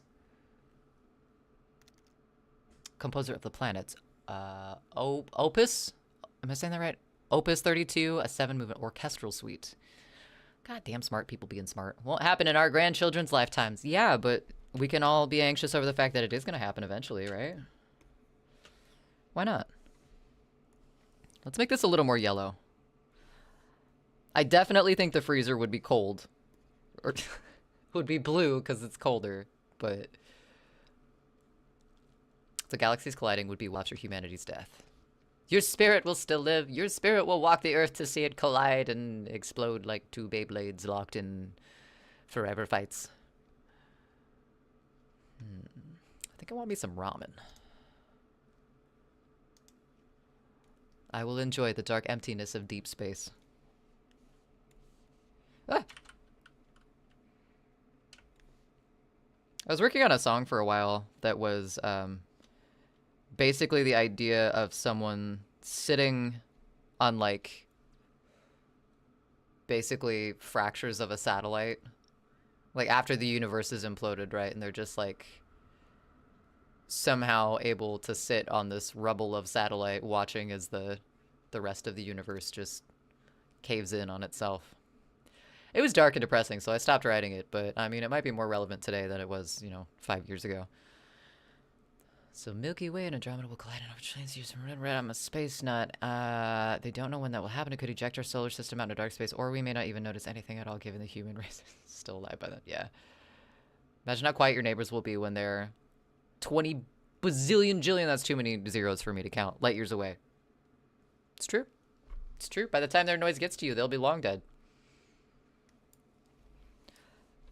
Composer of the planets. Opus? Am I saying that right? Opus 32, a 7-movement orchestral suite. Goddamn smart people being smart. Won't happen in our grandchildren's lifetimes. Yeah, but we can all be anxious over the fact that it is going to happen eventually, right? Why not? Let's make this a little more yellow. I definitely think the freezer would be cold. Or would be blue because it's colder, but... The galaxies colliding would be after humanity's death. Your spirit will still live. Your spirit will walk the earth to see it collide and explode like two Beyblades locked in forever fights. I think I want me some ramen. I will enjoy the dark emptiness of deep space. Ah! I was working on a song for a while that was basically the idea of someone sitting on, like, basically fractures of a satellite. Like, after the universe is imploded, right? And they're just, like, somehow able to sit on this rubble of satellite watching as the rest of the universe just caves in on itself. It was dark and depressing, so I stopped writing it, but I mean, it might be more relevant today than it was, you know, 5 years ago. So Milky Way and Andromeda will collide in opportunities used from red. I'm a space nut. They don't know when that will happen. It could eject our solar system out into dark space, or we may not even notice anything at all given the human race is still alive by then. Yeah. Imagine how quiet your neighbors will be when they're 20 bazillion jillion, that's too many zeros for me to count, light years away. It's true. It's true. By the time their noise gets to you, they'll be long dead.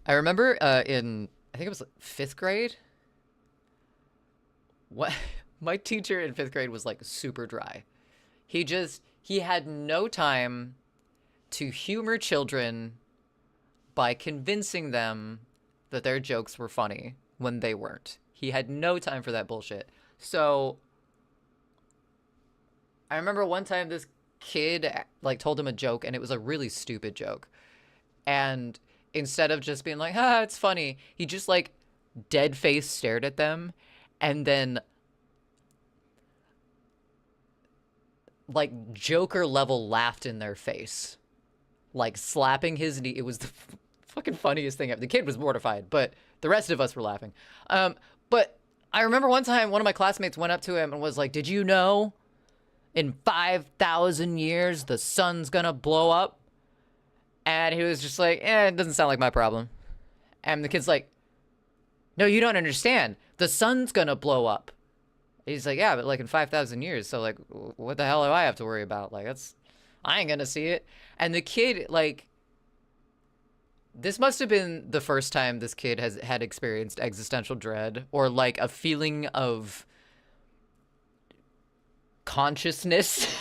I remember in, I think it was 5th grade, what my teacher in 5th grade was like super dry. He had no time to humor children by convincing them that their jokes were funny when they weren't. He had no time for that bullshit. So I remember one time this kid like told him a joke, and it was a really stupid joke. And instead of just being like, "Ah, it's funny," he just like dead face stared at them, and then like Joker level laughed in their face, like slapping his knee. It was the fucking funniest thing ever. The kid was mortified, but the rest of us were laughing. But I remember one time one of my classmates went up to him and was like, "Did you know in 5,000 years the sun's gonna blow up?" And he was just like, "It doesn't sound like my problem." And the kid's like, "No, you don't understand. The sun's gonna blow up." He's like, "Yeah, but like in 5,000 years, so like, what the hell do I have to worry about? Like, I ain't gonna see it." And the kid, like, this must have been the first time this kid had experienced existential dread, or like a feeling of consciousness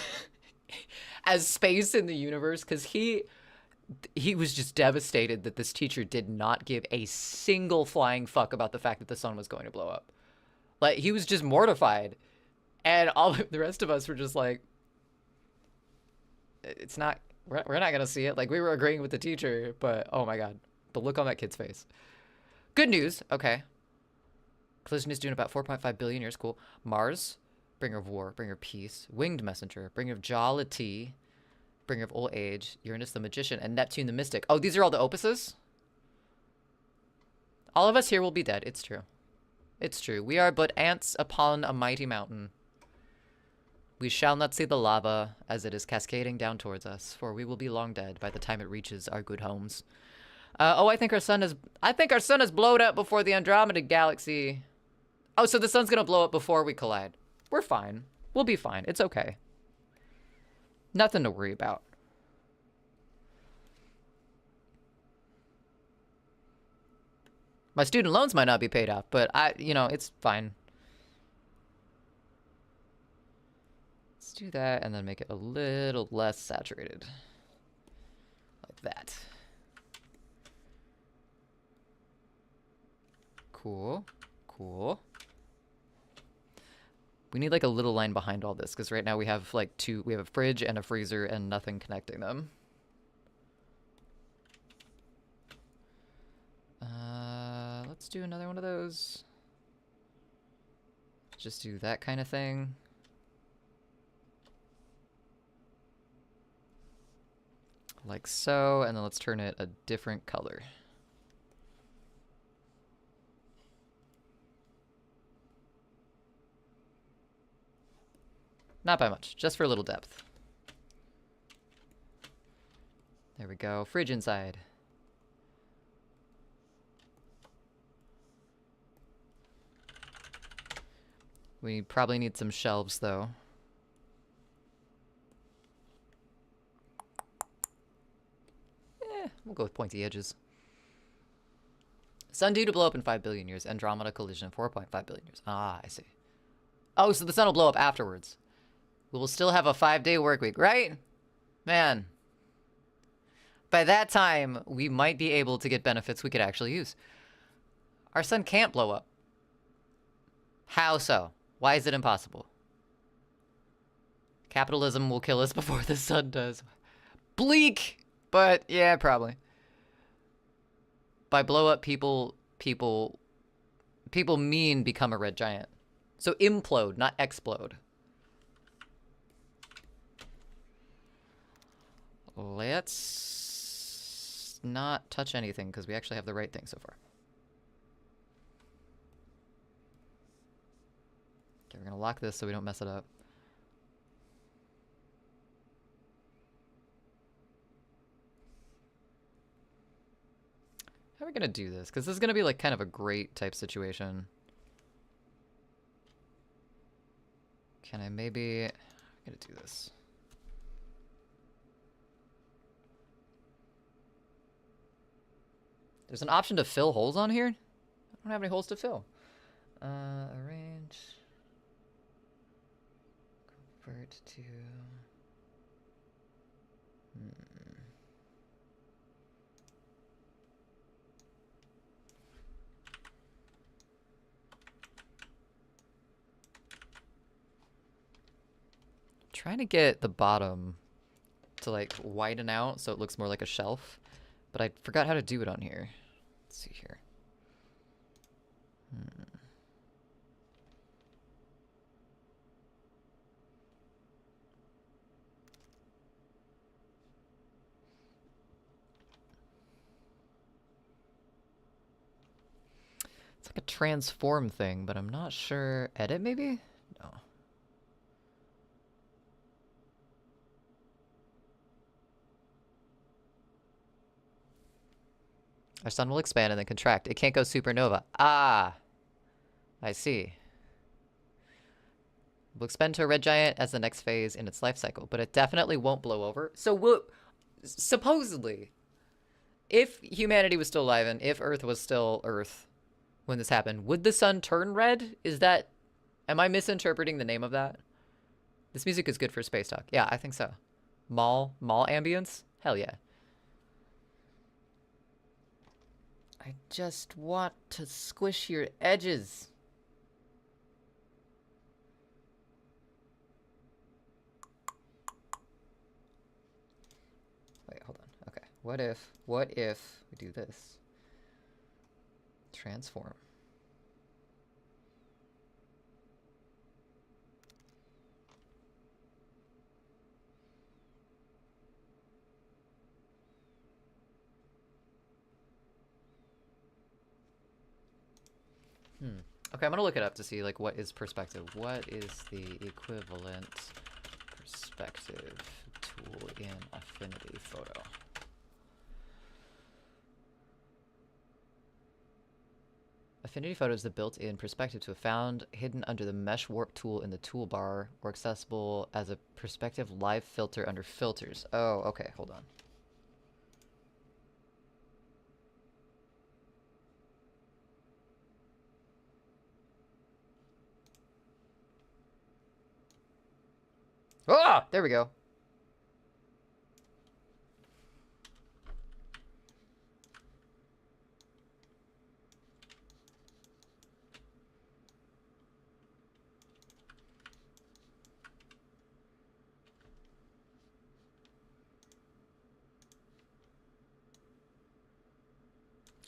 as space in the universe, because he was just devastated that this teacher did not give a single flying fuck about the fact that the sun was going to blow up. Like, he was just mortified. And all the rest of us were just like, it's not, we're not going to see it. Like, we were agreeing with the teacher, but oh my God, the look on that kid's face. Good news. Okay. Collision is due in about 4.5 billion years. Cool. Mars, bringer of war, bringer of peace. Winged messenger, bringer of jollity, bringer of old age. Uranus the magician, and Neptune the mystic. Oh, these are all the opuses? All of us here will be dead. It's true. It's true. We are but ants upon a mighty mountain. We shall not see the lava as it is cascading down towards us, for we will be long dead by the time it reaches our good homes. I think our sun is blowed up before the Andromeda galaxy. Oh, so the sun's gonna blow up before we collide. We're fine. We'll be fine. It's okay. Nothing to worry about. My student loans might not be paid off, but it's fine. Let's do that and then make it a little less saturated. Like that. Cool. Cool. We need like a little line behind all this, because right now we have like we have a fridge and a freezer and nothing connecting them. Let's do another one of those. Just do that kind of thing. Like so, and then let's turn it a different color. Not by much, just for a little depth. There we go, fridge inside. We probably need some shelves, though. We'll go with pointy edges. Sun due to blow up in 5 billion years. Andromeda collision in 4.5 billion years. Ah, I see. Oh, so the sun will blow up afterwards. We will still have a 5-day work week, right? Man. By that time, we might be able to get benefits we could actually use. Our sun can't blow up. How so? Why is it impossible? Capitalism will kill us before the sun does. Bleak! But, yeah, probably. By blow up, people mean become a red giant. So implode, not explode. Let's not touch anything, because we actually have the right thing so far. Okay, we're gonna lock this so we don't mess it up. How are we gonna do this? Because this is gonna be like kind of a great type situation. Can I maybe... I'm gonna do this. There's an option to fill holes on here? I don't have any holes to fill. Arrange. Convert to... Trying to get the bottom to like widen out so it looks more like a shelf, but I forgot how to do it on here. Let's see here. It's like a transform thing, but I'm not sure. Edit maybe? No. Our sun will expand and then contract. It can't go supernova. Ah! I see. Will expand to a red giant as the next phase in its life cycle, but it definitely won't blow over. So supposedly, if humanity was still alive and if Earth was still Earth when this happened, would the sun turn red? Am I misinterpreting the name of that? This music is good for space talk. Yeah, I think so. Mall ambience? Hell yeah. I just want to squish your edges. Wait, hold on. Okay. What if we do this? Transform. Okay, I'm gonna look it up to see like what is perspective. What is the equivalent perspective tool in Affinity Photo? Affinity Photo is the built-in perspective tool found hidden under the mesh warp tool in the toolbar, or accessible as a perspective live filter under filters. Oh, okay, hold on. Ah, there we go.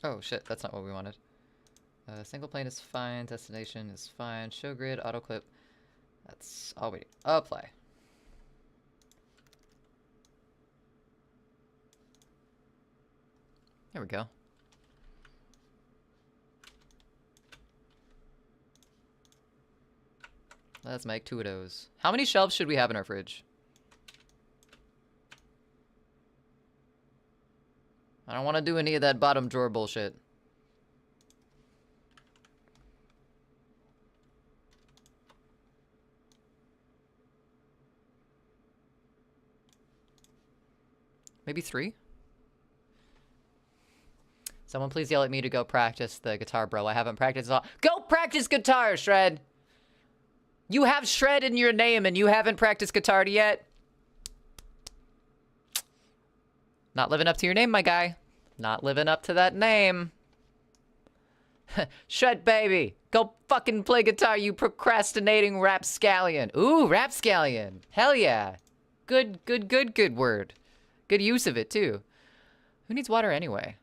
Oh shit, that's not what we wanted. Single plane is fine, destination is fine, show grid, auto clip. That's all we need. Apply. There we go. Let's make 2 of those. How many shelves should we have in our fridge? I don't want to do any of that bottom drawer bullshit. Maybe 3? Someone please yell at me to go practice the guitar, bro. I haven't practiced at all. Go practice guitar, Shred! You have Shred in your name and you haven't practiced guitar yet? Not living up to your name, my guy. Not living up to that name. Shred, baby. Go fucking play guitar, you procrastinating rapscallion. Ooh, rapscallion. Hell yeah. Good word. Good use of it, too. Who needs water anyway?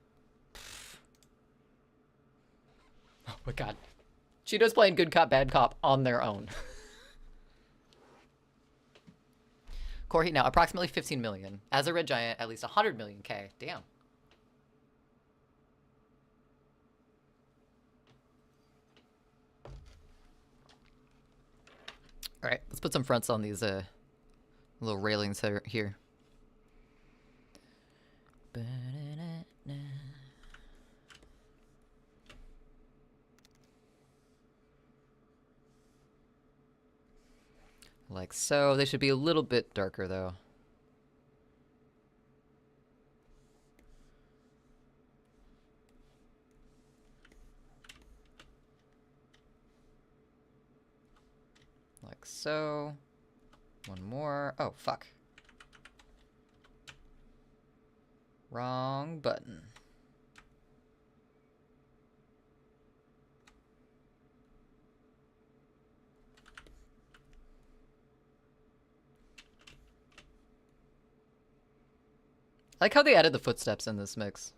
Oh my god. Cheetos playing good cop, bad cop on their own. Core heat now, approximately 15 million. As a red giant, at least 100 million K. Damn. Alright, let's put some fronts on these little railings here. Like so. They should be a little bit darker, though. Like so. One more. Oh, fuck. Wrong button. I like how they added the footsteps in this mix.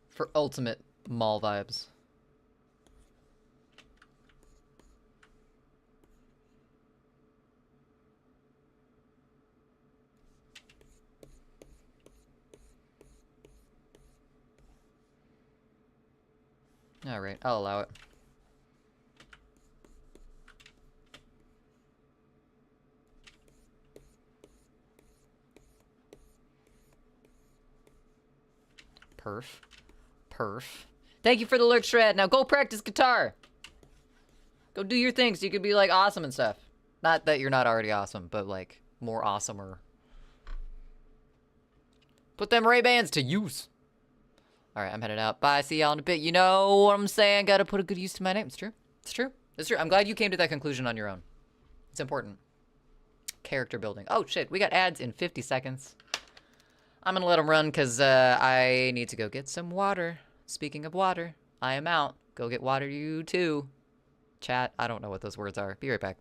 For ultimate mall vibes. Alright, I'll allow it. Perf. Perf. Thank you for the lurk, Shred. Now go practice guitar. Go do your thing so you could be, like, awesome and stuff. Not that you're not already awesome, but, like, more awesomer. Put them Ray-Bans to use. Alright, I'm headed out. Bye, see y'all in a bit. You know what I'm saying? Gotta put a good use to my name. It's true. It's true. It's true. I'm glad you came to that conclusion on your own. It's important. Character building. Oh, shit. We got ads in 50 seconds. I'm gonna let them run because I need to go get some water. Speaking of water, I am out. Go get water, you too. Chat, I don't know what those words are. Be right back.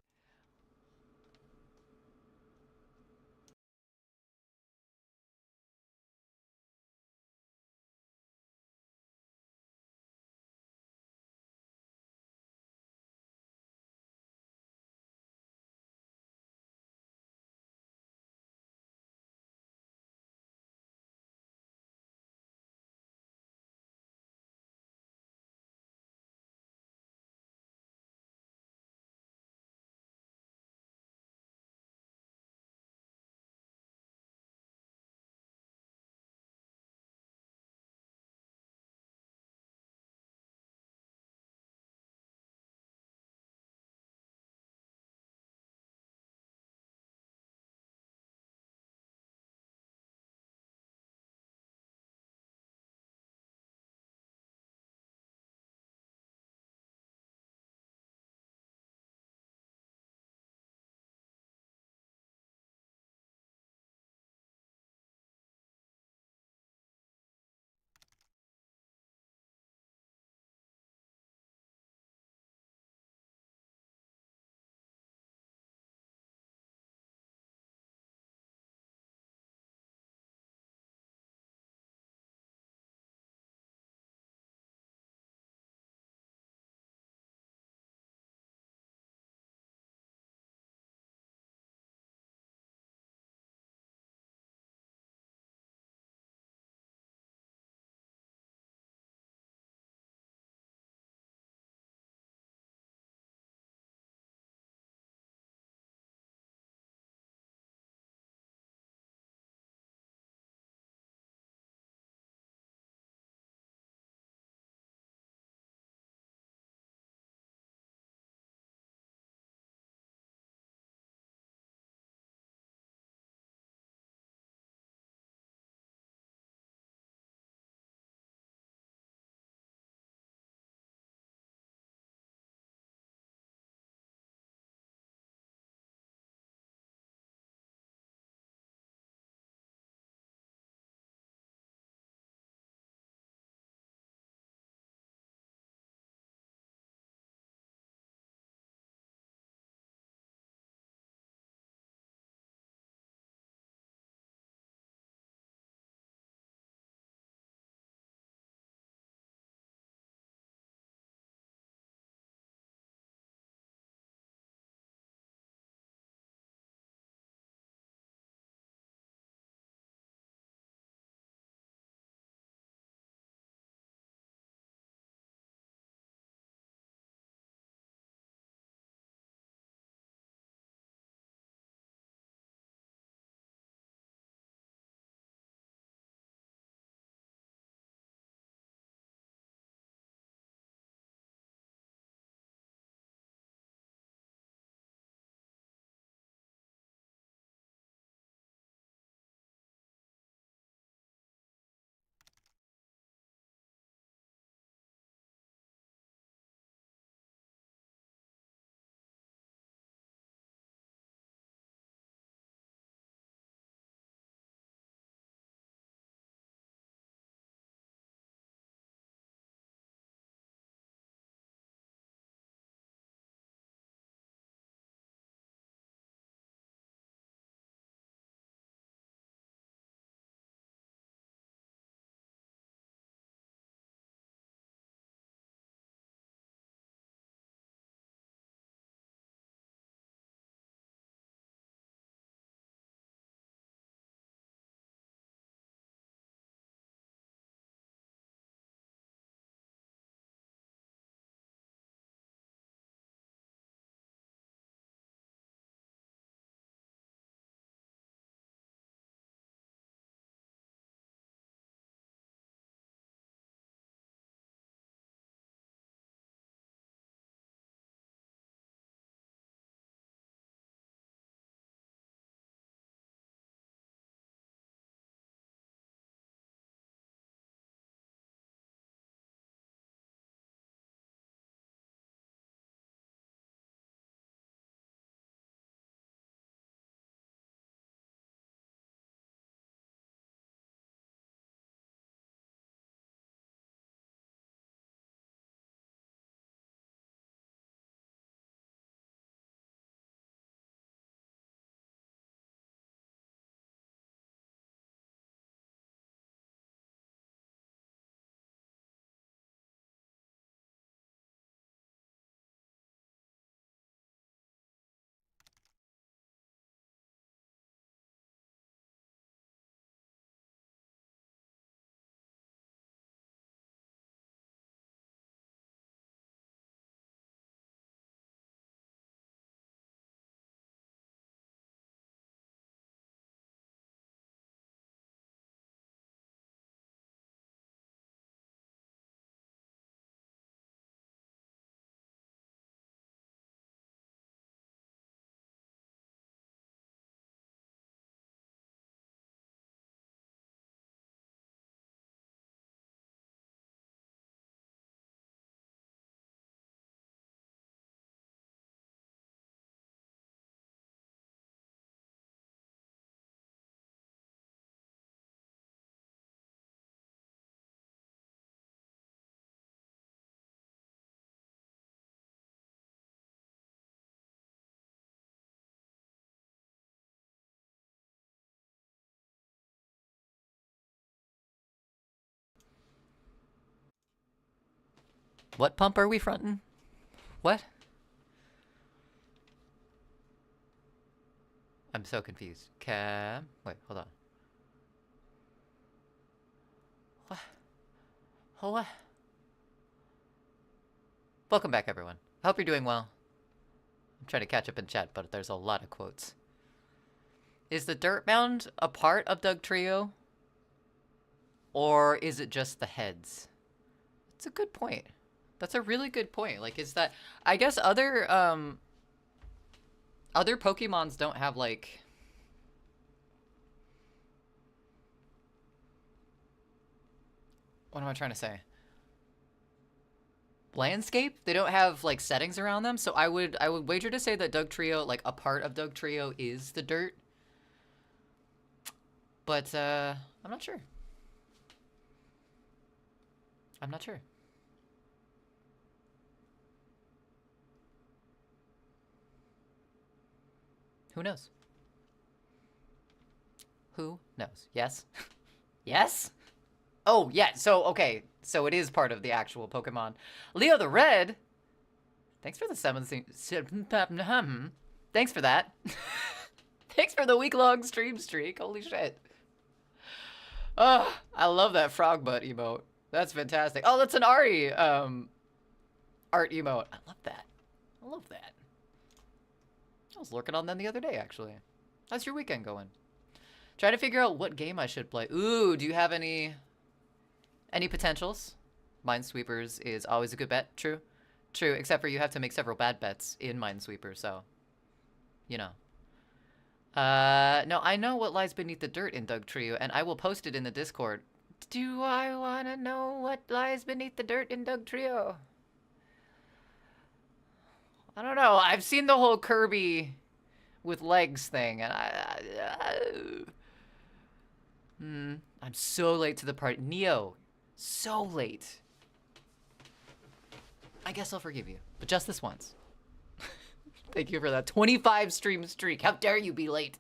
What pump are we fronting? What? I'm so confused. Wait, hold on. What? Oh, what? Welcome back, everyone. I hope you're doing well. I'm trying to catch up in chat, but there's a lot of quotes. Is the dirt mound a part of Dugtrio? Or is it just the heads? That's a good point. That's a really good point. Like, is that... I guess other Pokemons don't have, like... What am I trying to say? Landscape? They don't have, like, settings around them, so I would wager to say that Dugtrio, like, a part of Dugtrio is the dirt. But, I'm not sure. I'm not sure. Who knows? Who knows? Yes? Yes? Oh, yeah. So, okay. So it is part of the actual Pokemon. Leo the Red. Thanks for the Thanks for that. Thanks for the week-long stream streak. Holy shit. Oh, I love that frog butt emote. That's fantastic. Oh, that's an Ari art emote. I love that. I love that. I was lurking on them the other day, actually. How's your weekend going? Trying to figure out what game I should play. Ooh, do you have any potentials? Minesweepers is always a good bet. True. True, except for you have to make several bad bets in Minesweeper, so... You know. No, I know what lies beneath the dirt in Dugtrio, and I will post it in the Discord. Do I want to know what lies beneath the dirt in Dugtrio? I don't know. I've seen the whole Kirby with legs thing, and I'm so late to the party. Neo, so late. I guess I'll forgive you, but just this once. Thank you for that 25 stream streak. How dare you be late?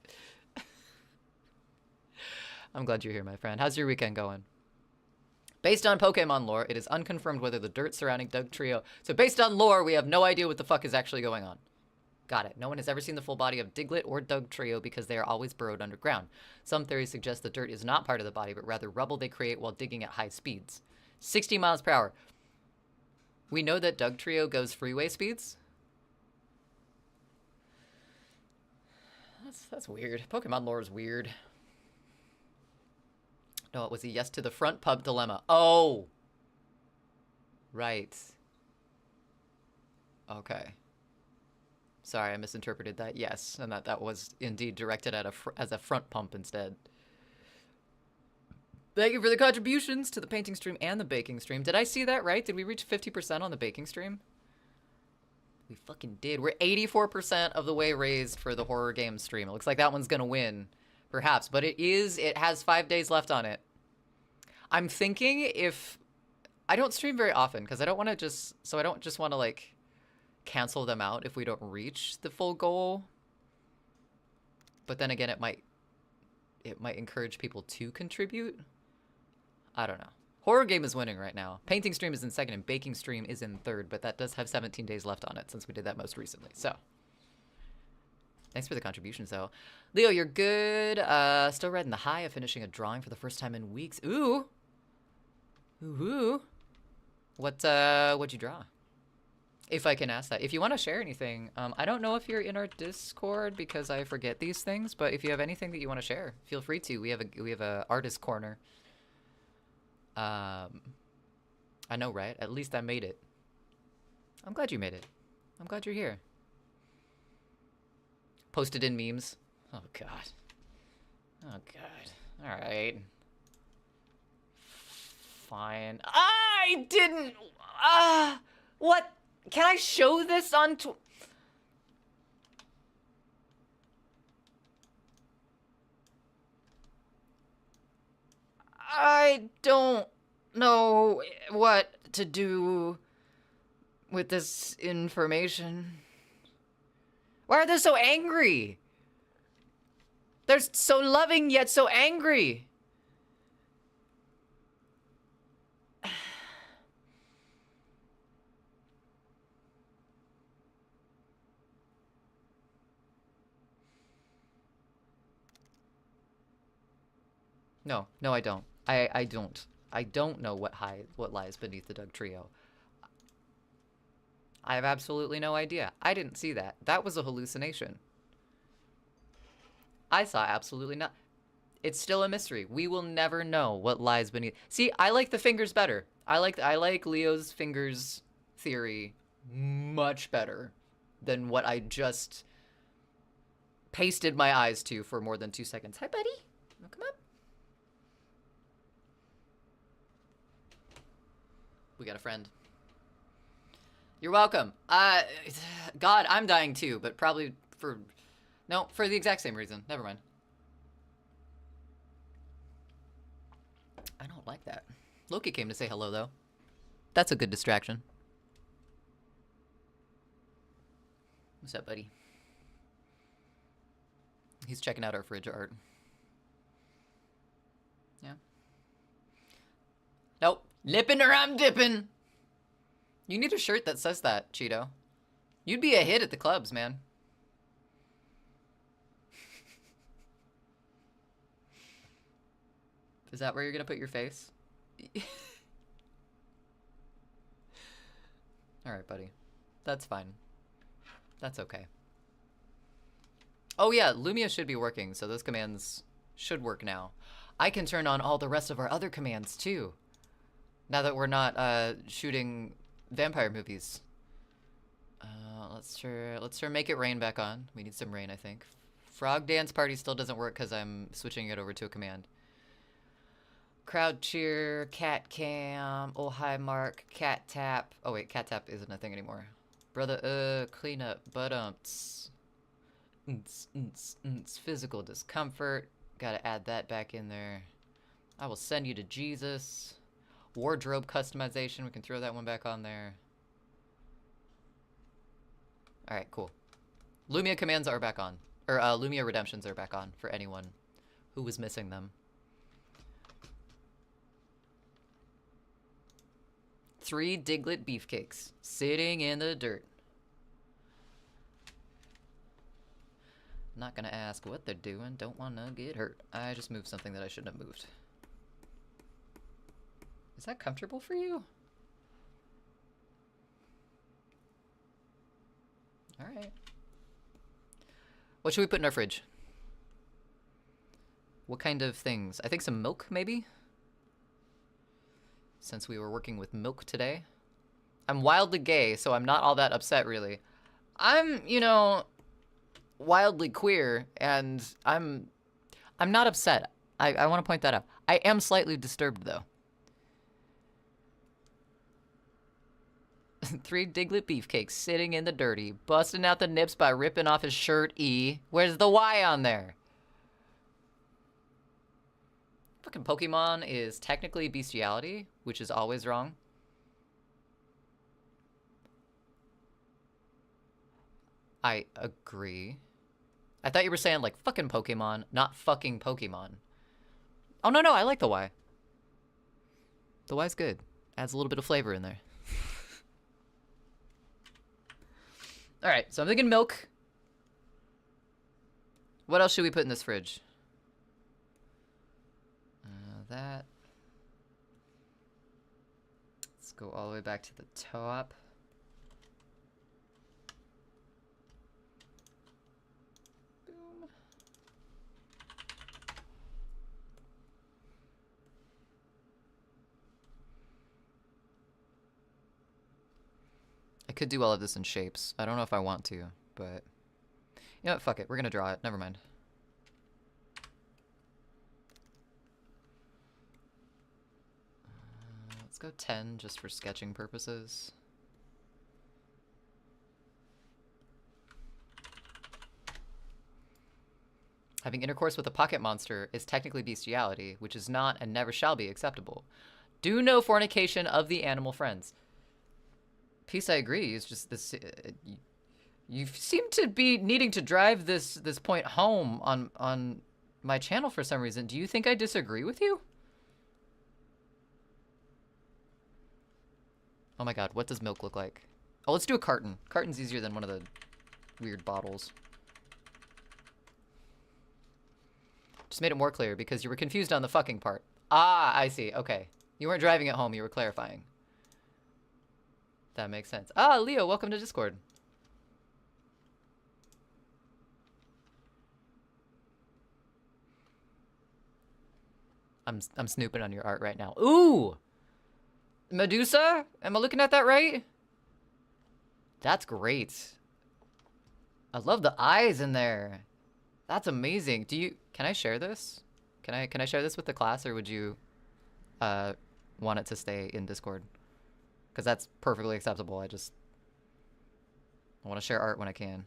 I'm glad you're here, my friend. How's your weekend going? Based on Pokemon lore, it is unconfirmed whether the dirt surrounding Dugtrio... So based on lore, we have no idea what the fuck is actually going on. Got it. No one has ever seen the full body of Diglett or Dugtrio because they are always burrowed underground. Some theories suggest the dirt is not part of the body, but rather rubble they create while digging at high speeds. 60 miles per hour. We know that Dugtrio goes freeway speeds? That's weird. Pokemon lore is weird. No, it was a yes to the front pub dilemma. Oh! Right. Okay. Sorry, I misinterpreted that. Yes, and that was indeed directed at as a front pump instead. Thank you for the contributions to the painting stream and the baking stream. Did I see that right? Did we reach 50% on the baking stream? We fucking did. We're 84% of the way raised for the horror game stream. It looks like that one's gonna win, perhaps. But it has 5 days left on it. I'm thinking if... I don't stream very often, because I don't want to just... So I don't just want to, like, cancel them out if we don't reach the full goal. But then again, it might encourage people to contribute. I don't know. Horror game is winning right now. Painting stream is in second and baking stream is in third, but that does have 17 days left on it since we did that most recently. So, thanks for the contributions, though. Leo, you're good. Still riding the high of finishing a drawing for the first time in weeks. Ooh. Ooh. What'd you draw? If I can ask that. If you want to share anything, I don't know if you're in our Discord because I forget these things, but if you have anything that you want to share, feel free to. We have a artist corner. I know, right? At least I made it. I'm glad you made it. I'm glad you're here. Posted in memes. Oh, God. Oh, God. All right. Fine. I didn't... what? Can I show this on... I don't know what to do with this information. Why are they so angry? They're so loving yet so angry. No, I don't. I don't. I don't know what lies beneath the Doug trio. I have absolutely no idea. I didn't see that. That was a hallucination. I saw absolutely not. It's still a mystery. We will never know what lies beneath. See, I like the fingers better. I like Leo's fingers theory much better than what I just pasted my eyes to for more than 2 seconds. Hi, buddy. Come up. We got a friend. You're welcome. God, I'm dying too, but probably for the exact same reason. Never mind. I don't like that. Loki came to say hello, though. That's a good distraction. What's up, buddy? He's checking out our fridge art. Yeah. Nope. Lippin' or I'm dippin'. You need a shirt that says that, Cheeto. You'd be a hit at the clubs, man. Is that where you're gonna put your face? Alright, buddy. That's fine. That's okay. Oh yeah, Lumia should be working, so those commands should work now. I can turn on all the rest of our other commands, too. Now that we're not, shooting vampire movies. Let's turn Make It Rain back on. We need some rain, I think. Frog Dance Party still doesn't work because I'm switching it over to a command. Crowd cheer, cat cam, oh hi mark, cat tap. Oh wait, cat tap isn't a thing anymore. Brother, clean up, butt-umps. Physical discomfort. Gotta add that back in there. I will send you to Jesus. Wardrobe customization, we can throw that one back on there. Alright, cool. Lumia commands are back on. Or Lumia redemptions are back on for anyone who was missing them. 3 Diglett beefcakes sitting in the dirt. Not gonna ask what they're doing, don't wanna get hurt. I just moved something that I shouldn't have moved. Is that comfortable for you? Alright. What should we put in our fridge? What kind of things? I think some milk, maybe? Since we were working with milk today. I'm wildly gay, so I'm not all that upset, really. I'm, you know, wildly queer, and I'm not upset. I want to point that out. I am slightly disturbed, though. 3 Diglett beefcakes sitting in the dirty, busting out the nips by ripping off his shirt, E. Where's the Y on there? Fucking Pokemon is technically bestiality, which is always wrong. I agree. I thought you were saying, like, fucking Pokemon, not fucking Pokemon. Oh, no, I like the Y. The Y's good. Adds a little bit of flavor in there. Alright, so I'm thinking milk. What else should we put in this fridge? That. Let's go all the way back to the top. Boom. I could do all of this in shapes. I don't know if I want to, but... You know what, fuck it. We're gonna draw it. Never mind. Let's go 10 just for sketching purposes. Having intercourse with a pocket monster is technically bestiality, which is not and never shall be acceptable. Do no fornication of the animal friends. Peace, I agree. It's just this. You seem to be needing to drive this point home on my channel for some reason. Do you think I disagree with you? Oh my god, what does milk look like? Oh, let's do a carton. Carton's easier than one of the weird bottles. Just made it more clear because you were confused on the fucking part. Ah, I see. Okay. You weren't driving it home, you were clarifying. That makes sense. Ah, Leo, welcome to Discord. I'm snooping on your art right now. Ooh! Medusa? Am I looking at that right? That's great. I love the eyes in there. That's amazing. Can I share this? Can I share this with the class, or would you want it to stay in Discord? Because that's perfectly acceptable. I want to share art when I can.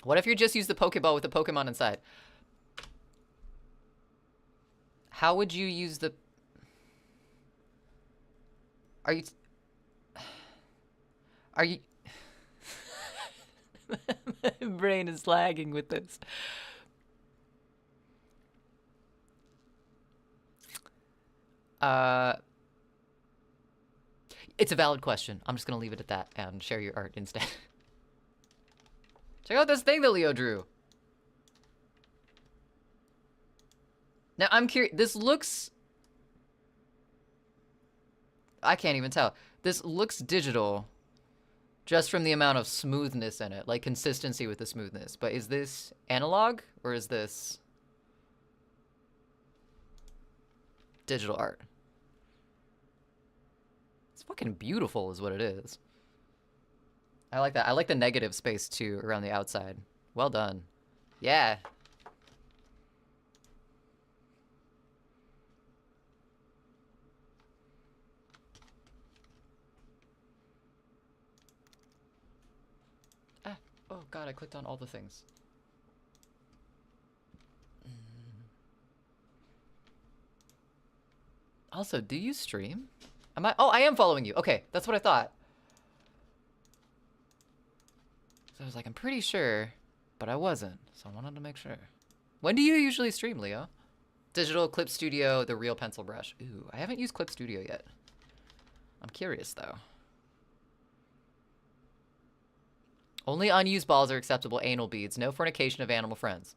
What if you just use the Pokeball with the Pokemon inside? How would you use the... Are you... My brain is lagging with this. It's a valid question. I'm just gonna leave it at that and share your art instead. Check out this thing that Leo drew. Now, I'm curious. This looks... I can't even tell. This looks digital just from the amount of smoothness in it. Like, consistency with the smoothness. But is this analog? Or is this digital art? It's fucking beautiful is what it is. I like that. I like the negative space, too, around the outside. Well done. Yeah. Ah. Oh, God, I clicked on all the things. Also, do you stream? Oh, I am following you. Okay, that's what I thought. I was like, I'm pretty sure, but I wasn't, so I wanted to make sure. When do you usually stream, Leo? Digital, Clip Studio, the real pencil brush. Ooh, I haven't used Clip Studio yet. I'm curious, though. Only unused balls are acceptable. Anal beads. No fornication of animal friends.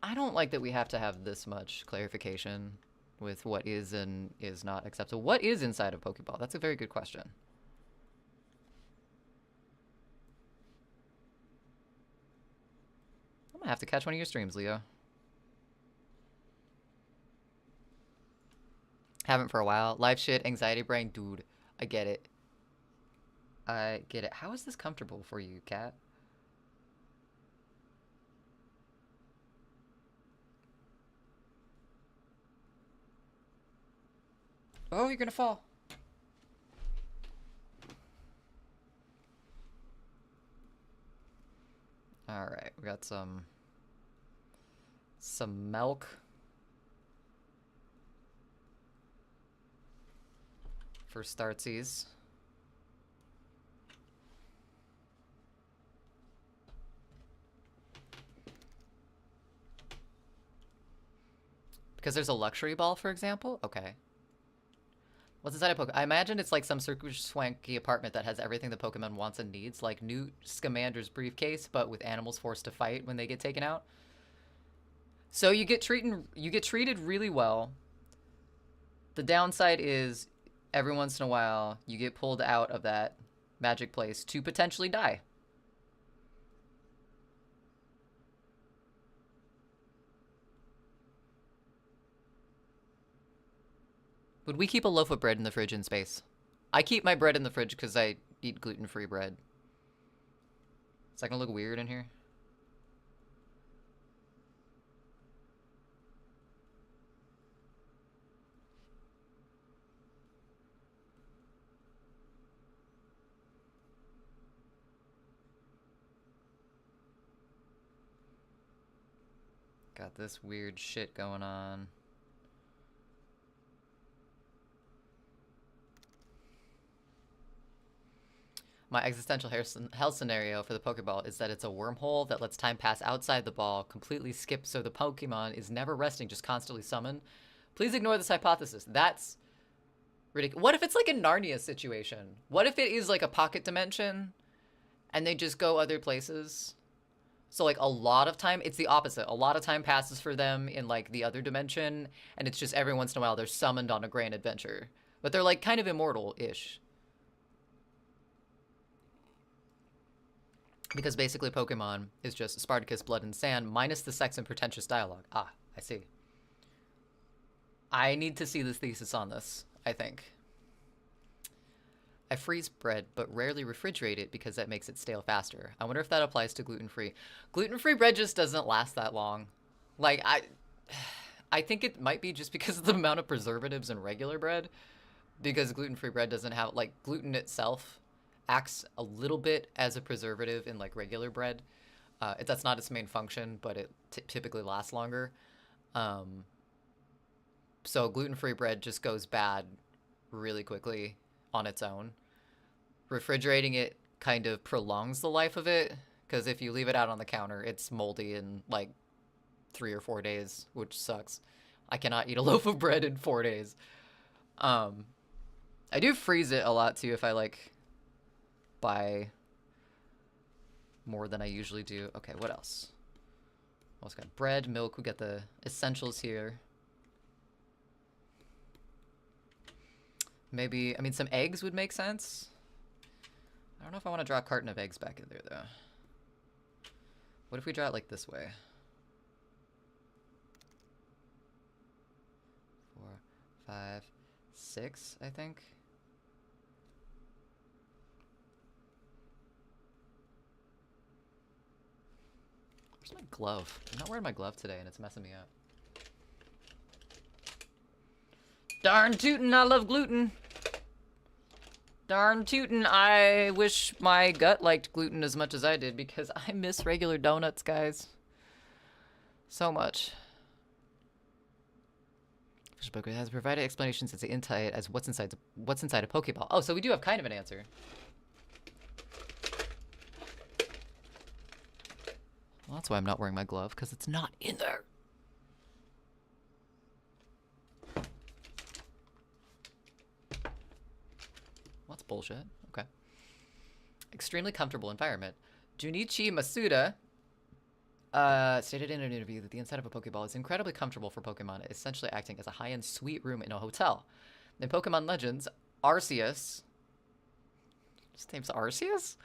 I don't like that we have to have this much clarification with what is and is not acceptable. What is inside of Pokeball? That's a very good question. I'm gonna have to catch one of your streams, Leo. Haven't for a while. Life shit, anxiety brain, dude. I get it. I get it. How is this comfortable for you, Kat? Oh, you're gonna fall. All right, we got some milk for startsies. Because there's a luxury ball, for example? Okay. What's inside a Pokemon? I imagine it's like some super swanky apartment that has everything the Pokemon wants and needs, like Newt Scamander's briefcase, but with animals forced to fight when they get taken out. So you get treated really well. The downside is every once in a while you get pulled out of that magic place to potentially die. Would we keep a loaf of bread in the fridge in space? I keep my bread in the fridge because I eat gluten-free bread. It's not gonna look weird in here. Got this weird shit going on. My existential hell scenario for the Pokeball is that it's a wormhole that lets time pass outside the ball, completely skip so the Pokemon is never resting, just constantly summoned. Please ignore this hypothesis. That's ridiculous. What if it's like a Narnia situation? What if it is like a pocket dimension and they just go other places? So like a lot of time, it's the opposite. A lot of time passes for them in like the other dimension, and it's just every once in a while they're summoned on a grand adventure. But they're like kind of immortal-ish. Because basically Pokemon is just Spartacus, Blood and Sand, minus the sex and pretentious dialogue. Ah, I see. I need to see this thesis on this, I think. I freeze bread, but rarely refrigerate it because that makes it stale faster. I wonder if that applies to gluten-free. Gluten-free bread just doesn't last that long. Like, I think it might be just because of the amount of preservatives in regular bread. Because gluten-free bread doesn't have, like, gluten itself acts a little bit as a preservative in, like, regular bread. That's not its main function, but it typically lasts longer. So gluten-free bread just goes bad really quickly on its own. Refrigerating it kind of prolongs the life of it, because if you leave it out on the counter, it's moldy in like 3 or 4 days, which sucks. I cannot eat a loaf of bread in 4 days. I do freeze it a lot too if I like buy more than I usually do. Okay, what else? Also got bread, milk, we got the essentials here. Maybe, I mean, some eggs would make sense. I don't know if I want to draw a carton of eggs back in there, though. What if we draw it like this way? 4, 5, 6, I think. Where's my glove? I'm not wearing my glove today, and it's messing me up. Darn tootin', I love gluten. Darn tootin', I wish my gut liked gluten as much as I did, because I miss regular donuts, guys. So much. Fishbook has provided explanations as the insight as what's inside a Pokeball. Oh, so we do have kind of an answer. Well, that's why I'm not wearing my glove, because it's not in there. That's bullshit. Okay. Extremely comfortable environment. Junichi Masuda stated in an interview that the inside of a Pokeball is incredibly comfortable for Pokemon, essentially acting as a high-end suite room in a hotel. In Pokemon Legends, Arceus... His name's Arceus?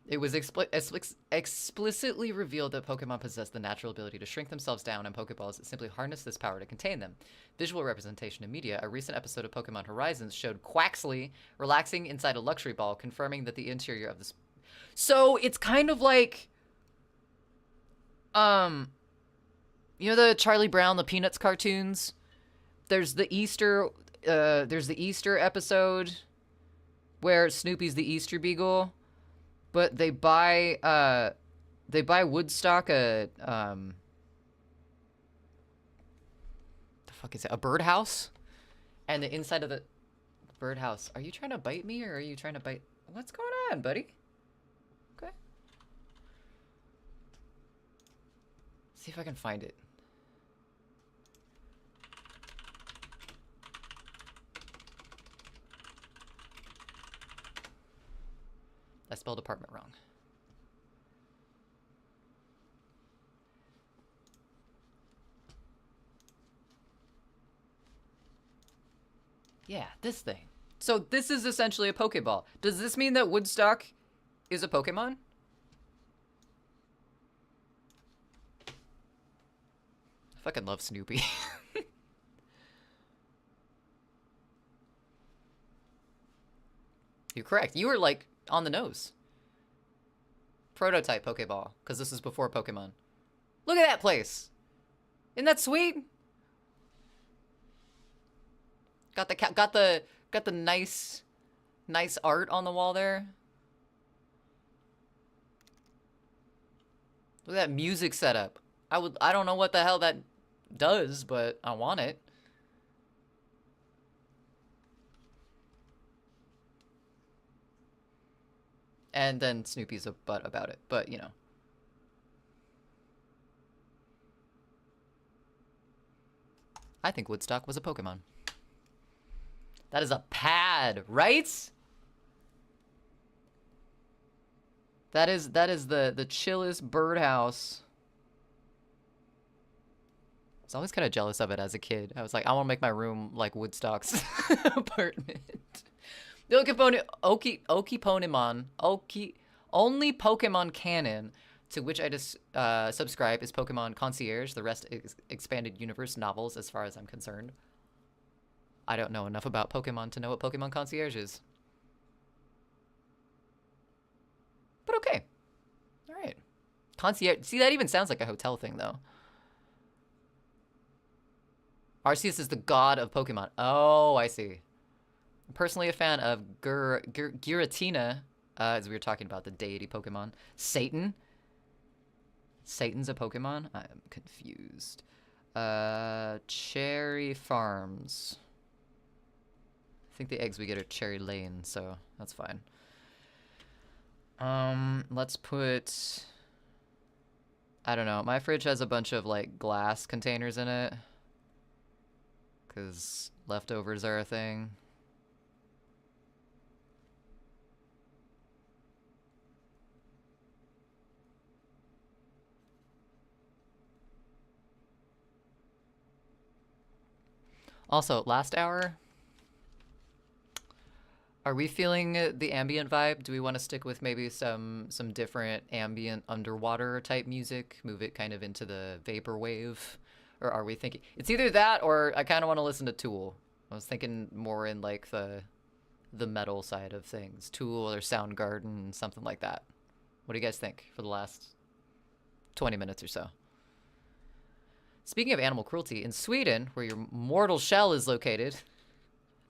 It was explicitly revealed that Pokemon possess the natural ability to shrink themselves down, and Pokeballs simply harness this power to contain them. Visual representation in media. A recent episode of Pokemon Horizons showed Quaxley relaxing inside a luxury ball, confirming that the interior of this... So, it's kind of like... You know the Charlie Brown, the Peanuts cartoons? There's the Easter episode where Snoopy's the Easter Beagle. But they buy Woodstock the fuck is it? A birdhouse? And the inside of the birdhouse. Are you trying to bite me, or are you trying to bite? What's going on, buddy? Okay. See if I can find it. I spelled apartment wrong. Yeah, this thing. So this is essentially a Pokeball. Does this mean that Woodstock is a Pokemon? I fucking love Snoopy. You're correct. You were like on the nose. Prototype Pokeball, because this is before Pokemon. Look at that place. Isn't that sweet? Got the nice art on the wall there. Look at that music setup. I don't know what the hell that does, but I want it. And then Snoopy's a butt about it, but you know. I think Woodstock was a Pokemon. That is a pad, right? That is the chillest birdhouse. I was always kind of jealous of it as a kid. I was like, I want to make my room like Woodstock's apartment. The only Pokemon canon to which I just subscribe is Pokemon Concierge. The rest is expanded universe novels, as far as I'm concerned. I don't know enough about Pokemon to know what Pokemon Concierge is. But okay. All right. Concierge. See, that even sounds like a hotel thing, though. Arceus is the god of Pokemon. Oh, I see. I'm personally a fan of Giratina, as we were talking about the deity Pokemon. Satan. Satan's a Pokemon? I am confused. Cherry Farms. I think the eggs we get are Cherry Lane, so that's fine. Let's put... I don't know. My fridge has a bunch of, like, glass containers in it. Because leftovers are a thing. Also, last hour, are we feeling the ambient vibe? Do we want to stick with maybe some different ambient underwater type music, move it kind of into the vaporwave? Or are we thinking it's either that or I kind of want to listen to Tool? I was thinking more in like the metal side of things, Tool or Soundgarden, something like that. What do you guys think for the last 20 minutes or so? Speaking of animal cruelty, in Sweden, where your mortal shell is located,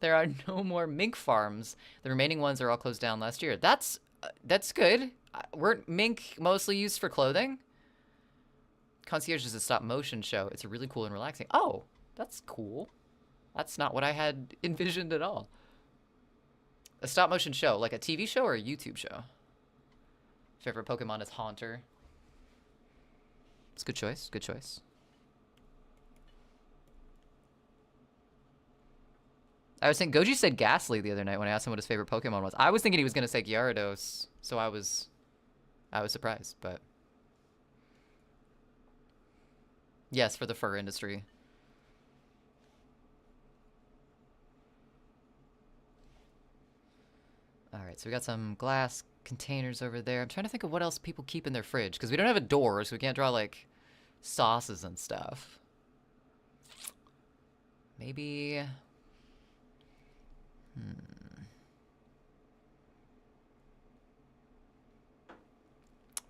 there are no more mink farms. The remaining ones are all closed down last year. That's good. Weren't mink mostly used for clothing? Concierge is a stop-motion show. It's really cool and relaxing. Oh, that's cool. That's not what I had envisioned at all. A stop-motion show, like a TV show or a YouTube show? Favorite Pokemon is Haunter. It's a good choice. Good choice. I was thinking, Goji said Ghastly the other night when I asked him what his favorite Pokemon was. I was thinking he was going to say Gyarados, so I was surprised, but... Yes, for the fur industry. Alright, so we got some glass containers over there. I'm trying to think of what else people keep in their fridge, because we don't have a door, so we can't draw, like, sauces and stuff. Maybe...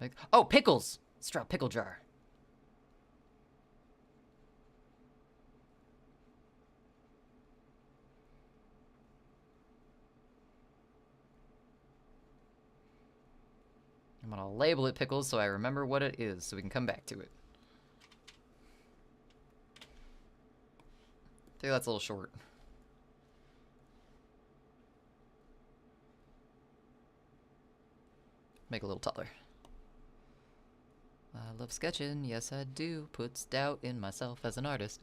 Like, oh, pickles! Let's draw a pickle jar. I'm gonna label it pickles so I remember what it is so we can come back to it. I think that's a little short. Make it a little taller. I love sketching, yes I do. Puts doubt in myself as an artist.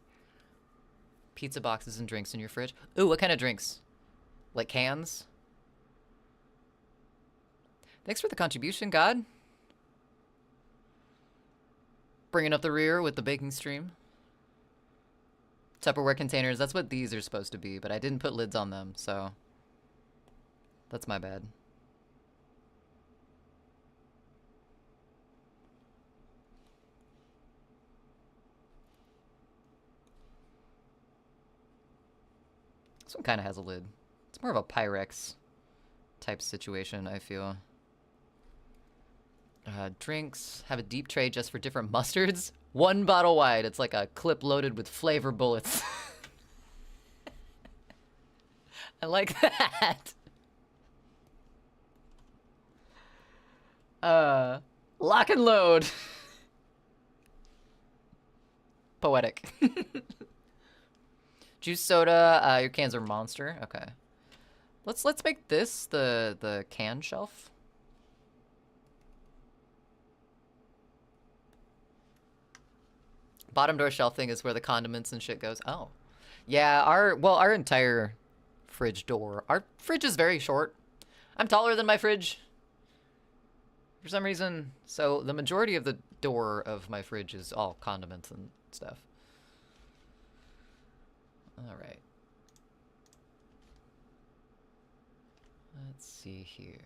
Pizza boxes and drinks in your fridge. Ooh, what kind of drinks? Like cans? Thanks for the contribution, God. Bringing up the rear with the baking stream. Tupperware containers, that's what these are supposed to be, but I didn't put lids on them, so... That's my bad. This one kind of has a lid. It's more of a Pyrex type situation, I feel. Drinks. Have a deep tray just for different mustards. One bottle wide. It's like a clip loaded with flavor bullets. I like that. Lock and load. Poetic. Juice soda, your cans are Monster. Okay. Let's make this the can shelf. Bottom door shelf thing is where the condiments and shit goes. Oh. Yeah, our entire fridge door. Our fridge is very short. I'm taller than my fridge for some reason. So the majority of the door of my fridge is all condiments and stuff. All right. Let's see here.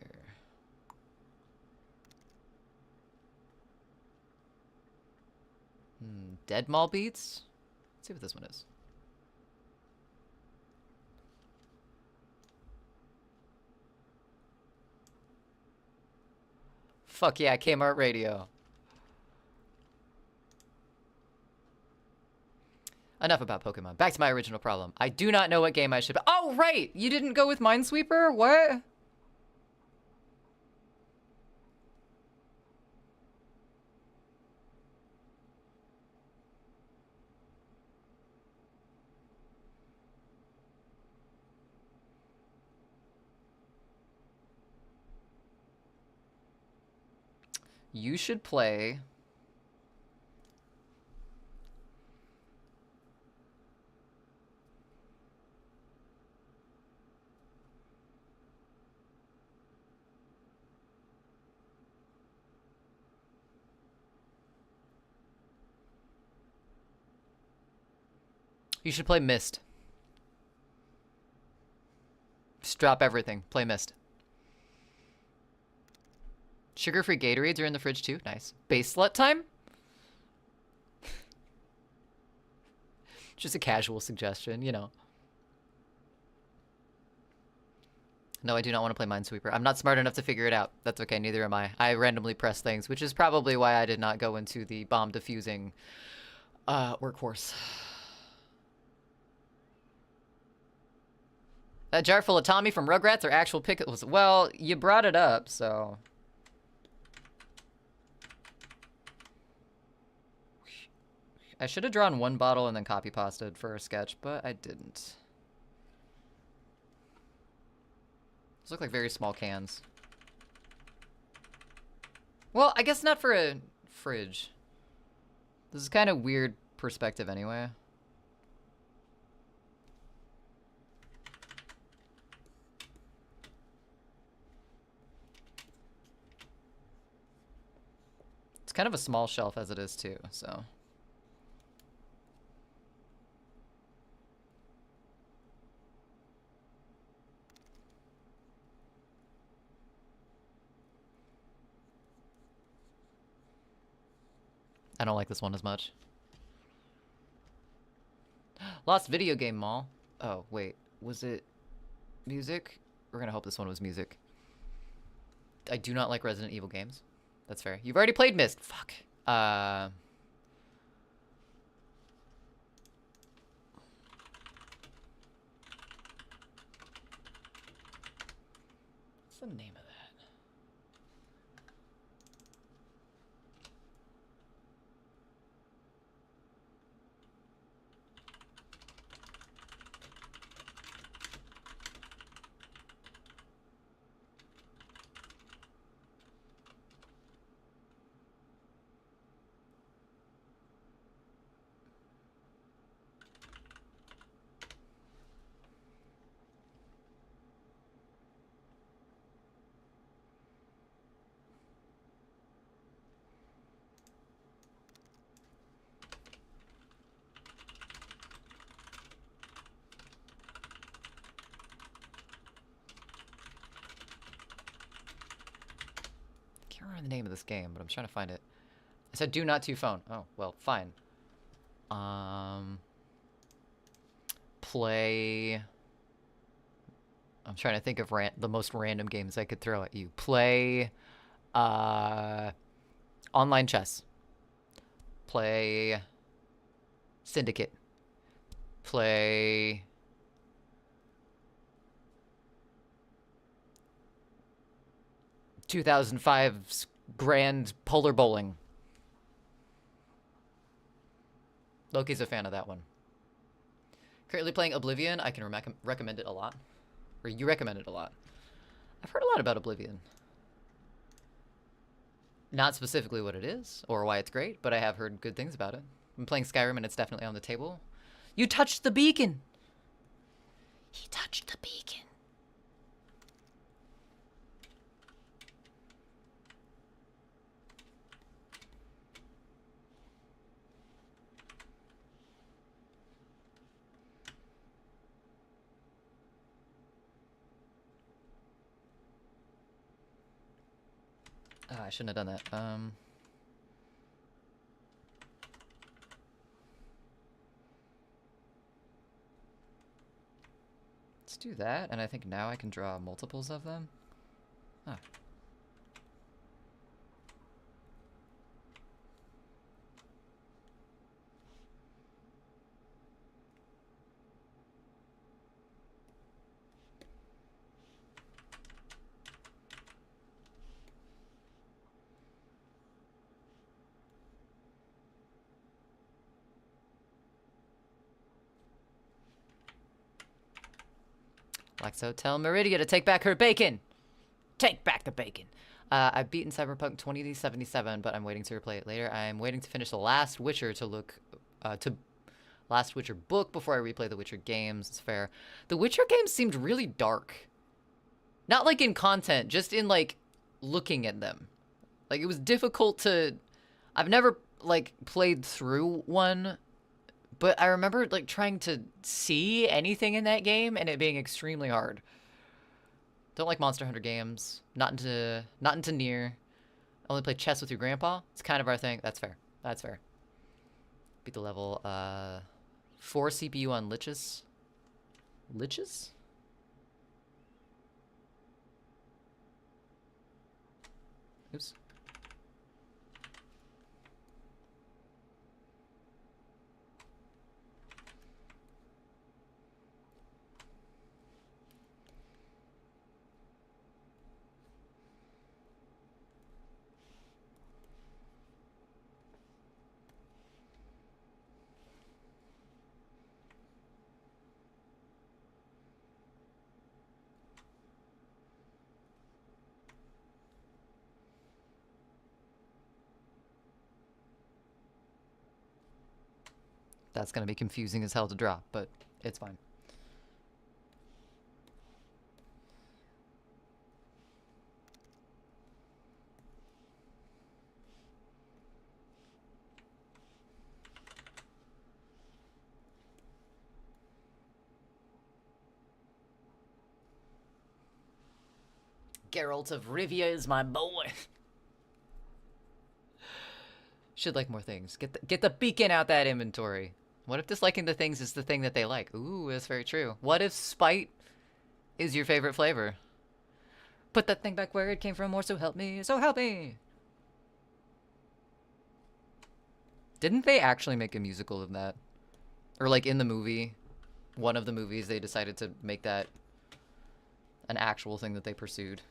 Dead Mall Beats? Let's see what this one is. Fuck yeah, Kmart Radio. Enough about Pokemon. Back to my original problem. I do not know what game I should... Oh, right! You didn't go with Minesweeper? What? You should play... You should play Myst. Just drop everything. Play Myst. Sugar-free Gatorades are in the fridge too. Nice. Base slut time? Just a casual suggestion, you know. No, I do not want to play Minesweeper. I'm not smart enough to figure it out. That's okay, neither am I. I randomly press things, which is probably why I did not go into the bomb defusing workhorse. That jar full of Tommy from Rugrats or actual pickles? Well, you brought it up, so... I should have drawn one bottle and then copy pasted for a sketch, but I didn't. Those look like very small cans. Well, I guess not for a fridge. This is kind of weird perspective anyway. It's kind of a small shelf as it is too, so... I don't like this one as much. Lost Video Game Mall. Oh, wait. Was it music? We're gonna hope this one was music. I do not like Resident Evil games. That's fair. You've already played Myst. Fuck. What's the name of that? I don't remember the name of this game, but I'm trying to find it. I said do not to phone. Oh, well, fine. Play... I'm trying to think of the most random games I could throw at you. Play... online chess. Play... Syndicate. Play... 2005's Grand Polar Bowling. Loki's a fan of that one. Currently playing Oblivion. I can recommend it a lot. Or you recommend it a lot. I've heard a lot about Oblivion. Not specifically what it is or why it's great, but I have heard good things about it. I'm playing Skyrim and it's definitely on the table. You touched the beacon! He touched the beacon. Oh, I shouldn't have done that. Let's do that, and I think now I can draw multiples of them. Huh. Lexo, tell Meridia to take back her bacon! Take back the bacon! I've beaten Cyberpunk 2077, but I'm waiting to replay it later. I'm waiting to finish The Last Witcher Last Witcher book before I replay the Witcher games. It's fair. The Witcher games seemed really dark. Not like in content, just in like looking at them. Like it was difficult to... I've never like played through one, but I remember like trying to see anything in that game and it being extremely hard. Don't like Monster Hunter games. Not into Nier. Only play chess with your grandpa. It's kind of our thing. That's fair. That's fair. Beat the level. 4 CPU on Liches. Liches? Oops. That's gonna be confusing as hell to draw, but it's fine. Geralt of Rivia is my boy. Should like more things. Get the beacon out that inventory. What if disliking the things is the thing that they like? Ooh, that's very true. What if spite is your favorite flavor? Put that thing back where it came from, or so help me, so help me! Didn't they actually make a musical of that? Or like in the movie, one of the movies, they decided to make that an actual thing that they pursued.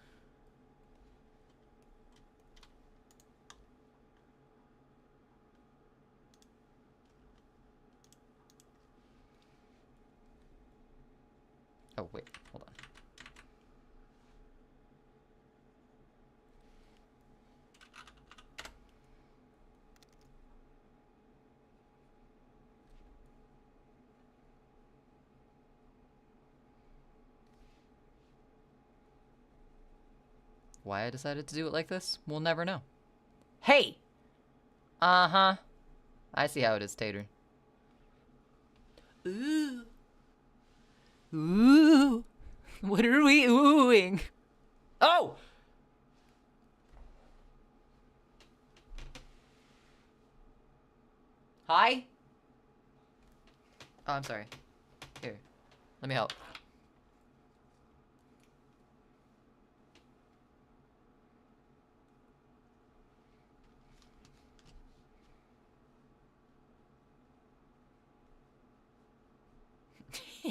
Oh, wait, hold on. Why I decided to do it like this? We'll never know. Hey! Uh-huh. I see how it is, Tater. Ooh. Ooh. What are we oohing? Oh! Hi? Oh, I'm sorry. Here. Let me help.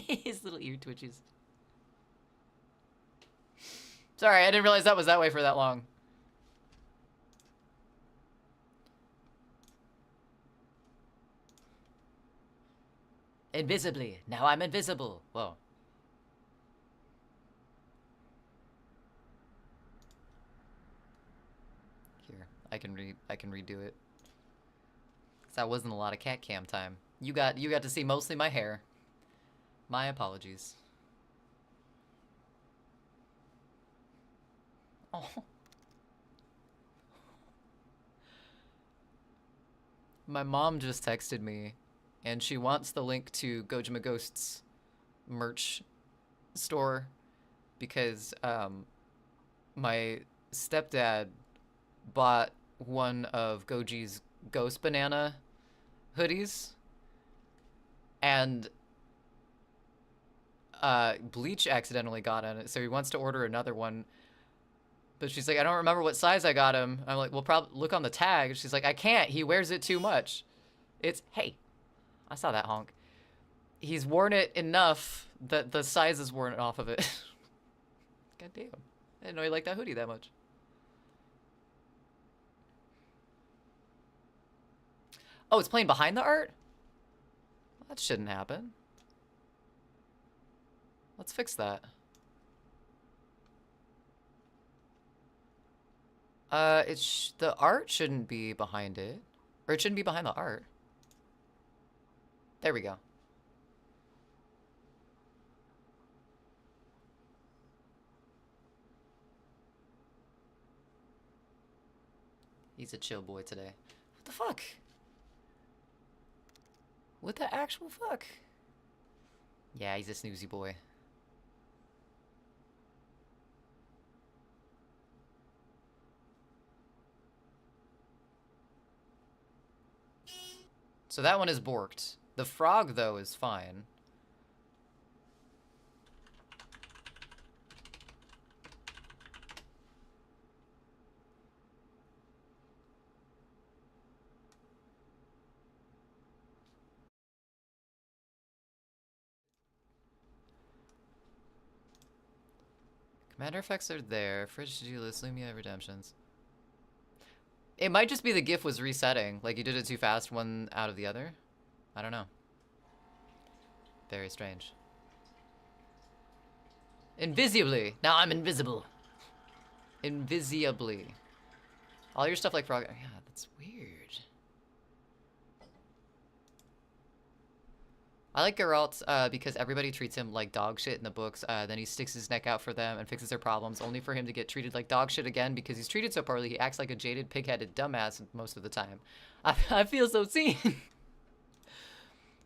His little ear twitches. Sorry, I didn't realize that was that way for that long. Invisibly. Now I'm invisible. Whoa. Here, I can redo it. 'Cause that wasn't a lot of cat cam time. You got to see mostly my hair. My apologies. Oh. My mom just texted me, and she wants the link to Gojima Ghost's merch store because my stepdad bought one of Goji's Ghost Banana hoodies, and Bleach accidentally got on it, so he wants to order another one. But she's like, I don't remember what size I got him. I'm like, well, probably look on the tag. She's like, I can't. He wears it too much. It's, hey, I saw that honk. He's worn it enough that the size is worn off of it. God damn. I didn't know he liked that hoodie that much. Oh, it's playing behind the art? Well, that shouldn't happen. Let's fix that. The art shouldn't be behind it. Or it shouldn't be behind the art. There we go. He's a chill boy today. What the fuck? What the actual fuck? Yeah, he's a snoozy boy. So that one is borked. The frog, though, is fine. Commander effects are there. Fridge to-do list, Lumia redemptions. It might just be the GIF was resetting. Like you did it too fast, one out of the other. I don't know. Very strange. Invisibly. Now I'm invisible. Invisibly. All your stuff like frog. Yeah, that's weird. I like Geralt because everybody treats him like dog shit in the books. Then he sticks his neck out for them and fixes their problems, only for him to get treated like dog shit again because he's treated so poorly. He acts like a jaded, pig-headed dumbass most of the time. I feel so seen.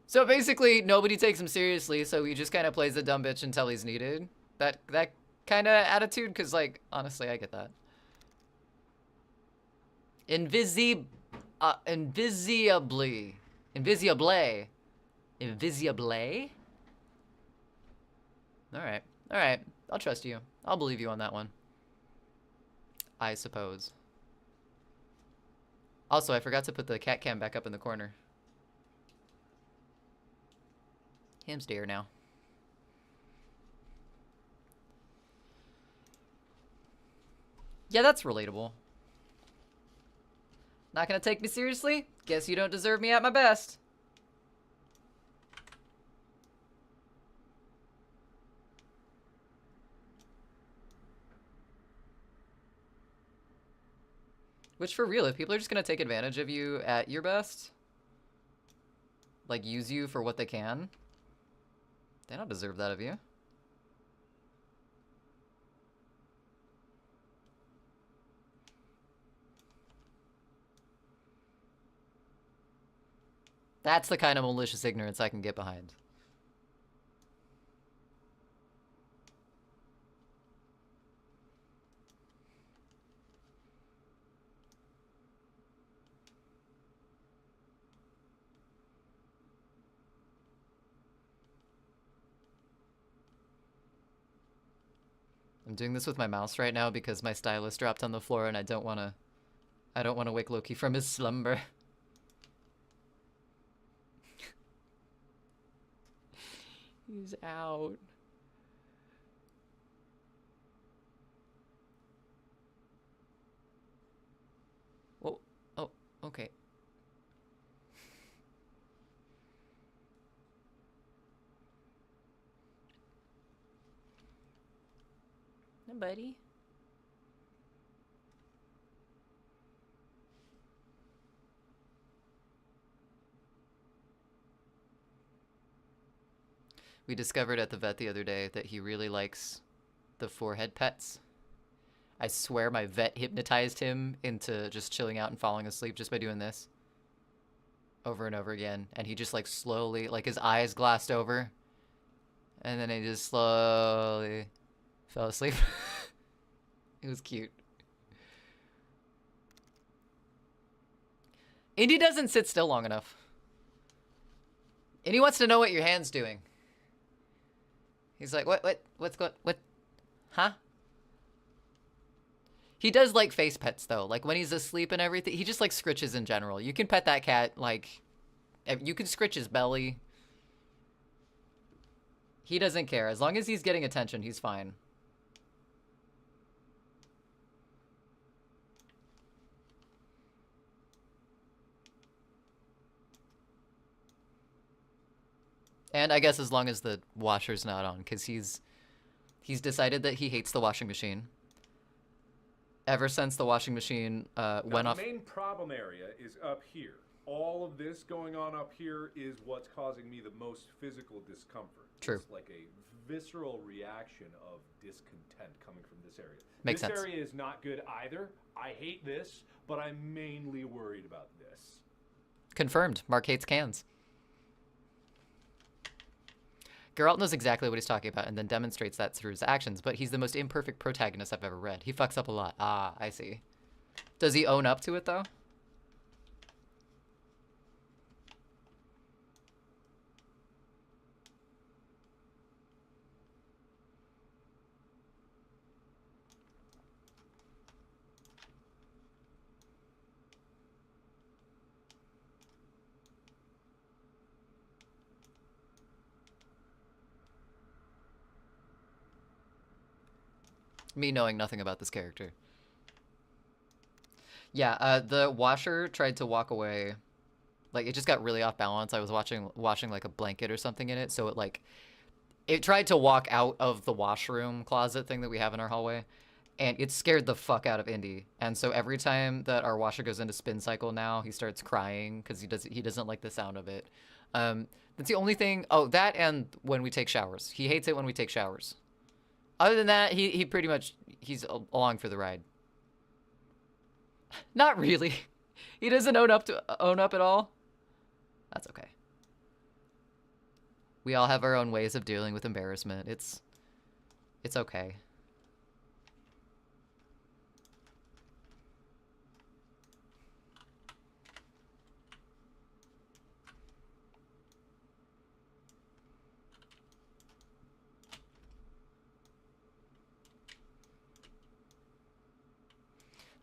So basically, nobody takes him seriously, so he just kind of plays the dumb bitch until he's needed. That kind of attitude, because, like, honestly, I get that. Invisibly. Invisibly? Alright. Alright. I'll trust you. I'll believe you on that one. I suppose. Also, I forgot to put the cat cam back up in the corner. Him's dear now. Yeah, that's relatable. Not gonna take me seriously? Guess you don't deserve me at my best. Which, for real, if people are just gonna take advantage of you at your best, like, use you for what they can, they don't deserve that of you. That's the kind of malicious ignorance I can get behind. I'm doing this with my mouse right now because my stylus dropped on the floor and I don't want to wake Loki from his slumber. He's out. Whoa. Oh, okay. Hey, buddy. We discovered at the vet the other day that he really likes the forehead pets. I swear my vet hypnotized him into just chilling out and falling asleep just by doing this. Over and over again. And he just like slowly, like his eyes glassed over. And then he just slowly fell asleep. It was cute. Indy doesn't sit still long enough. Indy wants to know what your hand's doing. He's like, what's going, huh? He does like face pets though. Like when he's asleep and everything, he just like scritches in general. You can pet that cat, like, you can scritch his belly. He doesn't care. As long as he's getting attention, he's fine. And I guess as long as the washer's not on, because he's decided that he hates the washing machine. Ever since the washing machine went off. The main problem area is up here. All of this going on up here is what's causing me the most physical discomfort. True. It's like a visceral reaction of discontent coming from this area. Makes sense. This area is not good either. I hate this, but I'm mainly worried about this. Confirmed. Mark hates cans. Geralt knows exactly what he's talking about and then demonstrates that through his actions, but he's the most imperfect protagonist I've ever read. He fucks up a lot. Ah, I see. Does he own up to it, though? Me knowing nothing about this character. Yeah, the washer tried to walk away. Like, it just got really off balance. I was washing like a blanket or something in it, so it tried to walk out of the washroom closet thing that we have in our hallway, and it scared the fuck out of Indy. And so every time that our washer goes into spin cycle now, he starts crying because he doesn't like the sound of it. That's the only thing. Oh, that and when we take showers. He hates it when we take showers. Other than that, he pretty much, he's along for the ride. Not really. He doesn't own up at all. That's okay. We all have our own ways of dealing with embarrassment. It's okay.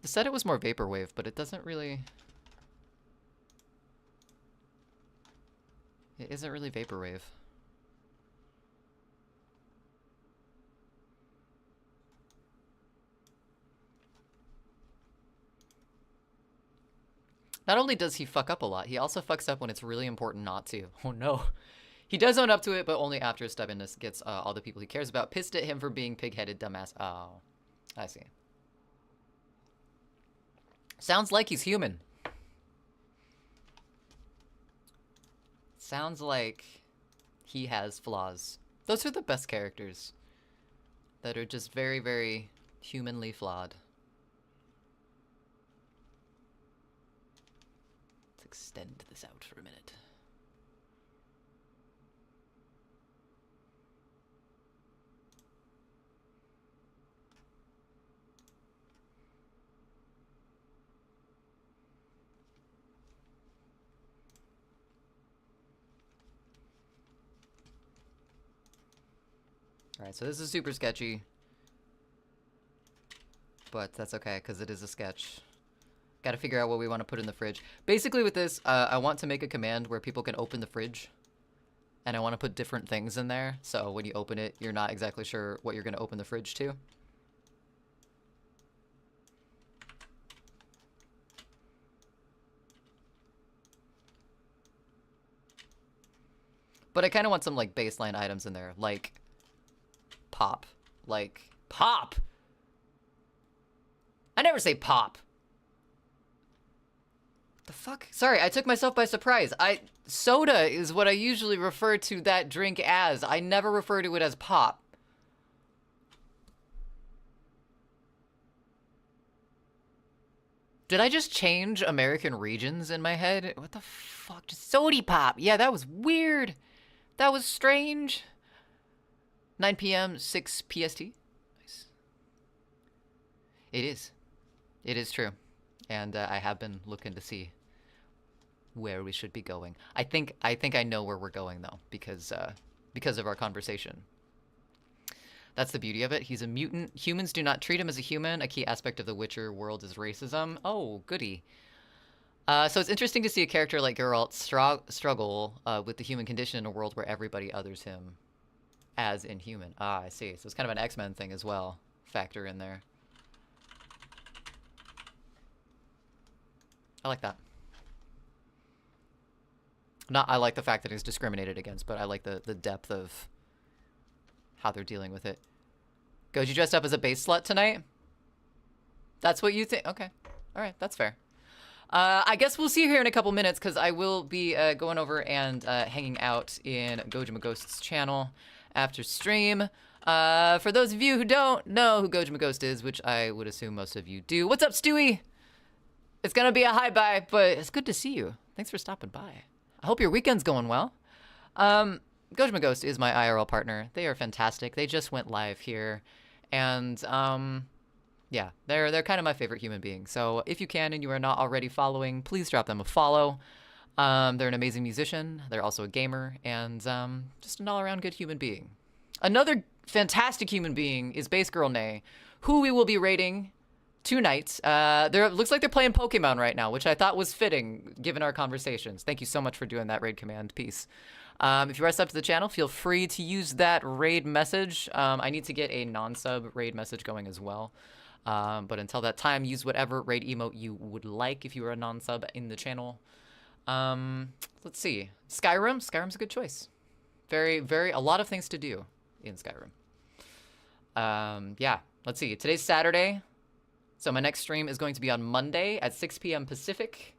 They said it was more vaporwave, but it doesn't really... It isn't really vaporwave. Not only does he fuck up a lot, he also fucks up when it's really important not to. Oh no. He does own up to it, but only after his stubbornness gets all the people he cares about pissed at him for being pig-headed dumbass. Oh, I see. Sounds like he's human. Sounds like he has flaws. Those are the best characters. That are just very, very humanly flawed. Let's extend this out for a minute. Alright, so this is super sketchy. But that's okay, because it is a sketch. Gotta figure out what we want to put in the fridge. Basically with this, I want to make a command where people can open the fridge. And I want to put different things in there, so when you open it, you're not exactly sure what you're going to open the fridge to. But I kind of want some, like, baseline items in there, like... Pop. Like, pop! I never say pop! The fuck? Sorry, I took myself by surprise. Soda is what I usually refer to that drink as. I never refer to it as pop. Did I just change American regions in my head? What the fuck? Just Sody Pop. Yeah, that was weird. That was strange. 9 p.m., 6 PST. Nice. It is. It is true. And I have been looking to see where we should be going. I think I know where we're going though, because of our conversation. That's the beauty of it. He's a mutant. Humans do not treat him as a human. A key aspect of the Witcher world is racism. Oh, goody. So it's interesting to see a character like Geralt struggle with the human condition in a world where everybody others him as inhuman. Ah, I see. So it's kind of an X-Men thing as well. Factor in there. I like that. I like the fact that he's discriminated against, but I like the depth of how they're dealing with it. Goji dressed up as a base slut tonight? That's what you think? Okay. All right, that's fair. I guess we'll see you here in a couple minutes because I will be going over and hanging out in Gojima Ghost's channel after stream. For those of you who don't know who Gojima Ghost is, which I would assume most of you do, what's up, Stewie? It's gonna be a hi-bye, but it's good to see you. Thanks for stopping by. I hope your weekend's going well. Gojima Ghost is my IRL partner. They are fantastic. They just went live here, and yeah, they're kind of my favorite human being. So if you can and you are not already following, please drop them a follow. They're an amazing musician. They're also a gamer and just an all-around good human being. Another fantastic human being is Base Girl Nay, who we will be raiding tonight. Looks like they're playing Pokemon right now, which I thought was fitting given our conversations. Thank you so much for doing that raid command piece. If you are subbed to the channel, feel free to use that raid message. I need to get a non-sub raid message going as well. But until that time, use whatever raid emote you would like if you are a non-sub in the channel. Let's see. Skyrim? Skyrim's a good choice. A lot of things to do in Skyrim. Yeah, let's see. Today's Saturday. So my next stream is going to be on Monday at 6 p.m. Pacific.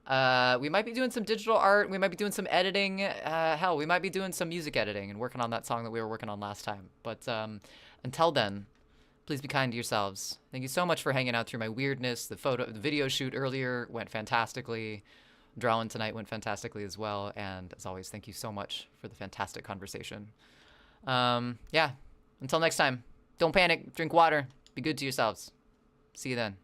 We might be doing some digital art. We might be doing some editing. Hell, we might be doing some music editing and working on that song that we were working on last time. But until then, please be kind to yourselves. Thank you so much for hanging out through my weirdness. The video shoot earlier went fantastically. Drawing tonight went fantastically as well. And as always, thank you so much for the fantastic conversation. Yeah, until next time, don't panic, drink water, be good to yourselves. See you then.